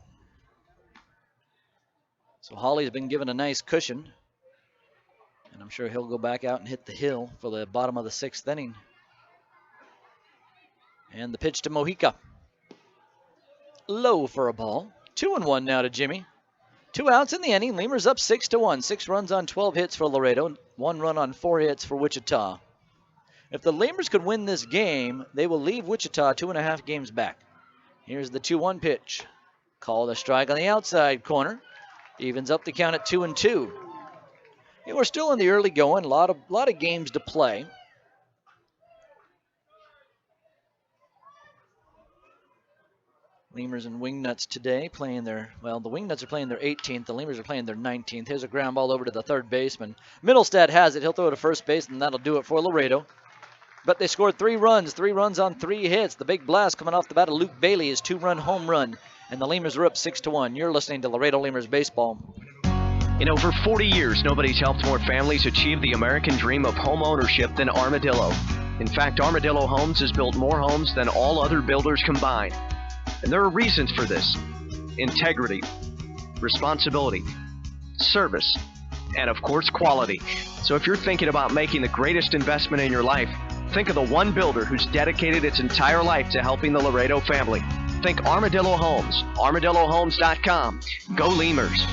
S2: So Hawley's been given a nice cushion. And I'm sure he'll go back out and hit the hill for the bottom of the 6th inning. And the pitch to Mojica. Low for a ball. 2-1 now to Jimmy. 2 outs in the inning. Lemurs up 6-1. 6 runs on 12 hits for Laredo. 1 run on 4 hits for Wichita. If the Lemurs could win this game, they will leave Wichita 2.5 games back. Here's the 2-1 pitch. Called a strike on the outside corner. Evens up the count at 2-2. Yeah, we're still in the early going. A lot of games to play. Lemurs and Wingnuts today playing the Wingnuts are playing their 18th. The Lemurs are playing their 19th. Here's a ground ball over to the third baseman. Middlestad has it. He'll throw it to first base, and that'll do it for Laredo. But they scored 3 runs. 3 runs on 3 hits. The big blast coming off the bat of Luke Bailey, his 2-run home run. And the Lemurs are up 6-1. You're listening to Laredo Lemurs Baseball.
S6: In over 40 years, nobody's helped more families achieve the American dream of home ownership than Armadillo. In fact, Armadillo Homes has built more homes than all other builders combined. And there are reasons for this: integrity, responsibility, service, and of course, quality. So if you're thinking about making the greatest investment in your life, think of the one builder who's dedicated its entire life to helping the Laredo family. Think Armadillo Homes. ArmadilloHomes.com. Go Lemurs.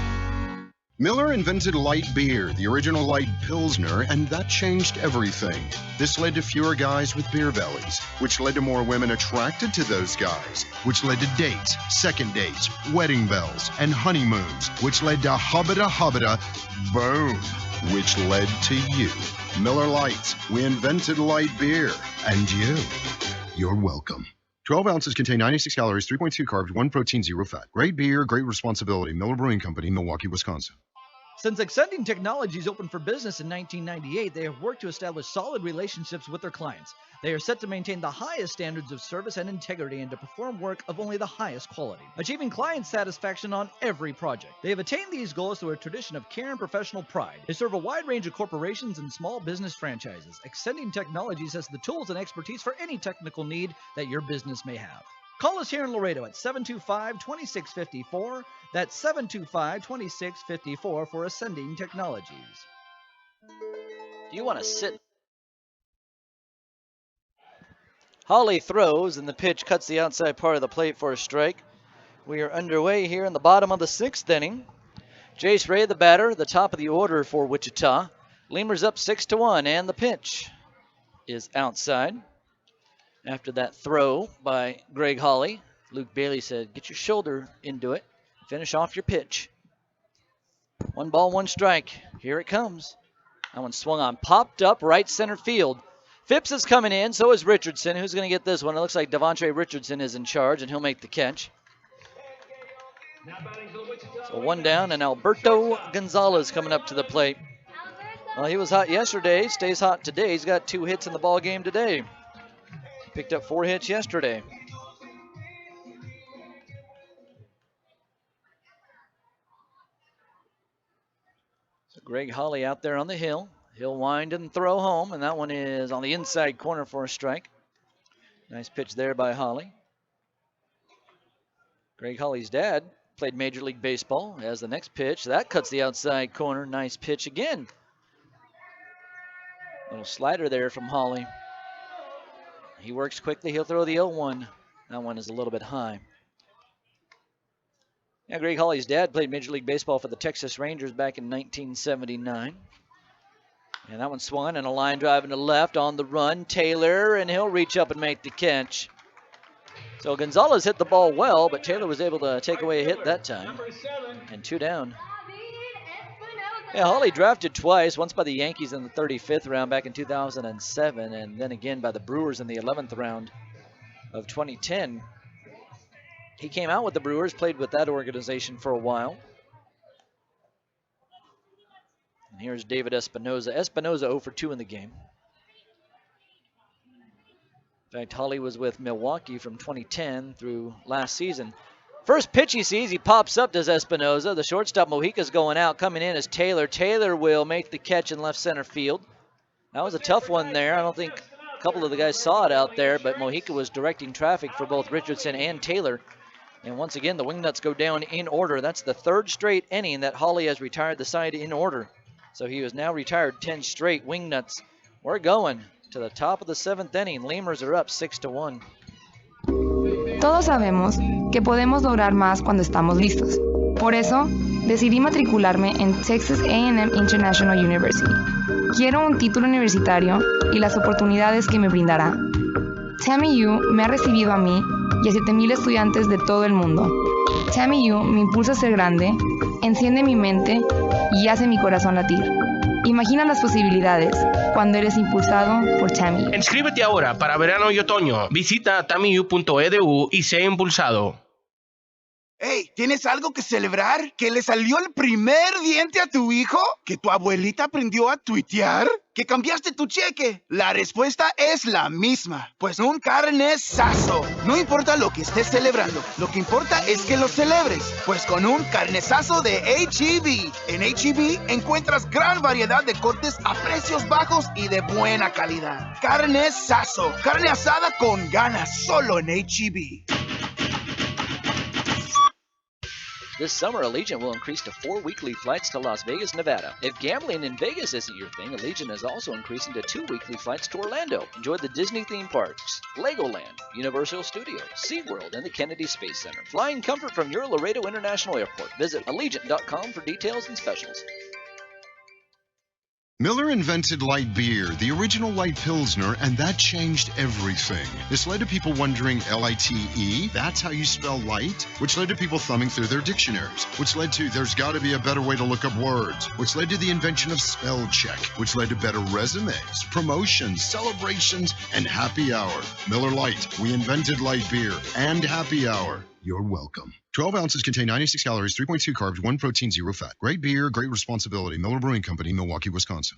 S10: Miller invented light beer, the original light Pilsner, and that changed everything. This led to fewer guys with beer bellies, which led to more women attracted to those guys, which led to dates, second dates, wedding bells, and honeymoons, which led to hubba-da, boom, which led to you. Miller Lights, we invented light beer, and you're welcome. 12 ounces contain 96 calories, 3.2 carbs, 1 protein, 0 fat. Great beer, great responsibility. Miller Brewing Company, Milwaukee, Wisconsin.
S7: Since Extending Technologies opened for business in 1998, they have worked to establish solid relationships with their clients. They are set to maintain the highest standards of service and integrity and to perform work of only the highest quality, achieving client satisfaction on every project. They have attained these goals through a tradition of care and professional pride. They serve a wide range of corporations and small business franchises. Extending Technologies has the tools and expertise for any technical need that your business may have. Call us here in Laredo at 725-2654. That's 725-2654 for Ascending Technologies.
S2: Do you want to sit? Hawley throws, and the pitch cuts the outside part of the plate for a strike. We are underway here in the bottom of the 6th inning. Jace Ray, the batter, the top of the order for Wichita. Lemurs up 6-1, and the pitch is outside. After that throw by Greg Hawley, Luke Bailey said, get your shoulder into it. Finish off your pitch. 1 ball, 1 strike. Here it comes. That one swung on, popped up right center field. Phipps is coming in, so is Richardson. Who's going to get this one? It looks like Devontre Richardson is in charge, and he'll make the catch. So one down, and Alberto Gonzalez coming up to the plate. Well, he was hot yesterday, stays hot today. He's got 2 hits in the ball game today. Picked up 4 hits yesterday. So Greg Holly out there on the hill. He'll wind and throw home, and that one is on the inside corner for a strike. Nice pitch there by Holly. Greg Holly's dad played Major League Baseball. Has the next pitch. That cuts the outside corner. Nice pitch again. Little slider there from Holly. He works quickly. He'll throw the 0-1. That one is a little bit high. Yeah, Greg Holly's dad played Major League Baseball for the Texas Rangers back in 1979. And that one swung and a line drive into left on the run. Taylor, and he'll reach up and make the catch. So Gonzalez hit the ball well, but Taylor was able to take away a hit that time. And 2 down. Yeah, Holly drafted twice, once by the Yankees in the 35th round back in 2007, and then again by the Brewers in the 11th round of 2010. He came out with the Brewers, played with that organization for a while. And here's David Espinoza. Espinoza 0 for 2 in the game. In fact, Holly was with Milwaukee from 2010 through last season. First pitch he sees, he pops up, does Espinoza. The shortstop Mojica's going out. Coming in is Taylor. Taylor will make the catch in left center field. That was a tough one there. I don't think a couple of the guys saw it out there, but Mojica was directing traffic for both Richardson and Taylor. And once again, the Wingnuts go down in order. That's the 3rd straight inning that Holly has retired the side in order. So he has now retired 10 straight. Wingnuts, we're going to the top of the 7th inning. Lemurs are up 6-1.
S9: Todos sabemos que podemos lograr más cuando estamos listos. Por eso, decidí matricularme en Texas A&M International University. Quiero un título universitario y las oportunidades que me brindará. Tammy U me ha recibido a mí y a 7,000 estudiantes de todo el mundo. Tammy U me impulsa a ser grande, enciende mi mente y hace mi corazón latir. Imagina las posibilidades cuando eres impulsado por Tammy U.
S17: Inscríbete ahora para verano y otoño. Visita tammyu.edu y sé impulsado.
S11: Hey, ¿tienes algo que celebrar? ¿Que le salió el primer diente a tu hijo? ¿Que tu abuelita aprendió a tuitear? ¿Que cambiaste tu cheque? La respuesta es la misma. Pues un carnesazo. No importa lo que estés celebrando, lo que importa es que lo celebres. Pues con un carnesazo de H-E-B. En H-E-B encuentras gran variedad de cortes a precios bajos y de buena calidad. Carnesazo. Carne asada con ganas solo en H-E-B.
S2: This summer, Allegiant will increase to 4 weekly flights to Las Vegas, Nevada. If gambling in Vegas isn't your thing, Allegiant is also increasing to 2 weekly flights to Orlando. Enjoy the Disney theme parks, Legoland, Universal Studios, SeaWorld, and the Kennedy Space Center. Flying comfort from your Laredo International Airport. Visit Allegiant.com for details and specials.
S10: Miller invented light beer, the original light Pilsner, and that changed everything. This led to people wondering L-I-T-E, that's how you spell light? Which led to people thumbing through their dictionaries, which led to there's got to be a better way to look up words, which led to the invention of spell check, which led to better resumes, promotions, celebrations, and happy hour. Miller Lite, we invented light beer and happy hour. You're welcome. 12 ounces contain 96 calories, 3.2 carbs, 1 protein, 0 fat. Great beer, great responsibility. Miller Brewing Company, Milwaukee, Wisconsin.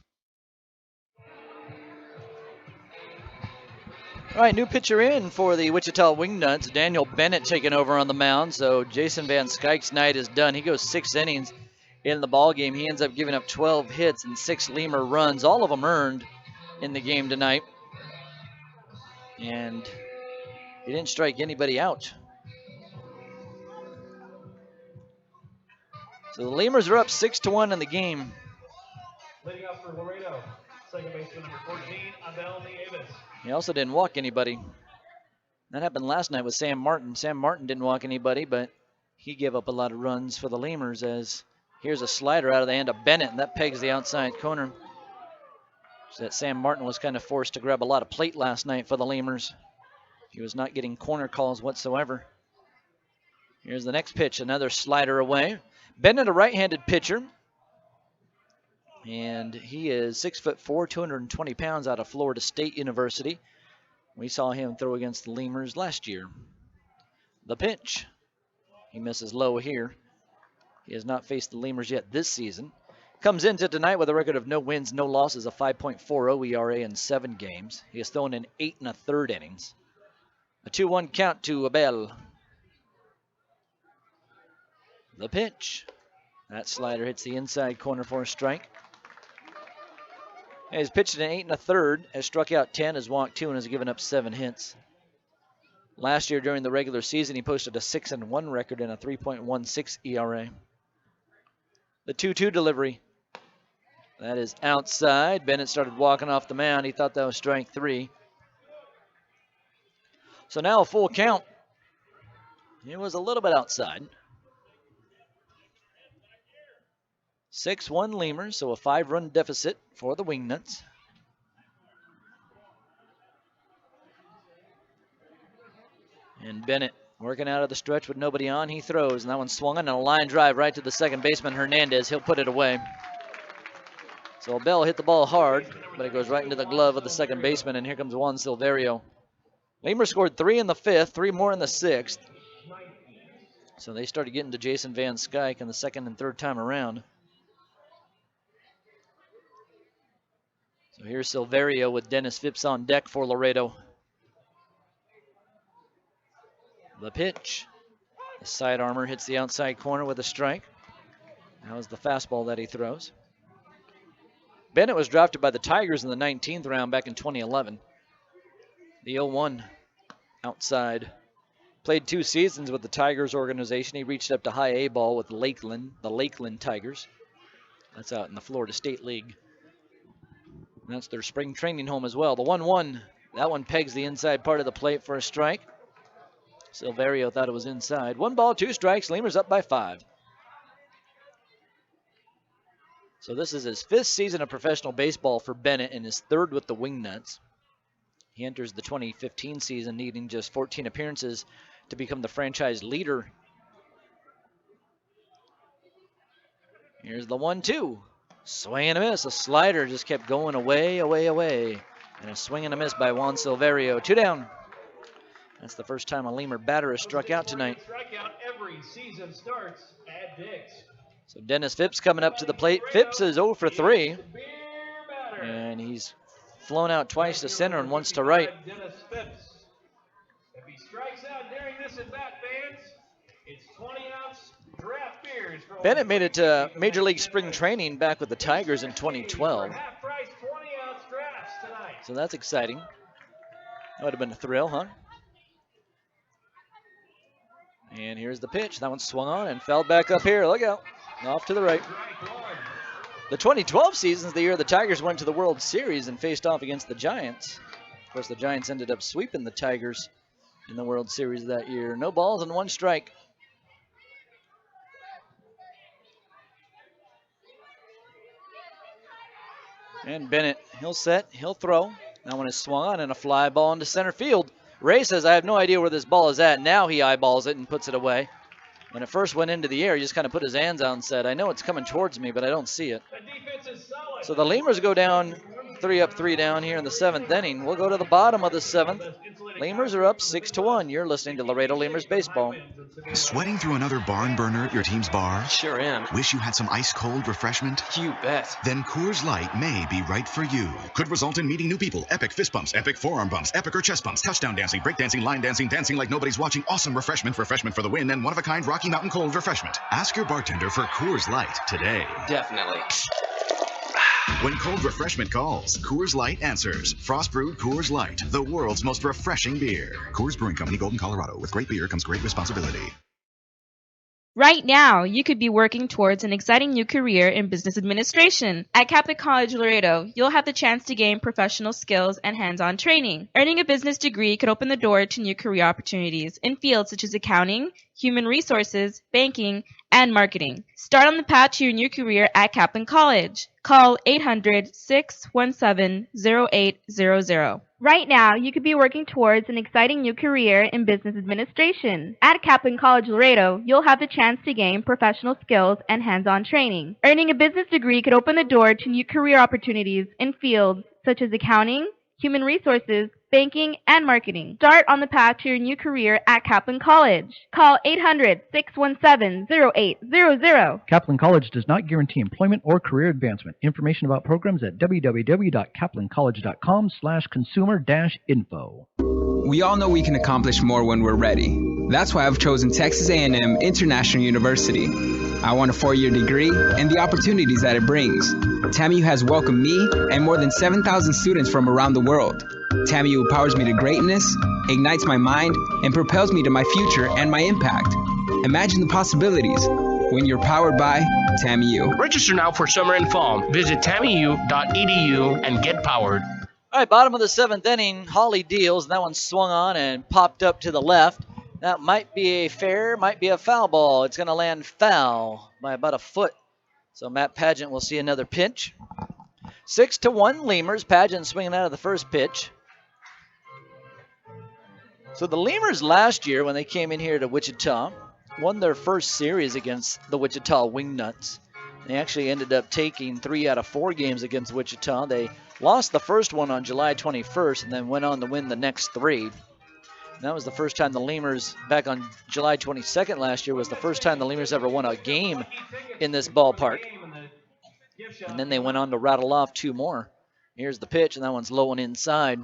S2: All right, new pitcher in for the Wichita Wingnuts. Daniel Bennett taking over on the mound. So Jason Van Skyke's night is done. He goes 6 innings in the ball game. He ends up giving up 12 hits and 6 Lemur runs, all of them earned in the game tonight. And he didn't strike anybody out. So the Lemurs are up 6-1 in the game.
S3: Leading up for Laredo, second baseman number 14, Abel Nieves.
S2: He also didn't walk anybody. That happened last night with Sam Martin. Sam Martin didn't walk anybody, but he gave up a lot of runs for the Lemurs as here's a slider out of the hand of Bennett, and that pegs the outside corner. So that Sam Martin was kind of forced to grab a lot of plate last night for the Lemurs. He was not getting corner calls whatsoever. Here's the next pitch, another slider away. Bennett, a right-handed pitcher, and he is 6'4", 220 pounds out of Florida State University. We saw him throw against the Lemurs last year. The pitch. He misses low here. He has not faced the Lemurs yet this season. Comes into tonight with a record of no wins, no losses, a 5.40 ERA in 7 games. He has thrown in 8 1/3 innings. A 2-1 count to Abel. The pitch. That slider hits the inside corner for a strike. He's pitched an 8 1/3, has struck out 10, has walked 2, and has given up 7 hits. Last year during the regular season, he posted a 6-1 record and a 3.16 ERA. The 2-2 delivery. That is outside. Bennett started walking off the mound. He thought that was strike 3. So now a full count. It was a little bit outside. 6-1 Lemurs, so a 5-run deficit for the Wingnuts. And Bennett working out of the stretch with nobody on. He throws, and that one swung on, and a line drive right to the second baseman, Hernandez. He'll put it away. So Abel hit the ball hard, but it goes right into the glove of the second baseman, and here comes Juan Silverio. Lemurs scored 3 in the 5th, 3 more in the 6th. So they started getting to Jason Van Skyke in the second and third time around. So here's Silverio with Dennis Phipps on deck for Laredo. The pitch. The side armor hits the outside corner with a strike. That was the fastball that he throws. Bennett was drafted by the Tigers in the 19th round back in 2011. The 0-1 outside. Played 2 seasons with the Tigers organization. He reached up to high A ball with Lakeland, the Lakeland Tigers. That's out in the Florida State League. And that's their spring training home as well. The 1-1, that one pegs the inside part of the plate for a strike. Silverio thought it was inside. 1 ball, 2 strikes. Lemurs up by 5. So this is his 5th season of professional baseball for Bennett and his 3rd with the Wingnuts. He enters the 2015 season needing just 14 appearances to become the franchise leader. Here's the 1-2. Swing and a miss. A slider just kept going away, away, away. And a swing and a miss by Juan Silverio. 2 down. That's the first time a Lemur batter has struck out tonight.
S3: Strikeout every season starts at Diggs.
S2: So Dennis Phipps coming up to the plate. Phipps is 0 for 3. And he's flown out twice to center and once to right.
S3: Dennis Phipps. If he strikes out during this at bat, fans, it's 20-ounce draft beers.
S2: Bennett made it to Major League Spring Training back with the Tigers in 2012.
S3: Half-price 20-ounce drafts tonight.
S2: So that's exciting. That would have been a thrill, huh? And here's the pitch. That one swung on and fell back up here. Look out. Off to the right. The 2012 season is the year the Tigers went to the World Series and faced off against the Giants. Of course, the Giants ended up sweeping the Tigers in the World Series that year. No balls and 1 strike. And Bennett, he'll set, he'll throw. That one is swung on and a fly ball into center field. Ray says, I have no idea where this ball is at. Now he eyeballs it and puts it away. When it first went into the air, he just kind of put his hands out and said, I know it's coming towards me, but I don't see it. So the Lemurs go down 3 up, 3 down here in the 7th inning. We'll go to the bottom of the 7th. Lemurs are up 6-1. You're listening to Laredo Lemurs Baseball.
S23: Sweating through another barn burner at your team's bar?
S12: Sure am.
S23: Wish you had some ice-cold refreshment?
S12: You bet.
S23: Then Coors Light may be right for you. Could result in meeting new people. Epic fist bumps, epic forearm bumps, epic or chest bumps, touchdown dancing, break dancing, line dancing, dancing like nobody's watching, awesome refreshment for the win, and one-of-a-kind Rocky Mountain Cold refreshment. Ask your bartender for Coors Light today.
S12: Definitely.
S23: When cold refreshment calls, Coors Light answers. Frost brewed Coors Light, the world's most refreshing beer. Coors Brewing Company, Golden, Colorado. With great beer comes great responsibility.
S9: Right now, you could be working towards an exciting new career in business administration. At Catholic College Laredo, you'll have the chance to gain professional skills and hands-on training. Earning a business degree could open the door to new career opportunities in fields such as accounting, human resources, banking, and marketing. Start on the path to your new career at Kaplan College. Call 800-617-0800. Right now, you could be working towards an exciting new career in business administration. At Kaplan College Laredo, you'll have the chance to gain professional skills and hands-on training. Earning a business degree could open the door to new career opportunities in fields such as accounting,
S12: human resources, banking, and marketing. Start on the path to your new career at Kaplan College. Call 800-617-0800.
S14: Kaplan College does not guarantee employment or career advancement. Information about programs at www.kaplancollege.com/consumer-info.
S16: We all know we can accomplish more when we're ready. That's why I've chosen Texas A&M International University. I want a 4-year degree and the opportunities that it brings. TAMU has welcomed me and more than 7,000 students from around the world. TAMU empowers me to greatness, ignites my mind, and propels me to my future and my impact. Imagine the possibilities when you're powered by TAMU.
S17: Register now for summer and fall. Visit tamu.edu and get powered.
S2: All right, bottom of the 7th inning, Holly deals. That one swung on and popped up to the left. That might be a fair, might be a foul ball. It's going to land foul by about a foot. So Matt Pageant will see another pitch. 6-1 Lemurs. Pageant swinging out of the first pitch. So the Lemurs last year, when they came in here to Wichita, won their first series against the Wichita Wingnuts. They actually ended up taking 3 out of 4 games against Wichita. They lost the first one on July 21st and then went on to win the next 3. And that was the first time the Lemurs, back on July 22nd last year, was the first time the Lemurs ever won a game in this ballpark. And then they went on to rattle off 2 more. Here's the pitch, and that one's low and inside.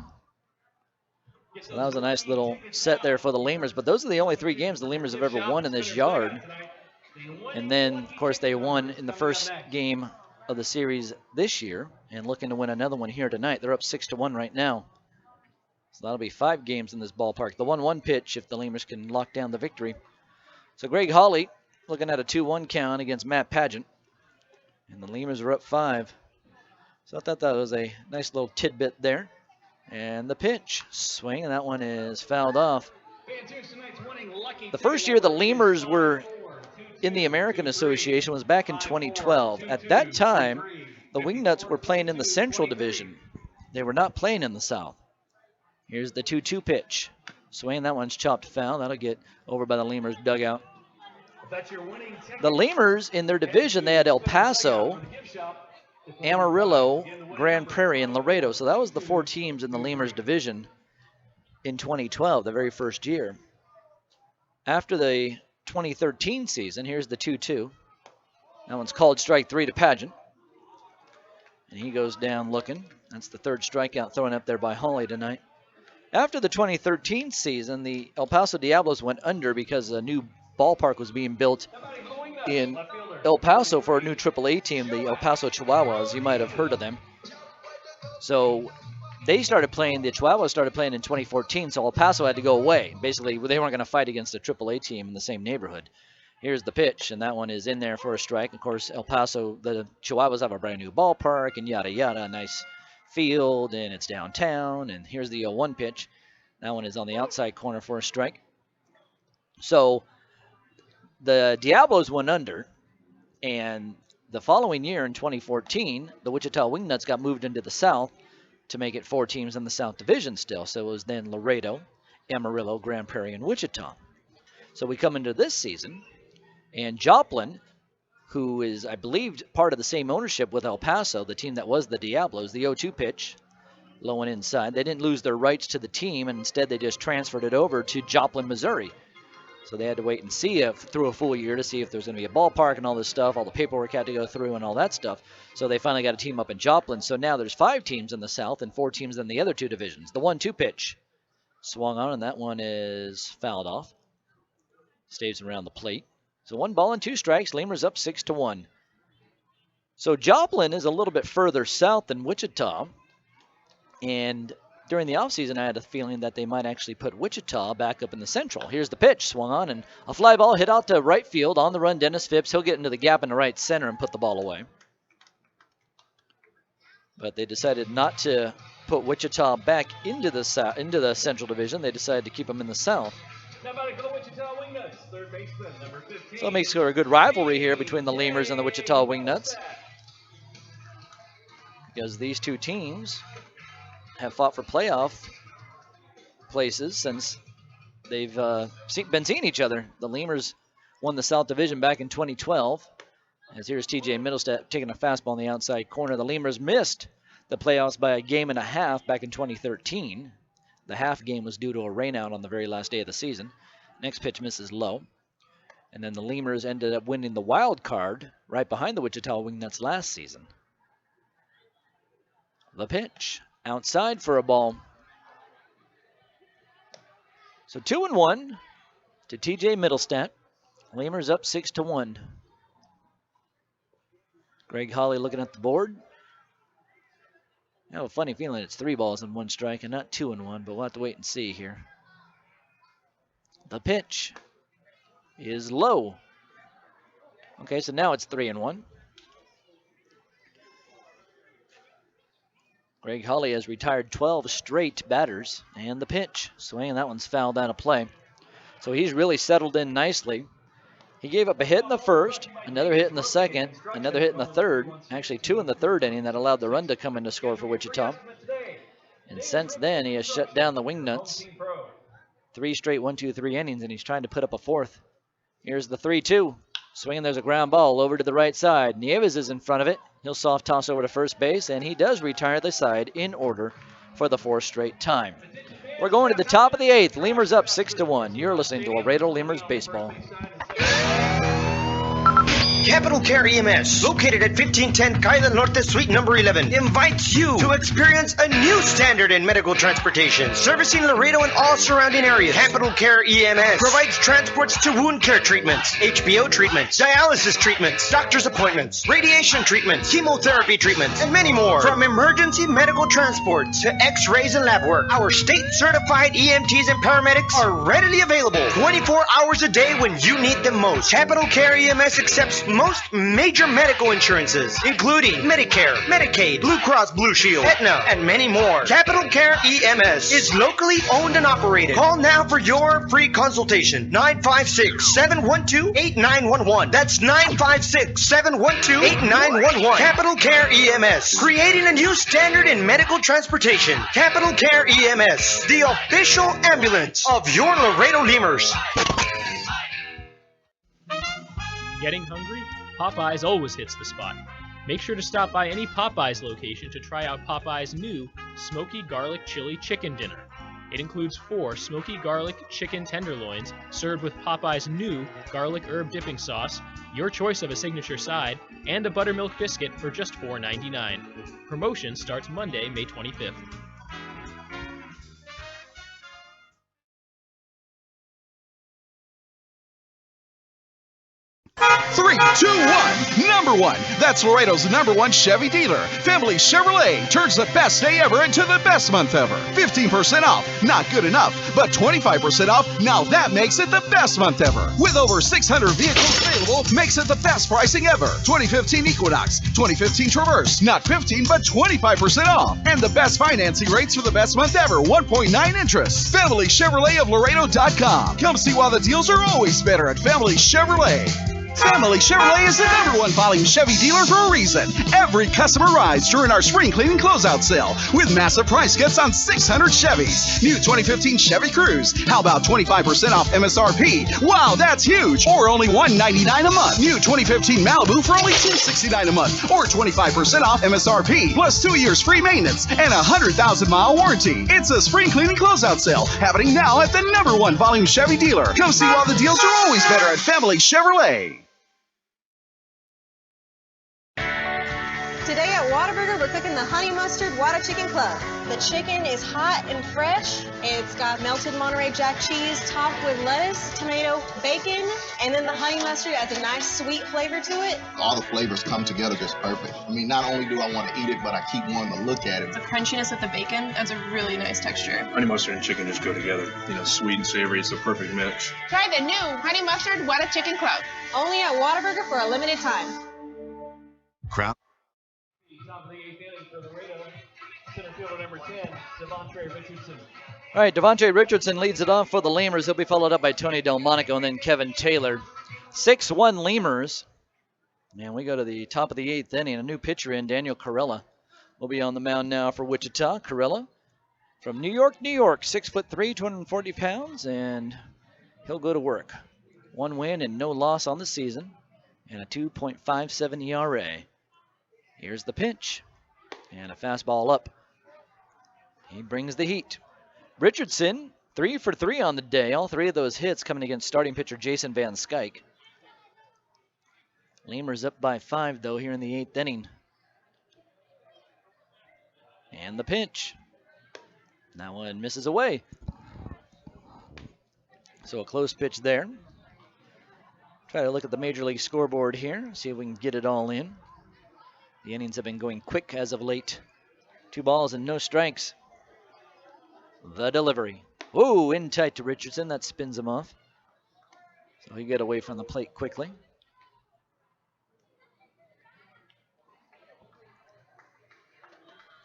S2: So that was a nice little set there for the Lemurs. But those are the only 3 games the Lemurs have ever won in this yard. And then, of course, they won in the first game of the series this year and looking to win another one here tonight. They're up 6-1 right now. So that'll be 5 games in this ballpark. The 1-1 pitch if the Lemurs can lock down the victory. So Greg Hawley looking at a 2-1 count against Matt Pageant. And the Lemurs are up 5. So I thought that was a nice little tidbit there. And the pitch, swing, and that one is fouled off. The first year the Lemurs were in the American Association was back in 2012. At that time, the Wingnuts were playing in the Central Division. They were not playing in the South. Here's the 2-2 pitch. Swing, that one's chopped foul. That'll get over by the Lemurs dugout. The Lemurs, in their division, they had El Paso, Amarillo, Grand Prairie, and Laredo. So that was the 4 teams in the Lemurs division in 2012, the very first year. After the 2013 season, here's the 2-2. That one's called strike 3 to Pageant. And he goes down looking. That's the 3rd strikeout thrown up there by Hawley tonight. After the 2013 season, the El Paso Diablos went under because a new ballpark was being built in El Paso for a new AAA team, the El Paso Chihuahuas. You might have heard of them. So they started playing, the Chihuahuas started playing in 2014, so El Paso had to go away. Basically, they weren't going to fight against a AAA team in the same neighborhood. Here's the pitch, and that one is in there for a strike. Of course, El Paso, the Chihuahuas have a brand new ballpark and yada yada, nice field, and it's downtown. And here's the 0-1 pitch. That one is on the outside corner for a strike. So the Diablos went under, and the following year in 2014, the Wichita Wingnuts got moved into the South to make it 4 teams in the South Division still. So it was then Laredo, Amarillo, Grand Prairie, and Wichita. So we come into this season, and Joplin, who is, I believe, part of the same ownership with El Paso, the team that was the Diablos, the 0-2 pitch, low and inside. They didn't lose their rights to the team, and instead they just transferred it over to Joplin, Missouri. So they had to wait and see through a full year to see if there's going to be a ballpark and all this stuff. All the paperwork had to go through and all that stuff. So they finally got a team up in Joplin. So now there's 5 teams in the South and 4 teams in the other 2 divisions. The 1-2 pitch swung on, and that one is fouled off. Stays around the plate. So 1 ball and 2 strikes. Lemurs up 6-1. So Joplin is a little bit further south than Wichita. And during the offseason, I had a feeling that they might actually put Wichita back up in the Central. Here's the pitch, swung on, and a fly ball hit out to right field. On the run, Dennis Phipps. He'll get into the gap in the right center and put the ball away. But they decided not to put Wichita back into the Central Division. They decided to keep them in the South. So it makes for a good rivalry here between the Lemurs and the Wichita Wingnuts, because these 2 teams have fought for playoff places since they've been seeing each other. The Lemurs won the South Division back in 2012. As here's TJ Middlestat taking a fastball on the outside corner. The Lemurs missed the playoffs by a game and a half back in 2013. The half game was due to a rainout on the very last day of the season. Next pitch misses low. And then the Lemurs ended up winning the wild card right behind the Wichita Wingnuts last season. The pitch outside for a ball. So 2-1 to TJ Middlestat. Lemurs up 6-1. Greg Holly looking at the board. I have a funny feeling it's 3 balls and 1 strike and not 2-1, but we'll have to wait and see here. The pitch is low. Okay, so now it's 3-1. Greg Holly has retired 12 straight batters, and the pitch. Swing, that one's fouled out of play. So he's really settled in nicely. He gave up a hit in the first, another hit in the second, another hit in the third, actually 2 in the third inning that allowed the run to come in to score for Wichita. And since then, he has shut down the Wingnuts. 3 straight 1-2-3 innings, and he's trying to put up a 4th. Here's the 3-2. Swinging, there's a ground ball over to the right side. Nieves is in front of it. He'll soft toss over to first base, and he does retire the side in order for the 4th straight time. We're going to the top of the 8th. Lemurs up 6-1. You're listening to Laredo Lemurs Baseball.
S13: Capital Care EMS, located at 1510 Calle Norte, Suite number 11, invites you to experience a new standard in medical transportation, servicing Laredo and all surrounding areas. Capital Care EMS provides transports to wound care treatments, HBO treatments, dialysis treatments, doctor's appointments, radiation treatments, chemotherapy treatments, and many more. From emergency medical transport to x-rays and lab work, our state-certified EMTs and paramedics are readily available 24 hours a day when you need them most. Capital Care EMS accepts most major medical insurances, including Medicare, Medicaid, Blue Cross Blue Shield, Aetna, and many more. Capital Care EMS is locally owned and operated. Call now for your free consultation. 956-712-8911. That's 956-712-8911. Capital Care EMS, creating a new standard in medical transportation. Capital Care EMS, the official ambulance of your Laredo Lemurs.
S15: Getting hungry? Popeyes always hits the spot. Make sure to stop by any Popeyes location to try out Popeyes' new Smoky Garlic Chili Chicken Dinner. It includes 4 smoky garlic chicken tenderloins served with Popeyes' new garlic herb dipping sauce, your choice of a signature side, and a buttermilk biscuit for just $4.99. Promotion starts Monday, May 25th.
S19: 3, 2, 1, number 1. That's Laredo's #1 Chevy dealer. Family Chevrolet turns the best day ever into the best month ever. 15% off, not good enough, but 25% off, now that makes it the best month ever. With over 600 vehicles available, makes it the best pricing ever. 2015 Equinox, 2015 Traverse, not 15, but 25% off. And the best financing rates for the best month ever, 1.9 interest. Family Chevrolet of Laredo.com. Come see why the deals are always better at Family Chevrolet. Family Chevrolet is the #1 volume Chevy dealer for a reason. Every customer rides during our spring cleaning closeout sale with massive price cuts on 600 Chevys. New 2015 Chevy Cruze. How about 25% off MSRP? Wow, that's huge. Or only $199 a month. New 2015 Malibu for only $269 a month. Or 25% off MSRP. Plus 2 years free maintenance and a 100,000-mile warranty. It's a spring cleaning closeout sale happening now at the #1 volume Chevy dealer. Come see why the deals are always better at Family Chevrolet.
S20: Today at Whataburger, we're cooking the Honey Mustard Whata Chicken Club. The chicken is hot and fresh. It's got melted Monterey Jack cheese topped with lettuce, tomato, bacon, and then the honey mustard adds a nice sweet flavor to it.
S21: All the flavors come together just perfect. I mean, not only do I want to eat it, but I keep wanting to look at it.
S18: The crunchiness of the bacon adds a really nice texture.
S22: Honey mustard and chicken just go together. You know, sweet and savory, it's a perfect mix.
S18: Try the new Honey Mustard Whata Chicken Club.
S20: Only at Whataburger for a limited time.
S23: Crowd.
S3: Top of the 8th inning for Laredo. Center fielder number 10, Devontre Richardson.
S2: All right, Devontre Richardson leads it off for the Lemurs. He'll be followed up by Tony Delmonico and then Kevin Taylor. 6-1 Lemurs. And we go to the top of the 8th inning. A new pitcher in, Daniel Carella, will be on the mound now for Wichita. Carella from New York, 6'3", 240 pounds, and he'll go to work. 1 win and no loss on the season, and a 2.57 ERA. Here's the pitch. And a fastball up. He brings the heat. Richardson, 3 for 3 on the day. All 3 of those hits coming against starting pitcher Jason Van Skyke. Lemurs up by 5, though, here in the 8th inning. And the pitch. That one misses away. So a close pitch there. Try to look at the Major League scoreboard here, see if we can get it all in. The innings have been going quick as of late. 2 balls and no strikes. The delivery. Whoa, in tight to Richardson. That spins him off. So he get away from the plate quickly.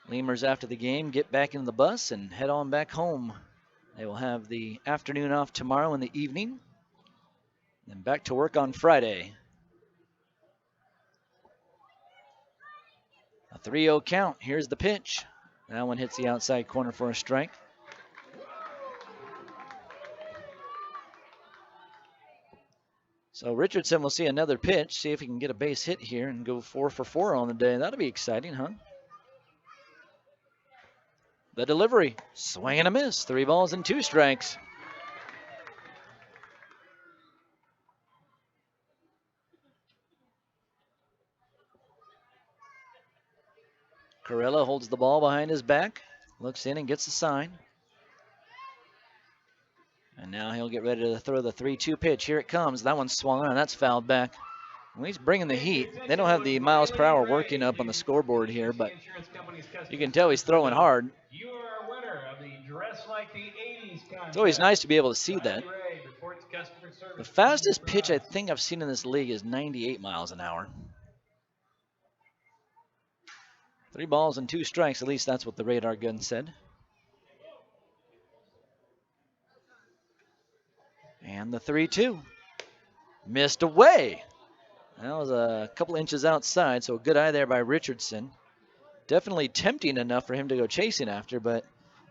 S2: Lemurs after the game get back in the bus and head on back home. They will have the afternoon off tomorrow in the evening. Then back to work on Friday. A 3-0 count. Here's the pitch. That one hits the outside corner for a strike. So Richardson will see another pitch, see if he can get a base hit here and go 4 for 4 on the day. That'll be exciting, huh? The delivery, swing and a miss. 3 balls and 2 strikes. Corella holds the ball behind his back, looks in and gets a sign. And now he'll get ready to throw the 3-2 pitch. Here it comes. That one's swung on. That's fouled back. Well, he's bringing the heat. They don't have the miles per hour working up on the scoreboard here, but you can tell he's throwing hard.
S3: You are a winner of the Dress Like the 80s contest.
S2: It's always nice to be able to see that. The fastest pitch I think I've seen in this league is 98 miles an hour. 3 balls and 2 strikes. At least that's what the radar gun said. And the 3-2. Missed away. That was a couple inches outside, so a good eye there by Richardson. Definitely tempting enough for him to go chasing after, but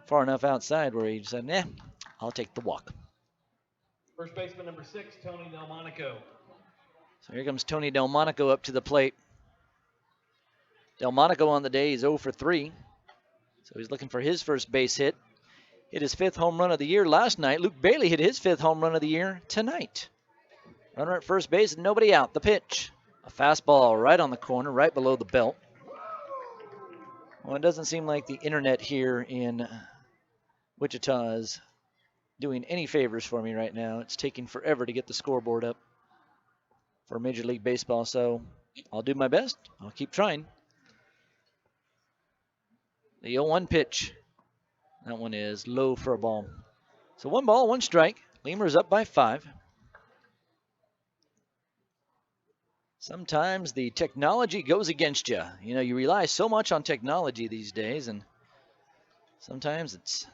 S2: far enough outside where he said, nah, I'll take the walk.
S3: First baseman number 6, Tony Delmonico.
S2: So here comes Tony Delmonico up to the plate. Delmonico on the day is 0 for 3. So he's looking for his first base hit. Hit his 5th home run of the year last night. Luke Bailey hit his 5th home run of the year tonight. Runner at first base and nobody out. The pitch. A fastball right on the corner, right below the belt. Well, it doesn't seem like the internet here in Wichita is doing any favors for me right now. It's taking forever to get the scoreboard up for Major League Baseball, so I'll do my best. I'll keep trying. The 0-1 pitch. That one is low for a ball. So 1 ball, 1 strike. Lemurs up by 5. Sometimes the technology goes against you. You know, you rely so much on technology these days, and sometimes it's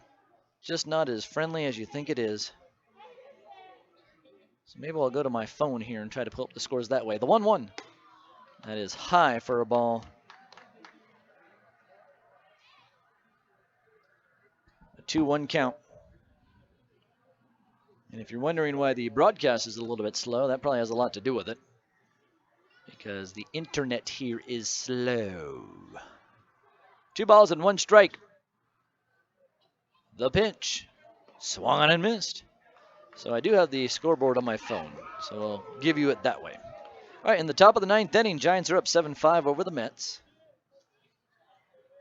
S2: just not as friendly as you think it is. So maybe I'll go to my phone here and try to pull up the scores that way. The 1-1. That is high for a ball. A 2-1 count. And if you're wondering why the broadcast is a little bit slow, that probably has a lot to do with it. Because the internet here is slow. 2 balls and 1 strike. The pitch. Swung on and missed. So I do have the scoreboard on my phone, so I'll give you it that way. All right, in the top of the 9th inning, Giants are up 7-5 over the Mets.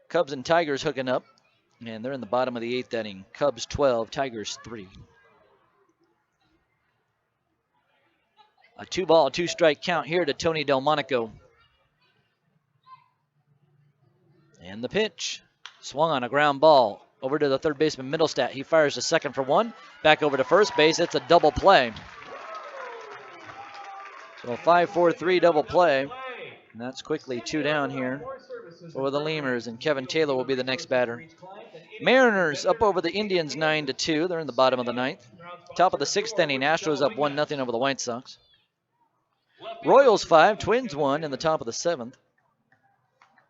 S2: Cubs and Tigers hooking up, and they're in the bottom of the 8th inning. Cubs 12, Tigers 3. A 2 ball, 2 strike count here to Tony Delmonico. And the pitch. Swung on a ground ball. Over to the third baseman, Middlestat. He fires to second for 1. Back over to first base. It's a double play. So a 5-4-3 double play. And that's quickly 2 down here for the Lemurs. And Kevin Taylor will be the next batter. Mariners up over the Indians 9-2. They're in the bottom of the 9th. Top of the 6th inning, Astros up 1-0 over the White Sox. Royals 5, Twins 1 in the top of the 7th.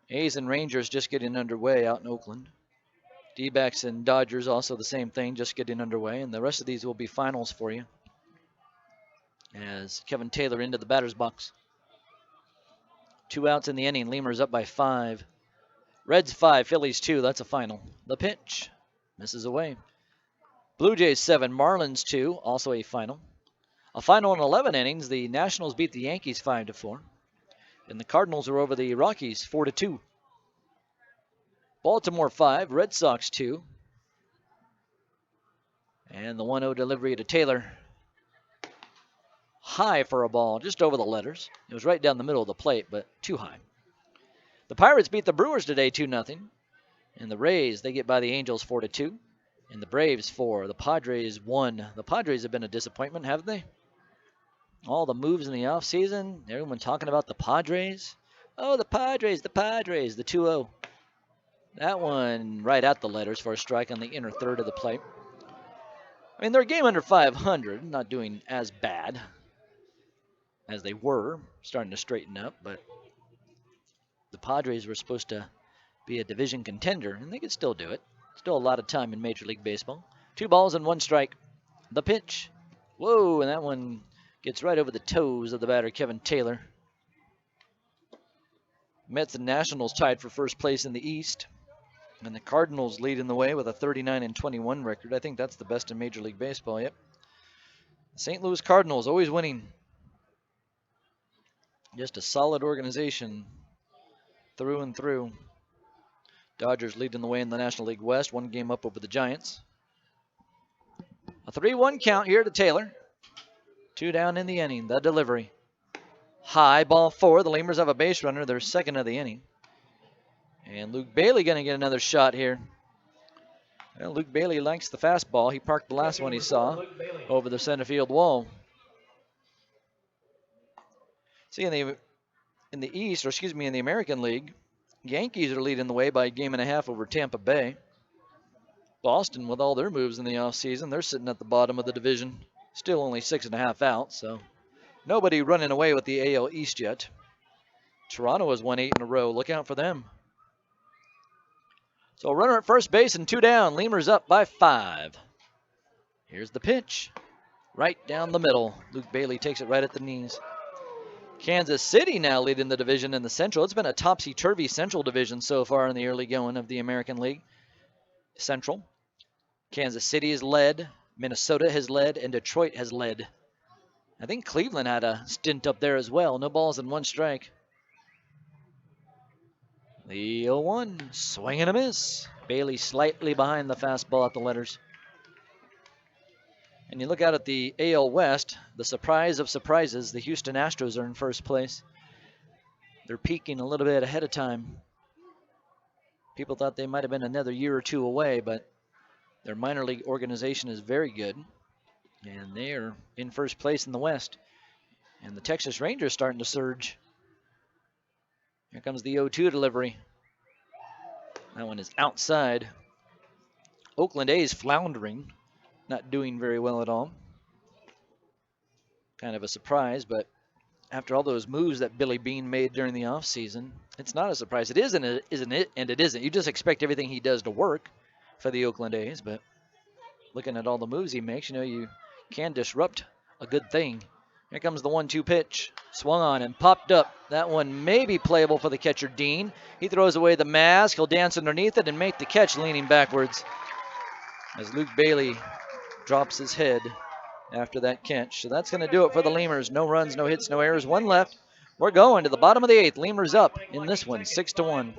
S2: A's and Rangers just getting underway out in Oakland. D-backs and Dodgers also the same thing, just getting underway. And the rest of these will be finals for you. As Kevin Taylor into the batter's box. 2 outs in the inning. Lemurs up by 5. Reds 5, Phillies 2. That's a final. The pitch. Misses away. Blue Jays 7, Marlins 2. Also a final. A final in 11 innings. The Nationals beat the Yankees 5-4. And the Cardinals are over the Rockies 4-2. Baltimore 5, Red Sox 2. And the 1-0 delivery to Taylor. High for a ball, just over the letters. It was right down the middle of the plate, but too high. The Pirates beat the Brewers today 2-0. And the Rays, they get by the Angels 4-2. And the Braves 4. The Padres 1. The Padres have been a disappointment, haven't they? All the moves in the offseason. Everyone talking about the Padres. Oh, the Padres, the 2-0. That one right at the letters for a strike on the inner third of the plate. I mean, they're a game under 500, not doing as bad as they were, starting to straighten up, but the Padres were supposed to be a division contender, and they could still do it. Still a lot of time in Major League Baseball. 2 balls and 1 strike. The pitch. Whoa, and that one gets right over the toes of the batter, Kevin Taylor. Mets and Nationals tied for first place in the East. And the Cardinals leading the way with a 39-21 record. I think that's the best in Major League Baseball, yep. St. Louis Cardinals always winning. Just a solid organization through and through. Dodgers leading the way in the National League West, 1 game up over the Giants. A 3-1 count here to Taylor. 2 down in the inning. The delivery. High, ball 4. The Lemurs have a base runner, their second of the inning. And Luke Bailey going to get another shot here. Well, Luke Bailey likes the fastball. He parked the last one he saw over the center field wall. See, in the East, or excuse me, in the American League, Yankees are leading the way by a game and a half over Tampa Bay. Boston, with all their moves in the offseason, they're sitting at the bottom of the division. Still only 6.5 out, so nobody running away with the AL East yet. Toronto has won 8 in a row. Look out for them. So a runner at first base and 2 down. Lemurs up by 5. Here's the pitch. Right down the middle. Luke Bailey takes it right at the knees. Kansas City now leading the division in the Central. It's been a topsy-turvy Central division so far in the early going of the American League Central. Kansas City has led, Minnesota has led, and Detroit has led. I think Cleveland had a stint up there as well. No balls and 1 strike. The 0-1, swing and a miss. Bailey slightly behind the fastball at the letters. And you look out at the AL West, the surprise of surprises, the Houston Astros are in first place. They're peaking a little bit ahead of time. People thought they might have been another year or 2 away, but their minor league organization is very good. And they are in first place in the West. And the Texas Rangers starting to surge. Here comes the 0-2 delivery. That one is outside. Oakland A's floundering. Not doing very well at all. Kind of a surprise, but after all those moves that Billy Beane made during the offseason, it's not a surprise. It isn't it? And it isn't. You just expect everything he does to work for the Oakland A's, but looking at all the moves he makes, you know, you can disrupt a good thing. Here comes the 1-2 pitch. Swung on and popped up. That one may be playable for the catcher, Dean. He throws away the mask. He'll dance underneath it and make the catch leaning backwards as Luke Bailey drops his head after that catch. So that's going to do it for the Lemurs. No runs, no hits, no errors. 1 left. We're going to the bottom of the 8th. Lemurs up in this one, 6-1.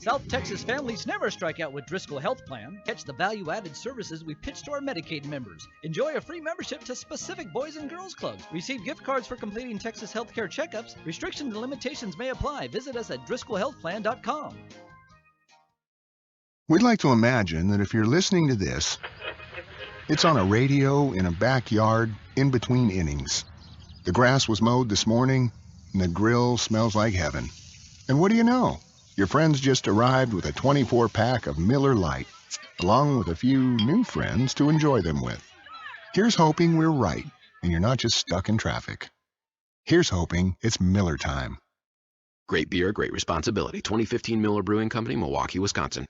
S7: South Texas families never strike out with Driscoll Health Plan. Catch the value-added services we pitch to our Medicaid members. Enjoy a free membership to specific boys and girls clubs. Receive gift cards for completing Texas healthcare checkups. Restrictions and limitations may apply. Visit us at DriscollHealthPlan.com.
S10: We'd like to imagine that if you're listening to this, it's on a radio in a backyard in between innings. The grass was mowed this morning, and the grill smells like heaven. And what do you know? Your friends just arrived with a 24-pack of Miller Lite, along with a few new friends to enjoy them with. Here's hoping we're right, and you're not just stuck in traffic. Here's hoping it's Miller time.
S1: Great beer, great responsibility. 2015 Miller Brewing Company, Milwaukee, Wisconsin.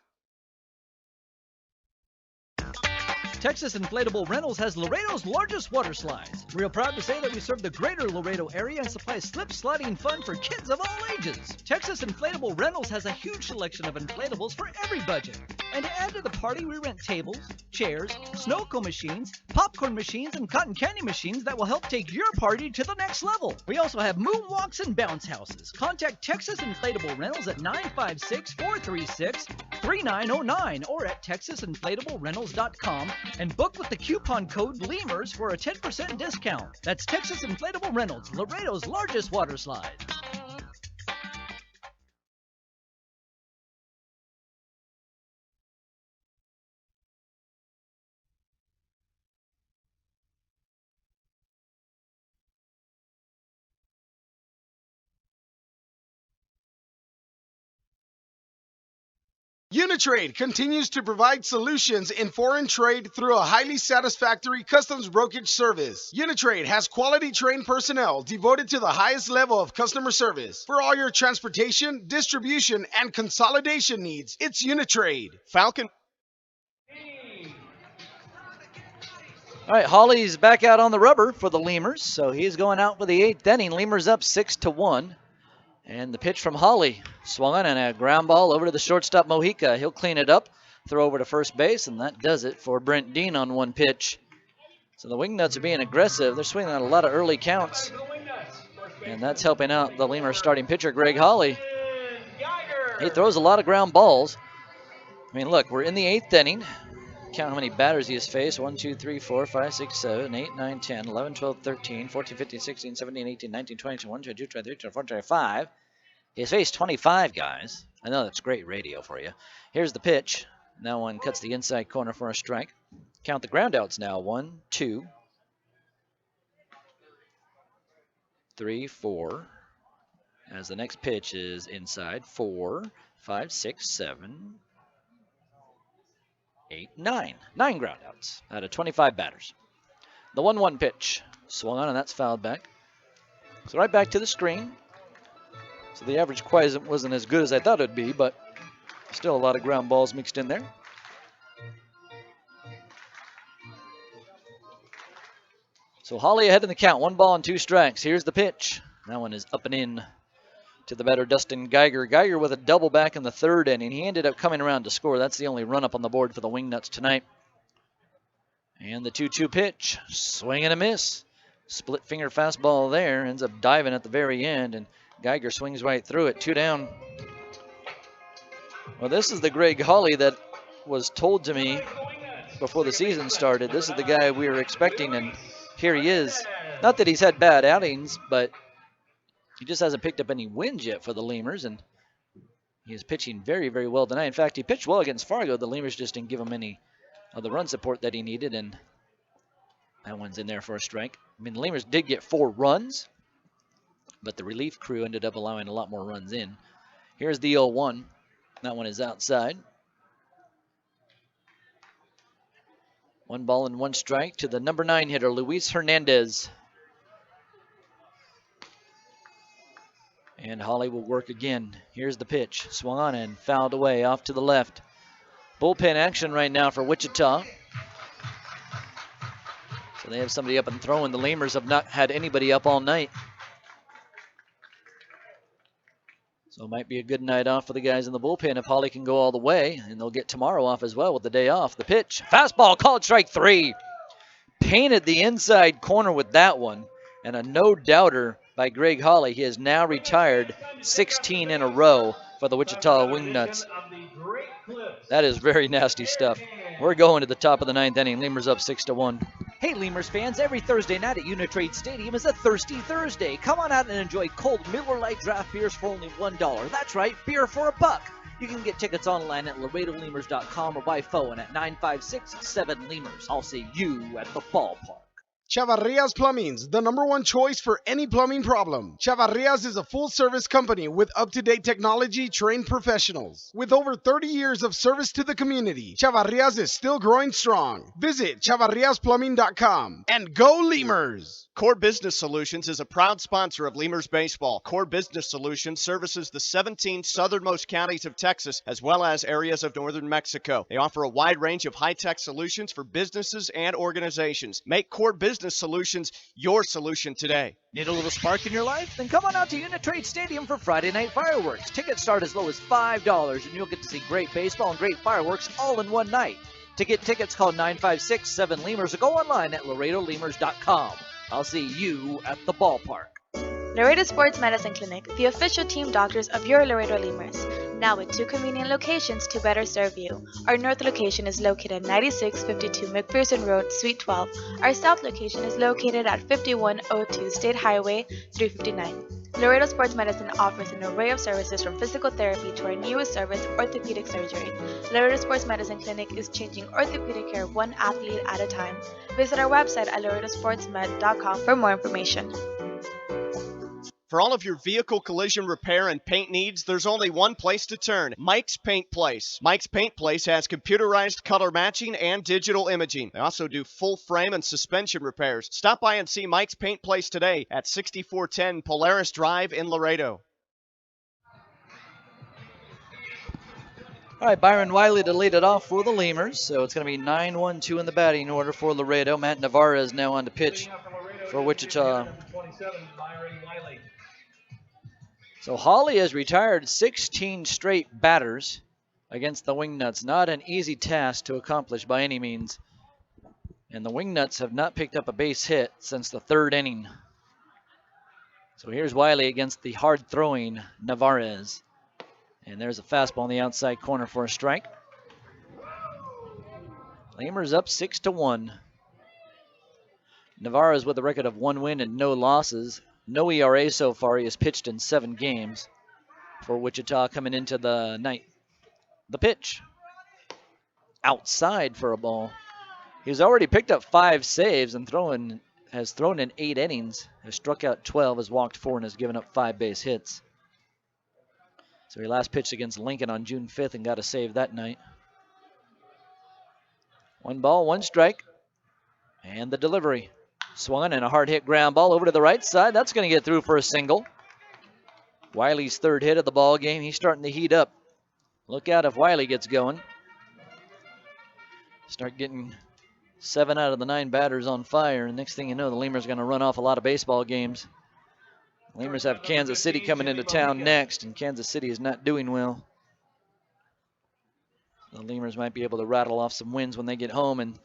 S7: Texas Inflatable Rentals has Laredo's largest water slides. We're proud to say that we serve the greater Laredo area and supply slip sliding fun for kids of all ages. Texas Inflatable Rentals has a huge selection of inflatables for every budget. And to add to the party, we rent tables, chairs, snow cone machines, popcorn machines, and cotton candy machines that will help take your party to the next level. We also have moonwalks and bounce houses. Contact Texas Inflatable Rentals at 956-436-3909 or at texasinflatablerentals.com and book with the coupon code LEMURS for a 10% discount. That's Texas Inflatable Rentals, Laredo's largest water slide.
S4: Uni-Trade continues to provide solutions in foreign trade through a highly satisfactory customs brokerage service. Uni-Trade has quality trained personnel devoted to the highest level of customer service. For all your transportation, distribution, and consolidation needs, it's Uni-Trade. Falcon.
S2: All right, Hawley's back out on the rubber for the Lemurs, so he's going out for the 8th inning. Lemurs up 6-1. And the pitch from Hawley swung on and a ground ball over to the shortstop Mojica. He'll clean it up, throw over to first base, and that does it for Brent Dean on one pitch. So the Wingnuts are being aggressive. They're swinging on a lot of early counts. And that's helping out the Lemurs starting pitcher, Greg Hawley. He throws a lot of ground balls. I mean, look, we're in the 8th inning. Count how many batters he has faced. 1, 2, 3, 4, 5, 6, 7, 8, 9, 10, 11, 12, 13, 14, 15, 16, 17, 18, 19, 20, 21, 22, 23, 24, 25. He has faced 25 guys. I know that's great radio for you. Here's the pitch. That one cuts the inside corner for a strike. Count the groundouts now. 1, 2, 3, 4. As the next pitch is inside. 4, 5, 6, 7, 8, 9. 9 groundouts out of 25 batters. The 1-1 pitch. Swung on, and that's fouled back. So right back to the screen. So the average wasn't as good as I thought it would be, but still a lot of ground balls mixed in there. So Hawley ahead in the count. 1 ball and 2 strikes. Here's the pitch. That one is up and in to the batter, Dustin Geiger. Geiger with a double back in the 3rd inning. He ended up coming around to score. That's the only run up on the board for the Wingnuts tonight. And the 2-2 pitch. Swing and a miss. Split finger fastball there. Ends up diving at the very end, and Geiger swings right through it. 2 down. Well, this is the Greg Hawley that was told to me before the season started. This is the guy we were expecting, and here he is. Not that he's had bad outings, but he just hasn't picked up any wins yet for the Lemurs, and he is pitching very, very well tonight. In fact, he pitched well against Fargo. The Lemurs just didn't give him any of the run support that he needed, and that one's in there for a strike. I mean, the Lemurs did get 4 runs, but the relief crew ended up allowing a lot more runs in. Here's the 0-1. That one is outside. 1 ball and 1 strike to the number 9 hitter, Luis Hernandez. And Hawley will work again. Here's the pitch. Swung on and fouled away off to the left. Bullpen action right now for Wichita. So they have somebody up and throwing. The Lemurs have not had anybody up all night. So it might be a good night off for the guys in the bullpen if Hawley can go all the way, and they'll get tomorrow off as well with the day off. The pitch, fastball, called strike 3. Painted the inside corner with that one, and a no-doubter by Greg Hawley. He has now retired 16 in a row for the Wichita Wingnuts. That is very nasty stuff. We're going to the top of the 9th inning. Lemurs up 6-1.
S7: Hey, Lemurs fans, every Thursday night at Uni-Trade Stadium is a Thirsty Thursday. Come on out and enjoy cold Miller Lite draft beers for only $1. That's right, beer for $1. You can get tickets online at LaredoLemurs.com or by phone at 956-7-LEMURS. I'll see you at the ballpark.
S4: Chavarrias Plumbing's the #1 choice for any plumbing problem. Chavarrias is a full-service company with up-to-date technology, trained professionals. With over 30 years of service to the community, Chavarrias is still growing strong. Visit chavarriasplumbing.com and go Lemurs!
S5: Core Business Solutions is a proud sponsor of Lemurs Baseball. Core Business Solutions services the 17 southernmost counties of Texas as well as areas of northern Mexico. They offer a wide range of high-tech solutions for businesses and organizations. Make Core Business Solutions your solution today.
S7: Need a little spark in your life? Then come on out to Uni-Trade Stadium for Friday night fireworks. Tickets start as low as $5, and you'll get to see great baseball and great fireworks all in one night. To get tickets, call 956-7-LEMURS or go online at LaredoLemurs.com. I'll see you at the ballpark.
S6: Laredo Sports Medicine Clinic, the official team doctors of your Laredo Lemurs. Now with 2 convenient locations to better serve you. Our north location is located at 9652 McPherson Road, Suite 12. Our south location is located at 5102 State Highway 359. Laredo Sports Medicine offers an array of services from physical therapy to our newest service, orthopedic surgery. Laredo Sports Medicine Clinic is changing orthopedic care one athlete at a time. Visit our website at laredosportsmed.com for more information.
S5: For all of your vehicle collision repair and paint needs, there's only one place to turn, Mike's Paint Place. Mike's Paint Place has computerized color matching and digital imaging. They also do full frame and suspension repairs. Stop by and see Mike's Paint Place today at 6410 Polaris Drive in Laredo.
S2: All right, Byron Wiley to lead it off for the Lemurs. So it's going to be 9-1-2 in the batting order for Laredo. Matt Navarra is now on to pitch for Wichita. So Hawley has retired 16 straight batters against the Wingnuts. Not an easy task to accomplish by any means. And the Wingnuts have not picked up a base hit since the 3rd inning. So here's Wiley against the hard-throwing Navarez. And there's a fastball in the outside corner for a strike. Lemurs up 6-1. Navarez with a record of 1 win and no losses. No ERA so far. He has pitched in 7 games for Wichita coming into the night. The pitch. Outside for a ball. He's already picked up 5 saves and has thrown in 8 innings. Has struck out 12, has walked 4, and has given up 5 base hits. So he last pitched against Lincoln on June 5th and got a save that night. 1 ball, 1 strike. And the delivery. Swung and a hard hit ground ball over to the right side. That's going to get through for a single. Wiley's 3rd hit of the ball game. He's starting to heat up. Look out if Wiley gets going. Start getting 7 out of the 9 batters on fire. And next thing you know, the Lemurs are going to run off a lot of baseball games. Lemurs have Kansas City coming into town next, and Kansas City is not doing well. The Lemurs might be able to rattle off some wins when they get home. And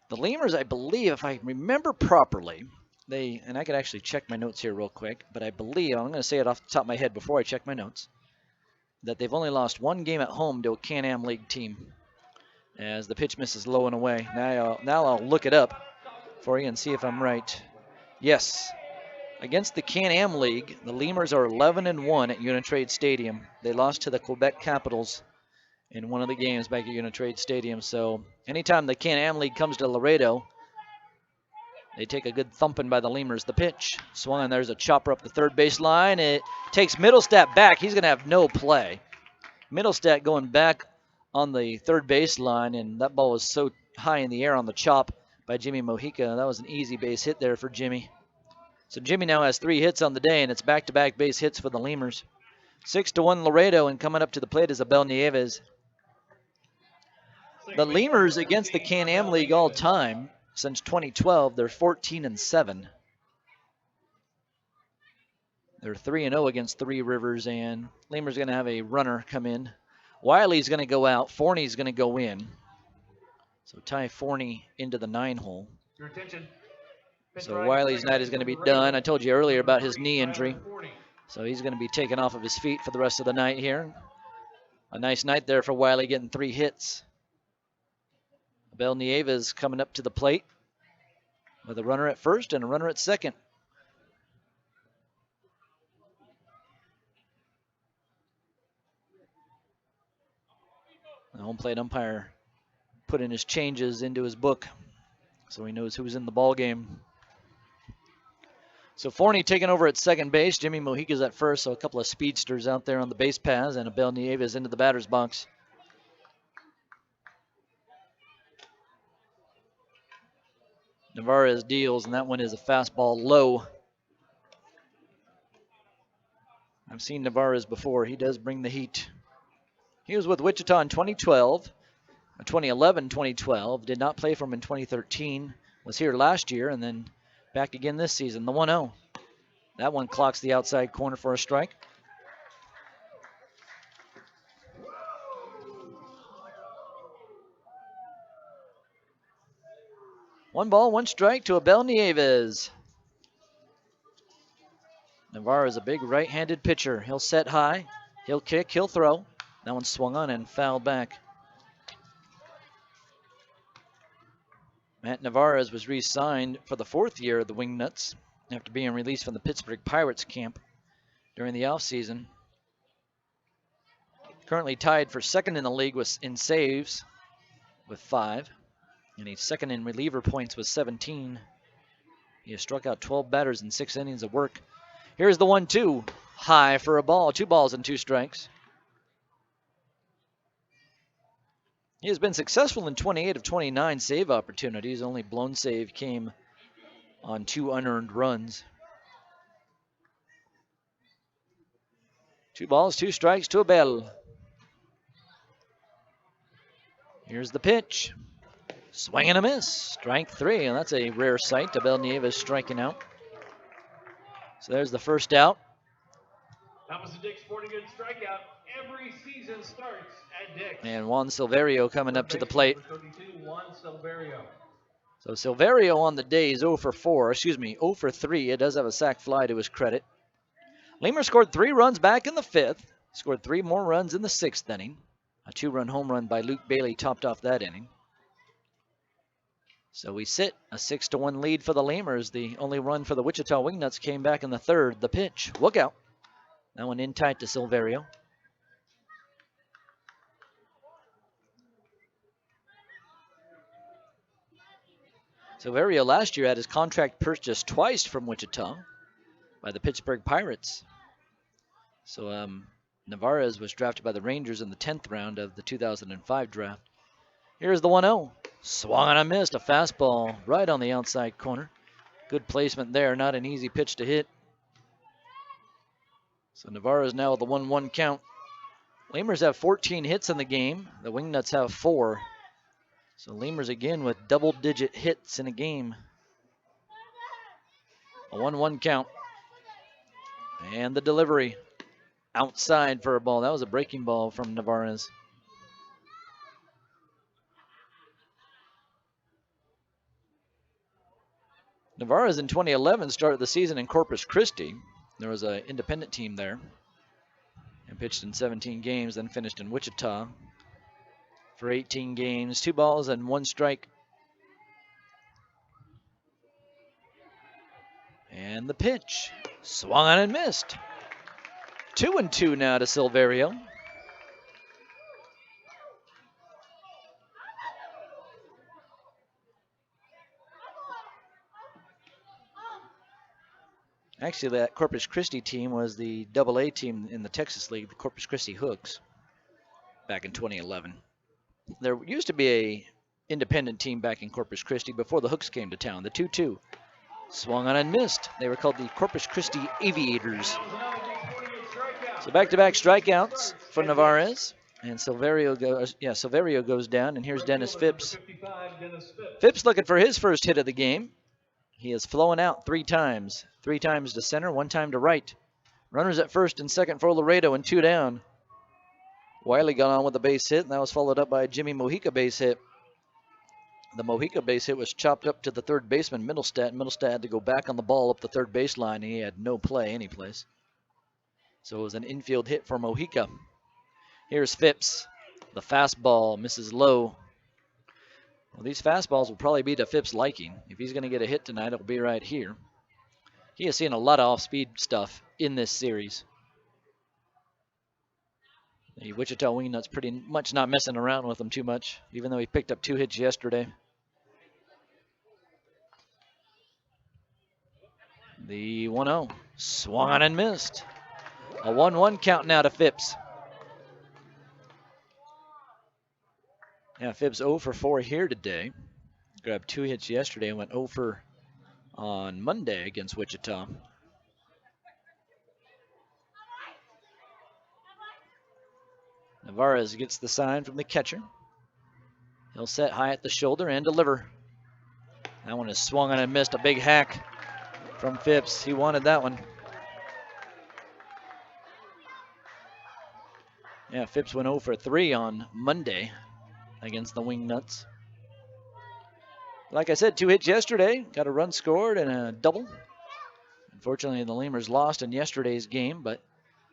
S2: the Lemurs, I believe, if I remember properly, and I could actually check my notes here real quick, but I believe, I'm going to say it off the top of my head before I check my notes, that they've only lost 1 game at home to a Can-Am League team, as the pitch misses low and away. Now I'll look it up for you and see if I'm right. Yes, against the Can-Am League, the Lemurs are 11-1 at Uni-Trade Stadium. They lost to the Quebec Capitals in one of the games back at Uni-Trade Stadium. So anytime the Can-Am League comes to Laredo, they take a good thumping by the Lemurs. The pitch swung, and there's a chopper up the 3rd base line. It takes Middlestat back. He's going to have no play. Middlestat going back on the 3rd base line, and that ball was so high in the air on the chop by Jimmy Mojica. That was an easy base hit there for Jimmy. So Jimmy now has 3 hits on the day, and it's back-to-back base hits for the Lemurs. 6-1 Laredo, and coming up to the plate is Abel Nieves. The Lemurs against the Can-Am League all time, since 2012, they're 14-7. They're 3-0 against Three Rivers, and Lemurs going to have a runner come in. Wiley's going to go out. Forney's going to go in. So Ty Forney into the 9-hole.
S3: Your attention.
S2: So Wiley's night is going to be done. I told you earlier about his knee injury. So he's going to be taken off of his feet for the rest of the night here. A nice night there for Wiley, getting 3 hits. Abel Nieves coming up to the plate with a runner at first and a runner at second. The home plate umpire putting his changes into his book. so he knows who's in the ball game. So Forney taking over at second base. Jimmy Mojica's at first, so a couple of speedsters out there on the base paths, and Abel Nieves into the batter's box. Navarez deals, and that one is a fastball low. I've seen Navarez before. He does bring the heat. He was with Wichita in 2011, 2012. Did not play for him in 2013. Was here last year, and then back again this season. The 1-0. That one clocks the outside corner for a strike. One ball, one strike to Abel Nieves. Navarro is a big right-handed pitcher. He'll set high, he'll kick, he'll throw. That one swung on and fouled back. Matt Navarez was re-signed for the 4th year of the Wingnuts after being released from the Pittsburgh Pirates camp during the offseason. Currently tied for second in the league in saves with 5. And he's second in reliever points with 17. He has struck out 12 batters in 6 innings of work. Here's the 1-2. High for a ball. 2 balls and 2 strikes. He has been successful in 28 of 29 save opportunities. Only blown save came on 2 unearned runs. 2 balls, 2 strikes to Abel. Here's the pitch. Swing and a miss. Strike 3, and that's a rare sight. Abel Nieves striking out. So there's the first out.
S3: That was the Dick Sporting Goods strikeout. Every season starts at Dick's.
S2: And Juan Silverio coming up to the plate.
S3: Number 32, Juan Silverio.
S2: So Silverio on the day is 0 for 3. It does have a sac fly to his credit. Lemur scored 3 runs back in the 5th. Scored 3 more runs in the 6th inning. A 2-run home run by Luke Bailey topped off that inning. So we sit a 6-1 lead for the Lemurs. The only run for the Wichita Wingnuts came back in the 3rd. The pitch, look out. That one in tight to Silverio. Silverio last year had his contract purchased twice from Wichita by the Pittsburgh Pirates. So Navarez was drafted by the Rangers in the 10th round of the 2005 draft. Here's the 1-0. Swung and a missed. A fastball right on the outside corner. Good placement there. Not an easy pitch to hit. So Navarez now with the 1-1 count. Lemurs have 14 hits in the game. The Wingnuts have 4. So Lemurs again with double-digit hits in a game. A 1-1 count. And the delivery. Outside for a ball. That was a breaking ball from Navarez. Navarez in 2011 started the season in Corpus Christi. There was an independent team there. And pitched in 17 games, then finished in Wichita for 18 games. 2 balls and 1 strike. And the pitch. Swung on and missed. 2-2 now to Silverio. Actually, that Corpus Christi team was the AA team in the Texas League, the Corpus Christi Hooks, back in 2011. There used to be a independent team back in Corpus Christi before the Hooks came to town, the 2-2. Swung on and missed. They were called the Corpus Christi Aviators. So back-to-back strikeouts for Navarez. And Silverio goes down, and here's Dennis Phipps. Phipps looking for his first hit of the game. He has flown out 3 times. 3 times to center, 1 time to right. Runners at first and second for Laredo and 2 down. Wiley got on with a base hit, and that was followed up by a Jimmy Mojica base hit. The Mojica base hit was chopped up to the third baseman, Middlestad. Middlestad had to go back on the ball up the third baseline, and he had no play anyplace. So it was an infield hit for Mojica. Here's Phipps. The fastball misses low. Well, these fastballs will probably be to Phipps' liking. If he's going to get a hit tonight, it'll be right here. He has seen a lot of off-speed stuff in this series. The Wichita Wingnuts pretty much not messing around with him too much, even though he picked up 2 hits yesterday. The 1-0. Swung on and missed. A 1-1 count now to Phipps. Yeah, Phipps 0 for 4 here today. Grabbed 2 hits yesterday and went 0 for on Monday against Wichita. Navarez gets the sign from the catcher. He'll set high at the shoulder and deliver. That one is swung on and missed. A big hack from Phipps. He wanted that one. Yeah, Phipps went 0 for 3 on Monday against the Wingnuts. Like I said, 2 hits yesterday. Got a run scored and a double. Unfortunately, the Lemurs lost in yesterday's game, but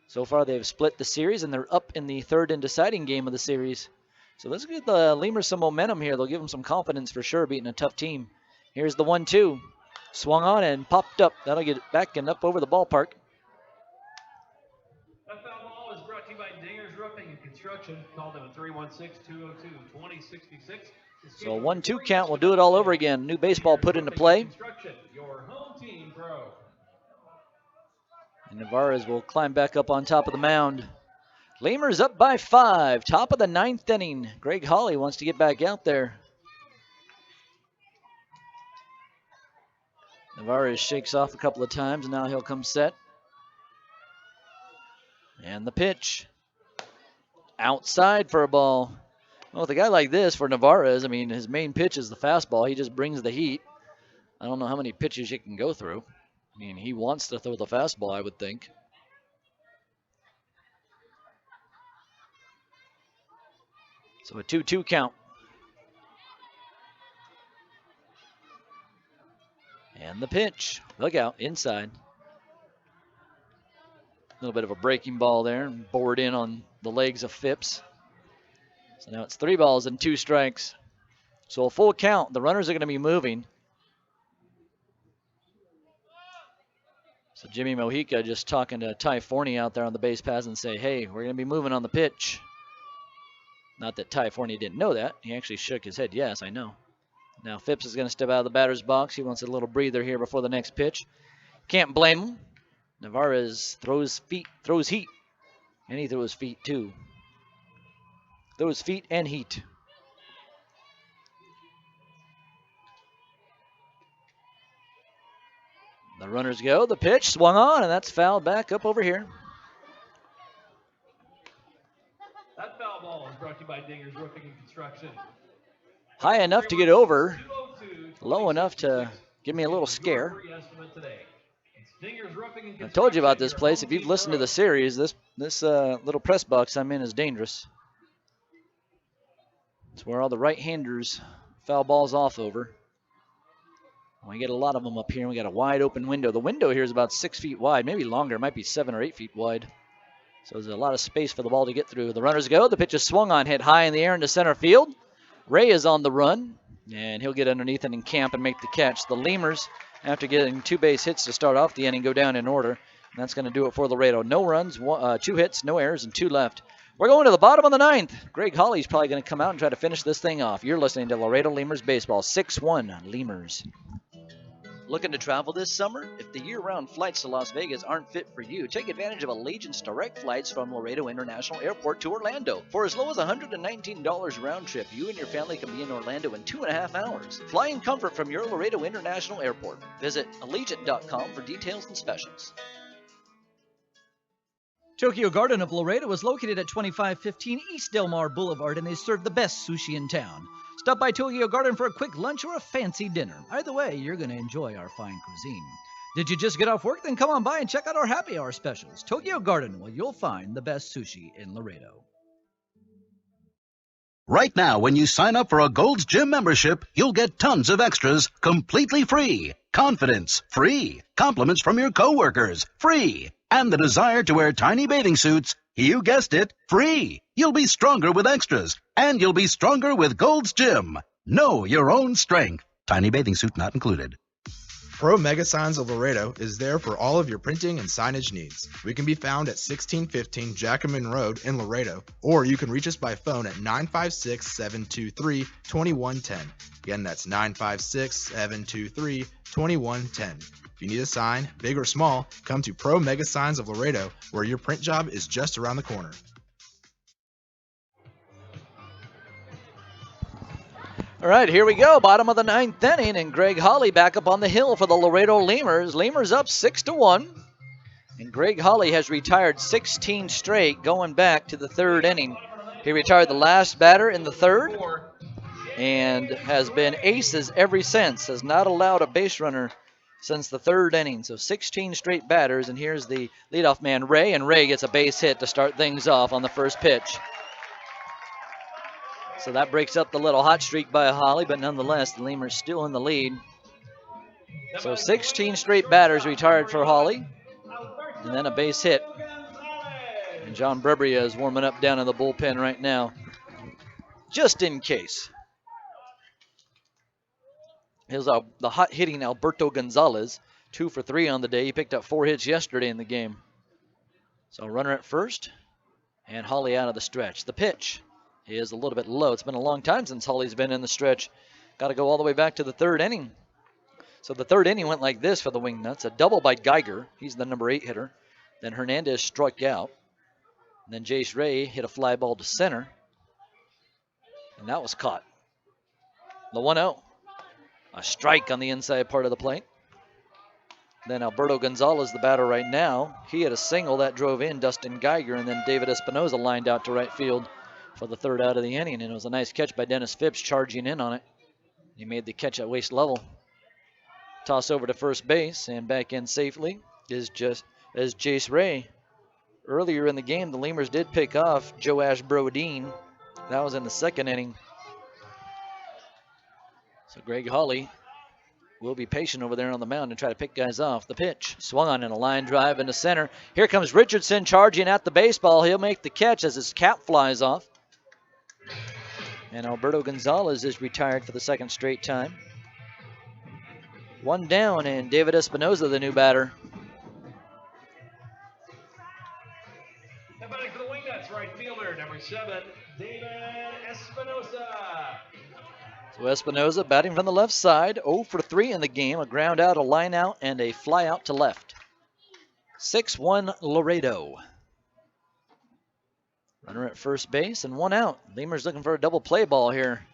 S2: so far they've split the series and they're up in the third and deciding game of the series. So let's give the Lemurs some momentum here. They'll give them some confidence for sure, beating a tough team. Here's the 1-2. Swung on and popped up. That'll get it back and up over the ballpark.
S3: That foul ball is brought to you by Dingers Roofing and Construction. Call them at 316-202-2066.
S2: So 1-2 count. We'll do it all over again. New baseball put into play.
S3: Your home team pro.
S2: And Navarez will climb back up on top of the mound. Lemurs up by 5. Top of the 9th inning. Greg Hawley wants to get back out there. Navarez shakes off a couple of times, and now he'll come set. And the pitch. Outside for a ball. Well, with a guy like this for Navarez, I mean, his main pitch is the fastball. He just brings the heat. I don't know how many pitches he can go through. I mean, he wants to throw the fastball, I would think. So a 2-2 count. And the pitch. Look out, inside. A little bit of a breaking ball there, and bored in on the legs of Phipps. So now it's 3 balls and 2 strikes. So a full count. The runners are going to be moving. So Jimmy Mojica just talking to Ty Forney out there on the base paths and say, hey, we're going to be moving on the pitch. Not that Ty Forney didn't know that. He actually shook his head. Yes, I know. Now Phipps is going to step out of the batter's box. He wants a little breather here before the next pitch. Can't blame him. Navarez throws heat, and he throws feet too. Throws feet and heat. The runners go. The pitch swung on, and that's fouled back up over here.
S3: That foul ball is brought to you by Dingers Roofing and Construction.
S2: High enough to get over, low enough to give me a little scare. I told you about this place. If you've listened to the series, this little press box I'm in is dangerous. It's where all the right-handers foul balls off over. We get a lot of them up here. We got a wide open window. The window here is about 6 feet wide, maybe longer. It might be 7 or 8 feet wide. So there's a lot of space for the ball to get through. The runners go. The pitch is swung on, hit high in the air into center field. Ray is on the run, and he'll get underneath it in camp and make the catch. The Lemurs, after getting 2 base hits to start off the inning, go down in order. And that's going to do it for Laredo. No runs, 2 hits, no errors, and 2 left. We're going to the bottom of the 9th. Greg Hawley's probably going to come out and try to finish this thing off. You're listening to Laredo Lemurs Baseball, 6-1 Lemurs. Looking to travel this summer? If the year-round flights to Las Vegas aren't fit for you, take advantage of Allegiant's direct flights from Laredo International Airport to Orlando. For as low as $119 round trip, you and your family can be in Orlando in 2.5 hours. Fly in comfort from your Laredo International Airport. Visit Allegiant.com for details and specials.
S7: Tokyo Garden of Laredo is located at 2515 East Del Mar Boulevard, and they serve the best sushi in town. Stop by Tokyo Garden for a quick lunch or a fancy dinner. Either way, you're going to enjoy our fine cuisine. Did you just get off work? Then come on by and check out our happy hour specials. Tokyo Garden, where you'll find the best sushi in Laredo.
S8: Right now, when you sign up for a Gold's Gym membership, you'll get tons of extras completely free. Confidence, free. Compliments from your coworkers, free. And the desire to wear tiny bathing suits, you guessed it, free. You'll be stronger with extras, and you'll be stronger with Gold's Gym. Know your own strength. Tiny bathing suit not included.
S9: Pro Mega Signs of Laredo is there for all of your printing and signage needs. We can be found at 1615 Jackman Road in Laredo, or you can reach us by phone at 956-723-2110. Again, that's 956-723-2110. If you need a sign, big or small, come to Pro Mega Signs of Laredo, where your print job is just around the corner.
S2: All right, here we go. Bottom of the 9th inning, and Greg Holly back up on the hill for the Laredo Lemurs. Lemurs up 6-1, and Greg Holly has retired 16 straight going back to the 3rd inning. He retired the last batter in the 3rd and has been aces ever since. Has not allowed a base runner since the 3rd inning. So 16 straight batters, and here's the leadoff man, Ray, and Ray gets a base hit to start things off on the first pitch. So that breaks up the little hot streak by Holly, but nonetheless, the Lemurs still in the lead. So 16 straight batters retired for Holly, and then a base hit. And John Brebria is warming up down in the bullpen right now, just in case. Here's the hot-hitting Alberto Gonzalez, 2 for 3 on the day. He picked up 4 hits yesterday in the game. So runner at first, and Holly out of the stretch. The pitch is a little bit low. It's been a long time since Holly's been in the stretch. Got to go all the way back to the 3rd inning. So the 3rd inning went like this for the Wingnuts. A double by Geiger. He's the number 8 hitter. Then Hernandez struck out. And then Jace Ray hit a fly ball to center. And that was caught. The 1-0. A strike on the inside part of the plate. Then Alberto Gonzalez, the batter right now. He had a single that drove in Dustin Geiger. And then David Espinoza lined out to right field for the 3rd out of the inning, and it was a nice catch by Dennis Phipps charging in on it. He made the catch at waist level. Toss over to first base, and back in safely is Jace Ray. Earlier in the game, the Lemurs did pick off Joash Brodeen. That was in the 2nd inning. So Greg Holly will be patient over there on the mound and try to pick guys off. The pitch swung on in a line drive into center. Here comes Richardson charging at the baseball. He'll make the catch as his cap flies off. And Alberto Gonzalez is retired for the 2nd straight time. 1 down, and David Espinoza, the new batter.
S3: Now batting for the Wingnuts, right fielder, number 7, David Espinoza.
S2: So Espinoza batting from the left side, 0 for 3 in the game. A ground out, a line out, and a fly out to left. 6-1 Laredo. Runner at first base and 1 out. Lemurs looking for a double play ball here.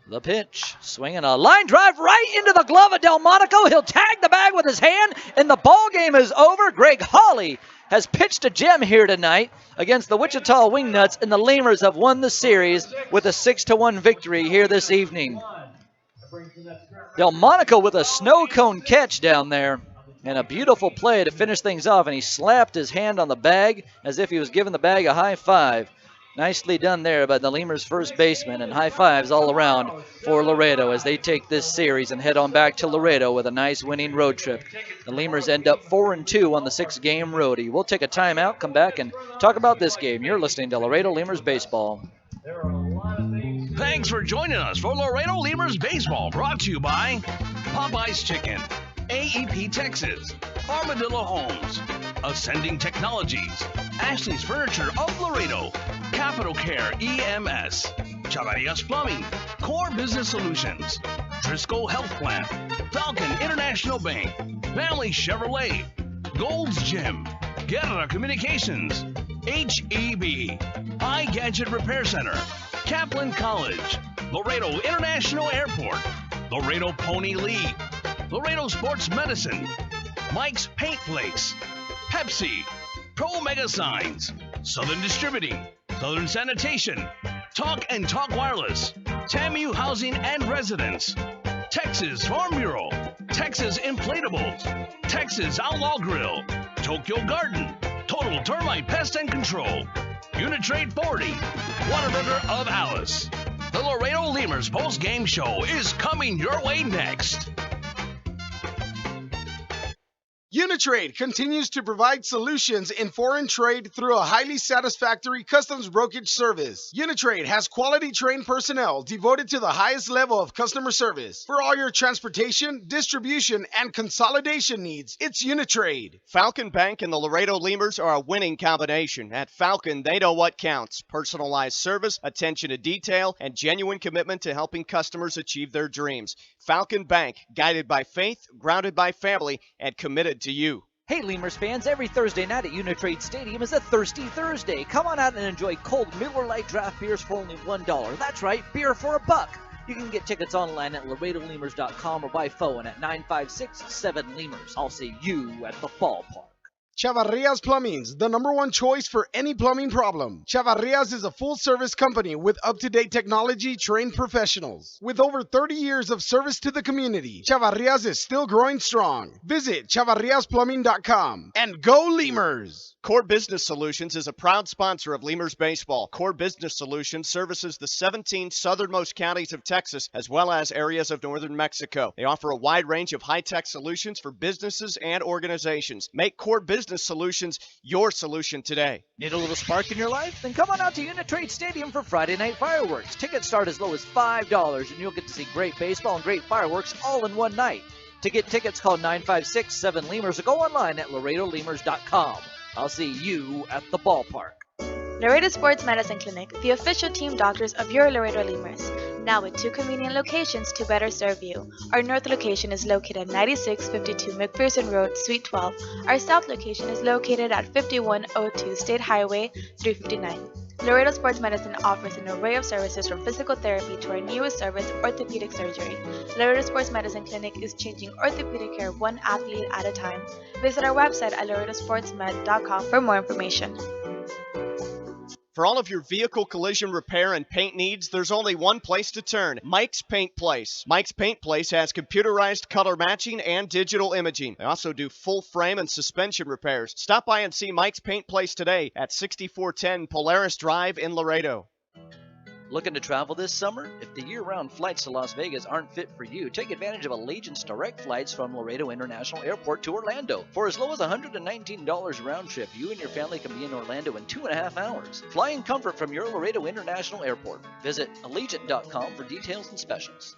S2: The pitch, swinging a line drive right into the glove of Delmonico. He'll tag the bag with his hand, and the ball game is over. Greg Holly has pitched a gem here tonight against the Wichita Wingnuts, and the Lemurs have won the series with a 6-1 victory here this evening. Delmonico with a snow cone catch down there, and a beautiful play to finish things off, and he slapped his hand on the bag as if he was giving the bag a high five. Nicely done there by the Lemurs first baseman, and high fives all around for Laredo as they take this series and head on back to Laredo with a nice winning road trip. The Lemurs end up 4-2 on the 6-game roadie. We'll take a timeout, come back, and talk about this game. You're listening to Laredo Lemurs Baseball.
S11: Thanks for joining us for Laredo Lemurs Baseball, brought to you by Popeye's Chicken, AEP Texas, Armadillo Homes, Ascending Technologies, Ashley's Furniture of Laredo, Capital Care EMS, Chavarias Plumbing, Core Business Solutions, Driscoll Health Plan, Falcon International Bank, Family Chevrolet, Gold's Gym, Guerra Communications, HEB, iGadget Repair Center, Kaplan College, Laredo International Airport, Laredo Pony League, Laredo Sports Medicine, Mike's Paint Place, Pepsi, Pro Mega Signs, Southern Distributing, Southern Sanitation, Talk and Talk Wireless, TAMU Housing and Residence, Texas Farm Bureau, Texas Inflatables, Texas Outlaw Grill, Tokyo Garden, Total Termite Pest and Control, Uni-Trade 40, Whataburger of Alice. The Laredo Lemurs post-game show is coming your way next.
S4: Uni-Trade continues to provide solutions in foreign trade through a highly satisfactory customs brokerage service. Uni-Trade has quality trained personnel devoted to the highest level of customer service. For all your transportation, distribution, and consolidation needs, it's Uni-Trade.
S5: Falcon Bank and the Laredo Lemurs are a winning combination. At Falcon, they know what counts: personalized service, attention to detail, and genuine commitment to helping customers achieve their dreams. Falcon Bank, guided by faith, grounded by family, and committed to you.
S7: Hey Lemurs fans, every Thursday night at Uni-Trade Stadium is a Thirsty Thursday. Come on out and enjoy cold Miller Lite draft beers for only $1. That's right, beer for $1. You can get tickets online at LaredoLemurs.com or by phone at 956-7-LEMURS. I'll see you at the ballpark.
S4: Chavarrias Plumbing's the #1 choice for any plumbing problem. Chavarrias is a full-service company with up-to-date technology, trained professionals. With over 30 years of service to the community, Chavarrias is still growing strong. Visit chavarriasplumbing.com and go Lemurs!
S5: Core Business Solutions is a proud sponsor of Lemurs Baseball. Core Business Solutions services the 17 southernmost counties of Texas as well as areas of northern Mexico. They offer a wide range of high-tech solutions for businesses and organizations. Make Core Business Solutions your solution today.
S7: Need a little spark in your life? Then come on out to Uni-Trade Stadium for Friday night fireworks. Tickets start as low as $5 and you'll get to see great baseball and great fireworks all in one night. To get tickets, call 956-7-LEMURS or go online at LaredoLemurs.com. I'll see you at the ballpark.
S6: Laredo Sports Medicine Clinic, the official team doctors of your Laredo Lemurs. Now with 2 convenient locations to better serve you. Our north location is located at 9652 McPherson Road, Suite 12. Our south location is located at 5102 State Highway 359. Laredo Sports Medicine offers an array of services from physical therapy to our newest service, orthopedic surgery. Laredo Sports Medicine Clinic is changing orthopedic care one athlete at a time. Visit our website at laredosportsmed.com for more information.
S5: For all of your vehicle collision repair and paint needs, there's only one place to turn: Mike's Paint Place. Mike's Paint Place has computerized color matching and digital imaging. They also do full frame and suspension repairs. Stop by and see Mike's Paint Place today at 6410 Polaris Drive in Laredo.
S2: Looking to travel this summer? If the year-round flights to Las Vegas aren't fit for you, take advantage of Allegiant's direct flights from Laredo International Airport to Orlando. For as low as $119 round trip, you and your family can be in Orlando in 2.5 hours. Fly in comfort from your Laredo International Airport. Visit Allegiant.com for details and specials.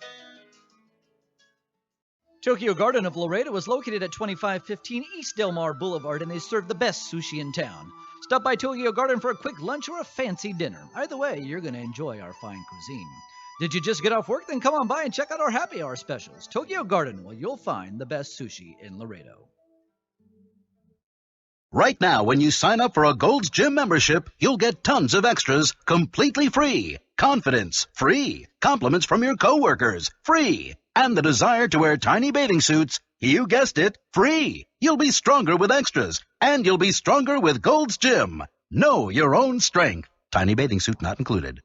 S7: Tokyo Garden of Laredo is located at 2515 East Del Mar Boulevard, and they serve the best sushi in town. Stop by Tokyo Garden for a quick lunch or a fancy dinner. Either way, you're going to enjoy our fine cuisine. Did you just get off work? Then come on by and check out our happy hour specials. Tokyo Garden, well, you'll find the best sushi in Laredo.
S8: Right now, when you sign up for a Gold's Gym membership, you'll get tons of extras completely free. Confidence, free. Compliments from your coworkers, free. And the desire to wear tiny bathing suits, you guessed it, free. You'll be stronger with extras, and you'll be stronger with Gold's Gym. Know your own strength. Tiny bathing suit not included.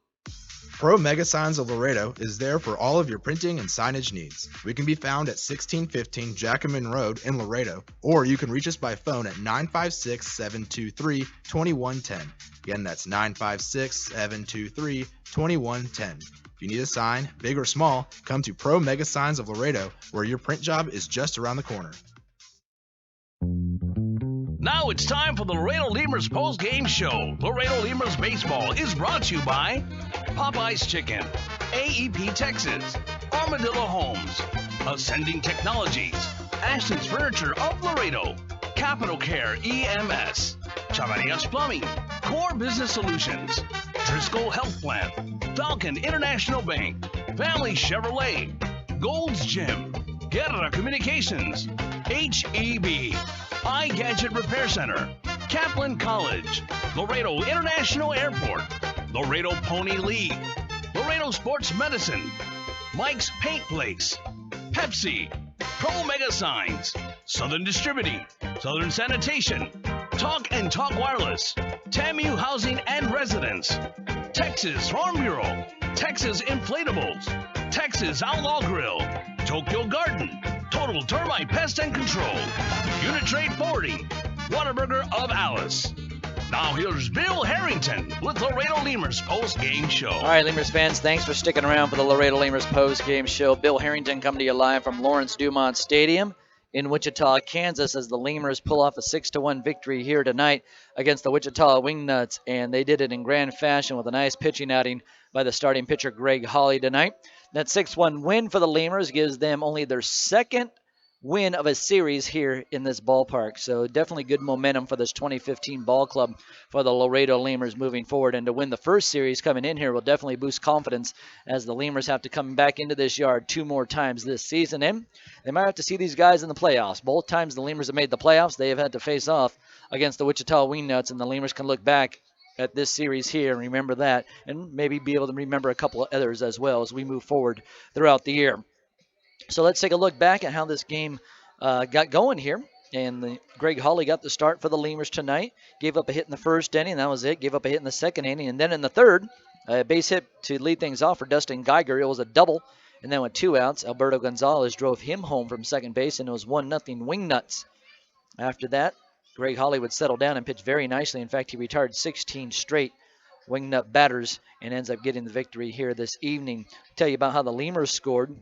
S9: Pro Mega Signs of Laredo is there for all of your printing and signage needs. We can be found at 1615 Jackman Road in Laredo, or you can reach us by phone at 956-723-2110. Again, that's 956-723-2110. If you need a sign, big or small, come to Pro Mega Signs of Laredo, where your print job is just around the corner.
S11: Now it's time for the Laredo Lemurs post-game show. Laredo Lemurs baseball is brought to you by Popeye's Chicken, AEP Texas, Armadillo Homes, Ascending Technologies, Ashley's Furniture of Laredo, Capital Care EMS, Chavarrias Plumbing, Core Business Solutions, Driscoll Health Plan, Falcon International Bank, Family Chevrolet, Gold's Gym, Guerra Communications, HEB, iGadget Repair Center, Kaplan College, Laredo International Airport, Laredo Pony League, Laredo Sports Medicine, Mike's Paint Place, Pepsi, Pro Mega Signs, Southern Distributing, Southern Sanitation, Talk and Talk Wireless, TAMU Housing and Residence, Texas Farm Bureau, Texas Inflatables, Texas Outlaw Grill, Tokyo Garden, Total Termite Pest and Control, Uni-Trade Forwarding, Whataburger of Alice. Now here's Bill Harrington with Laredo Lemurs post-game show.
S2: All right, Lemurs fans, thanks for sticking around for the Laredo Lemurs post-game show. Bill Harrington coming to you live from Lawrence Dumont Stadium. in Wichita, Kansas, as the Lemurs pull off a 6-1 victory here tonight against the Wichita Wingnuts, and they did it in grand fashion with a nice pitching outing by the starting pitcher Greg Holly tonight. That 6-1 win for the Lemurs gives them only their second win of a series here in this ballpark. So definitely good momentum for this 2015 ball club for the Laredo Lemurs moving forward. And to win the first series coming in here will definitely boost confidence as the Lemurs have to come back into this yard 2 more times this season. And they might have to see these guys in the playoffs. Both times the Lemurs have made the playoffs, they have had to face off against the Wichita Wingnuts, and the Lemurs can look back at this series here and remember that, and maybe be able to remember a couple of others as well as we move forward throughout the year. So let's take a look back at how this game got going here. And Greg Holly got the start for the Lemurs tonight. Gave up a hit in the first inning. That was it. Gave up a hit in the second inning. And then in the third, a base hit to lead things off for Dustin Geiger. It was a double. And then with 2 outs, Alberto Gonzalez drove him home from second base, and it was 1-0 Wingnuts. After that, Greg Holly would settle down and pitch very nicely. In fact, he retired 16 straight Wingnut batters and ends up getting the victory here this evening. Tell you about how the Lemurs scored.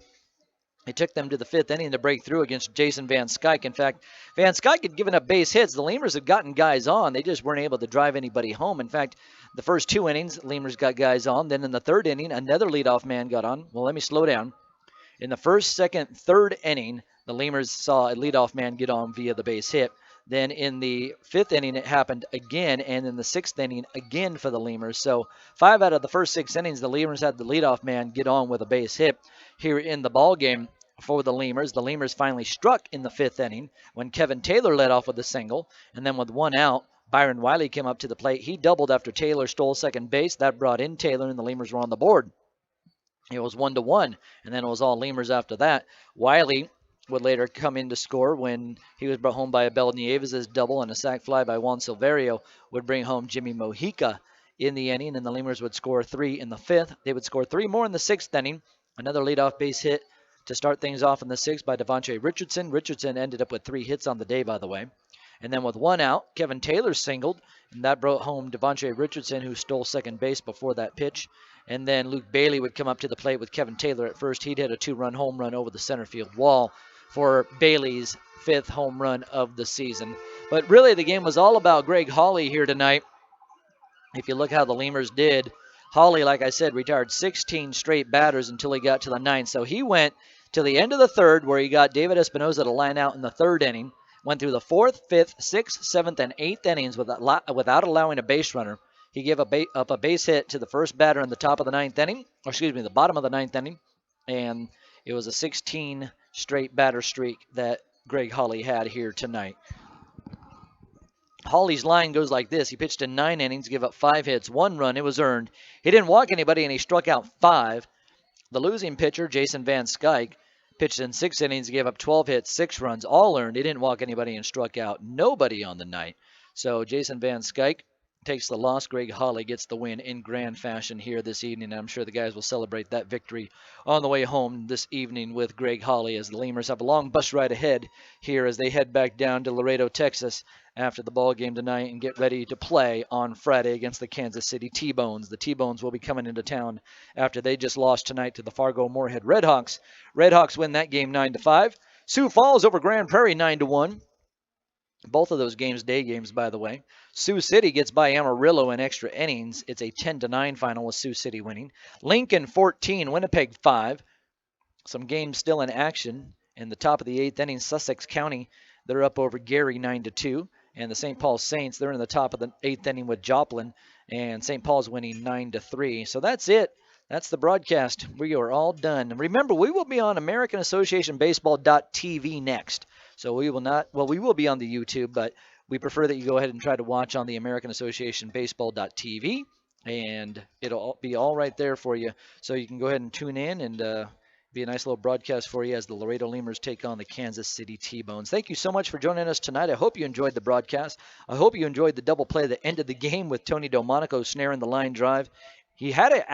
S2: It took them to the 5th inning to break through against Jason Van Skyke. In fact, Van Skyke had given up base hits. The Lemurs had gotten guys on. They just weren't able to drive anybody home. In fact, the first 2 innings, Lemurs got guys on. Then in the 3rd inning, another leadoff man got on. Well, let me slow down. In the 1st, 2nd, 3rd inning, the Lemurs saw a leadoff man get on via the base hit. Then in the 5th inning, it happened again, and in the 6th inning, again for the Lemurs. So 5 out of the first 6 innings, the Lemurs had the leadoff man get on with a base hit here in the ball game for the Lemurs. The Lemurs finally struck in the 5th inning when Kevin Taylor led off with a single, and then with 1 out, Byron Wiley came up to the plate. He doubled after Taylor stole second base. That brought in Taylor, and the Lemurs were on the board. It was 1-1, and then it was all Lemurs after that. Wiley would later come in to score when he was brought home by Abel Nieves' double, and a sac fly by Juan Silverio would bring home Jimmy Mojica in the inning, and the Lemurs would score 3 in the 5th. They would score 3 more in the 6th inning. Another leadoff base hit to start things off in the 6th by Devontae Richardson. Richardson ended up with 3 hits on the day, by the way. And then with 1 out, Kevin Taylor singled, and that brought home Devontae Richardson, who stole second base before that pitch. And then Luke Bailey would come up to the plate with Kevin Taylor at first. He'd hit a 2-run home run over the center field wall for Bailey's 5th home run of the season. But really, the game was all about Greg Holly here tonight. If you look how the Lemurs did, Holly, like I said, retired 16 straight batters until he got to the 9th. So he went to the end of the 3rd, where he got David Espinoza to line out in the 3rd inning. Went through the 4th, 5th, 6th, 7th, and 8th innings without allowing a base runner. He gave up a base hit to the first batter in the top of the 9th inning, the bottom of the 9th inning, and it was a 16 straight batter streak that Greg Holly had here tonight. Holly's line goes like this. He pitched in 9 innings, gave up 5 hits, 1 run. It was earned. He didn't walk anybody, and he struck out 5. The losing pitcher, Jason Van Skyke, pitched in 6 innings, gave up 12 hits, 6 runs, all earned. He didn't walk anybody and struck out nobody on the night. So Jason Van Skyke takes the loss. Greg Holly gets the win in grand fashion here this evening. And I'm sure the guys will celebrate that victory on the way home this evening with Greg Holly, as the Lemurs have a long bus ride ahead here as they head back down to Laredo, Texas after the ball game tonight and get ready to play on Friday against the Kansas City T-Bones. The T-Bones will be coming into town after they just lost tonight to the Fargo-Moorhead Redhawks. Redhawks win that game 9-5. Sioux Falls over Grand Prairie 9-1. Both of those games, day games, by the way. Sioux City gets by Amarillo in extra innings. It's a 10-9 final with Sioux City winning. Lincoln 14, Winnipeg 5. Some games still in action. In the top of the 8th inning, Sussex County, they're up over Gary 9-2. And the St. Paul Saints, they're in the top of the 8th inning with Joplin. And St. Paul's winning 9-3. So that's it. That's the broadcast. We are all done. And remember, we will be on AmericanAssociationBaseball.tv next. So we will be on the YouTube, but we prefer that you go ahead and try to watch on the AmericanAssociationBaseball.tv, and it'll be all right there for you. So you can go ahead and tune in, and be a nice little broadcast for you as the Laredo Lemurs take on the Kansas City T-Bones. Thank you so much for joining us tonight. I hope you enjoyed the broadcast. I hope you enjoyed the double play that ended the game with Tony Delmonico snaring the line drive. He had it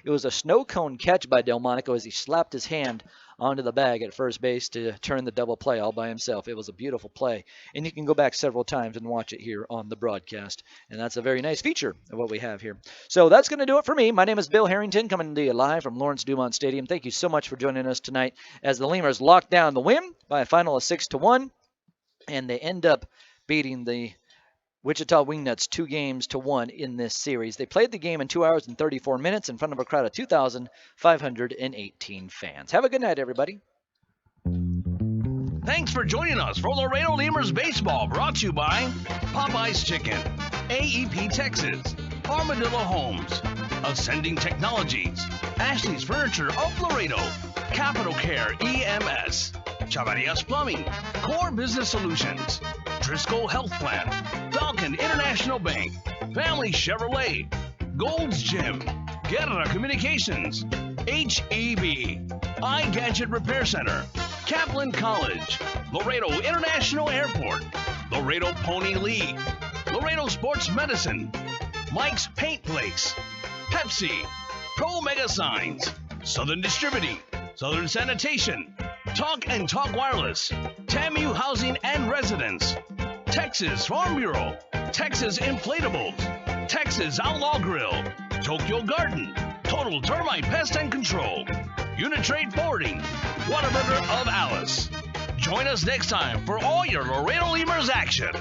S2: was a snow cone catch by Delmonico as he slapped his hand onto the bag at first base to turn the double play all by himself. It was a beautiful play, and you can go back several times and watch it here on the broadcast, and that's a very nice feature of what we have here. So that's going to do it for me. My name is Bill Harrington, coming to you live from Lawrence Dumont Stadium. Thank you so much for joining us tonight as the Lemurs lock down the win by a final of 6-1, and they end up beating the Wichita Wingnuts 2-1 in this series. They played the game in 2 hours and 34 minutes in front of a crowd of 2,518 fans. Have a good night, everybody.
S11: Thanks for joining us for Laredo Lemurs Baseball, brought to you by Popeye's Chicken, AEP Texas, Armadillo Homes, Ascending Technologies, Ashley's Furniture of Laredo, Capital Care EMS, Chavarias Plumbing, Core Business Solutions, Driscoll Health Plan, Falcon International Bank, Family Chevrolet, Gold's Gym, Guerra Communications, HEB, iGadget Repair Center, Kaplan College, Laredo International Airport, Laredo Pony League, Laredo Sports Medicine, Mike's Paint Place, Pepsi, Pro Mega Signs, Southern Distributing, Southern Sanitation, Talk and Talk Wireless, TAMU Housing and Residence, Texas Farm Bureau, Texas Inflatables, Texas Outlaw Grill, Tokyo Garden, Total Termite Pest and Control, Uni-Trade Forwarding, Whataburger of Alice. Join us next time for all your Laredo Lemurs action.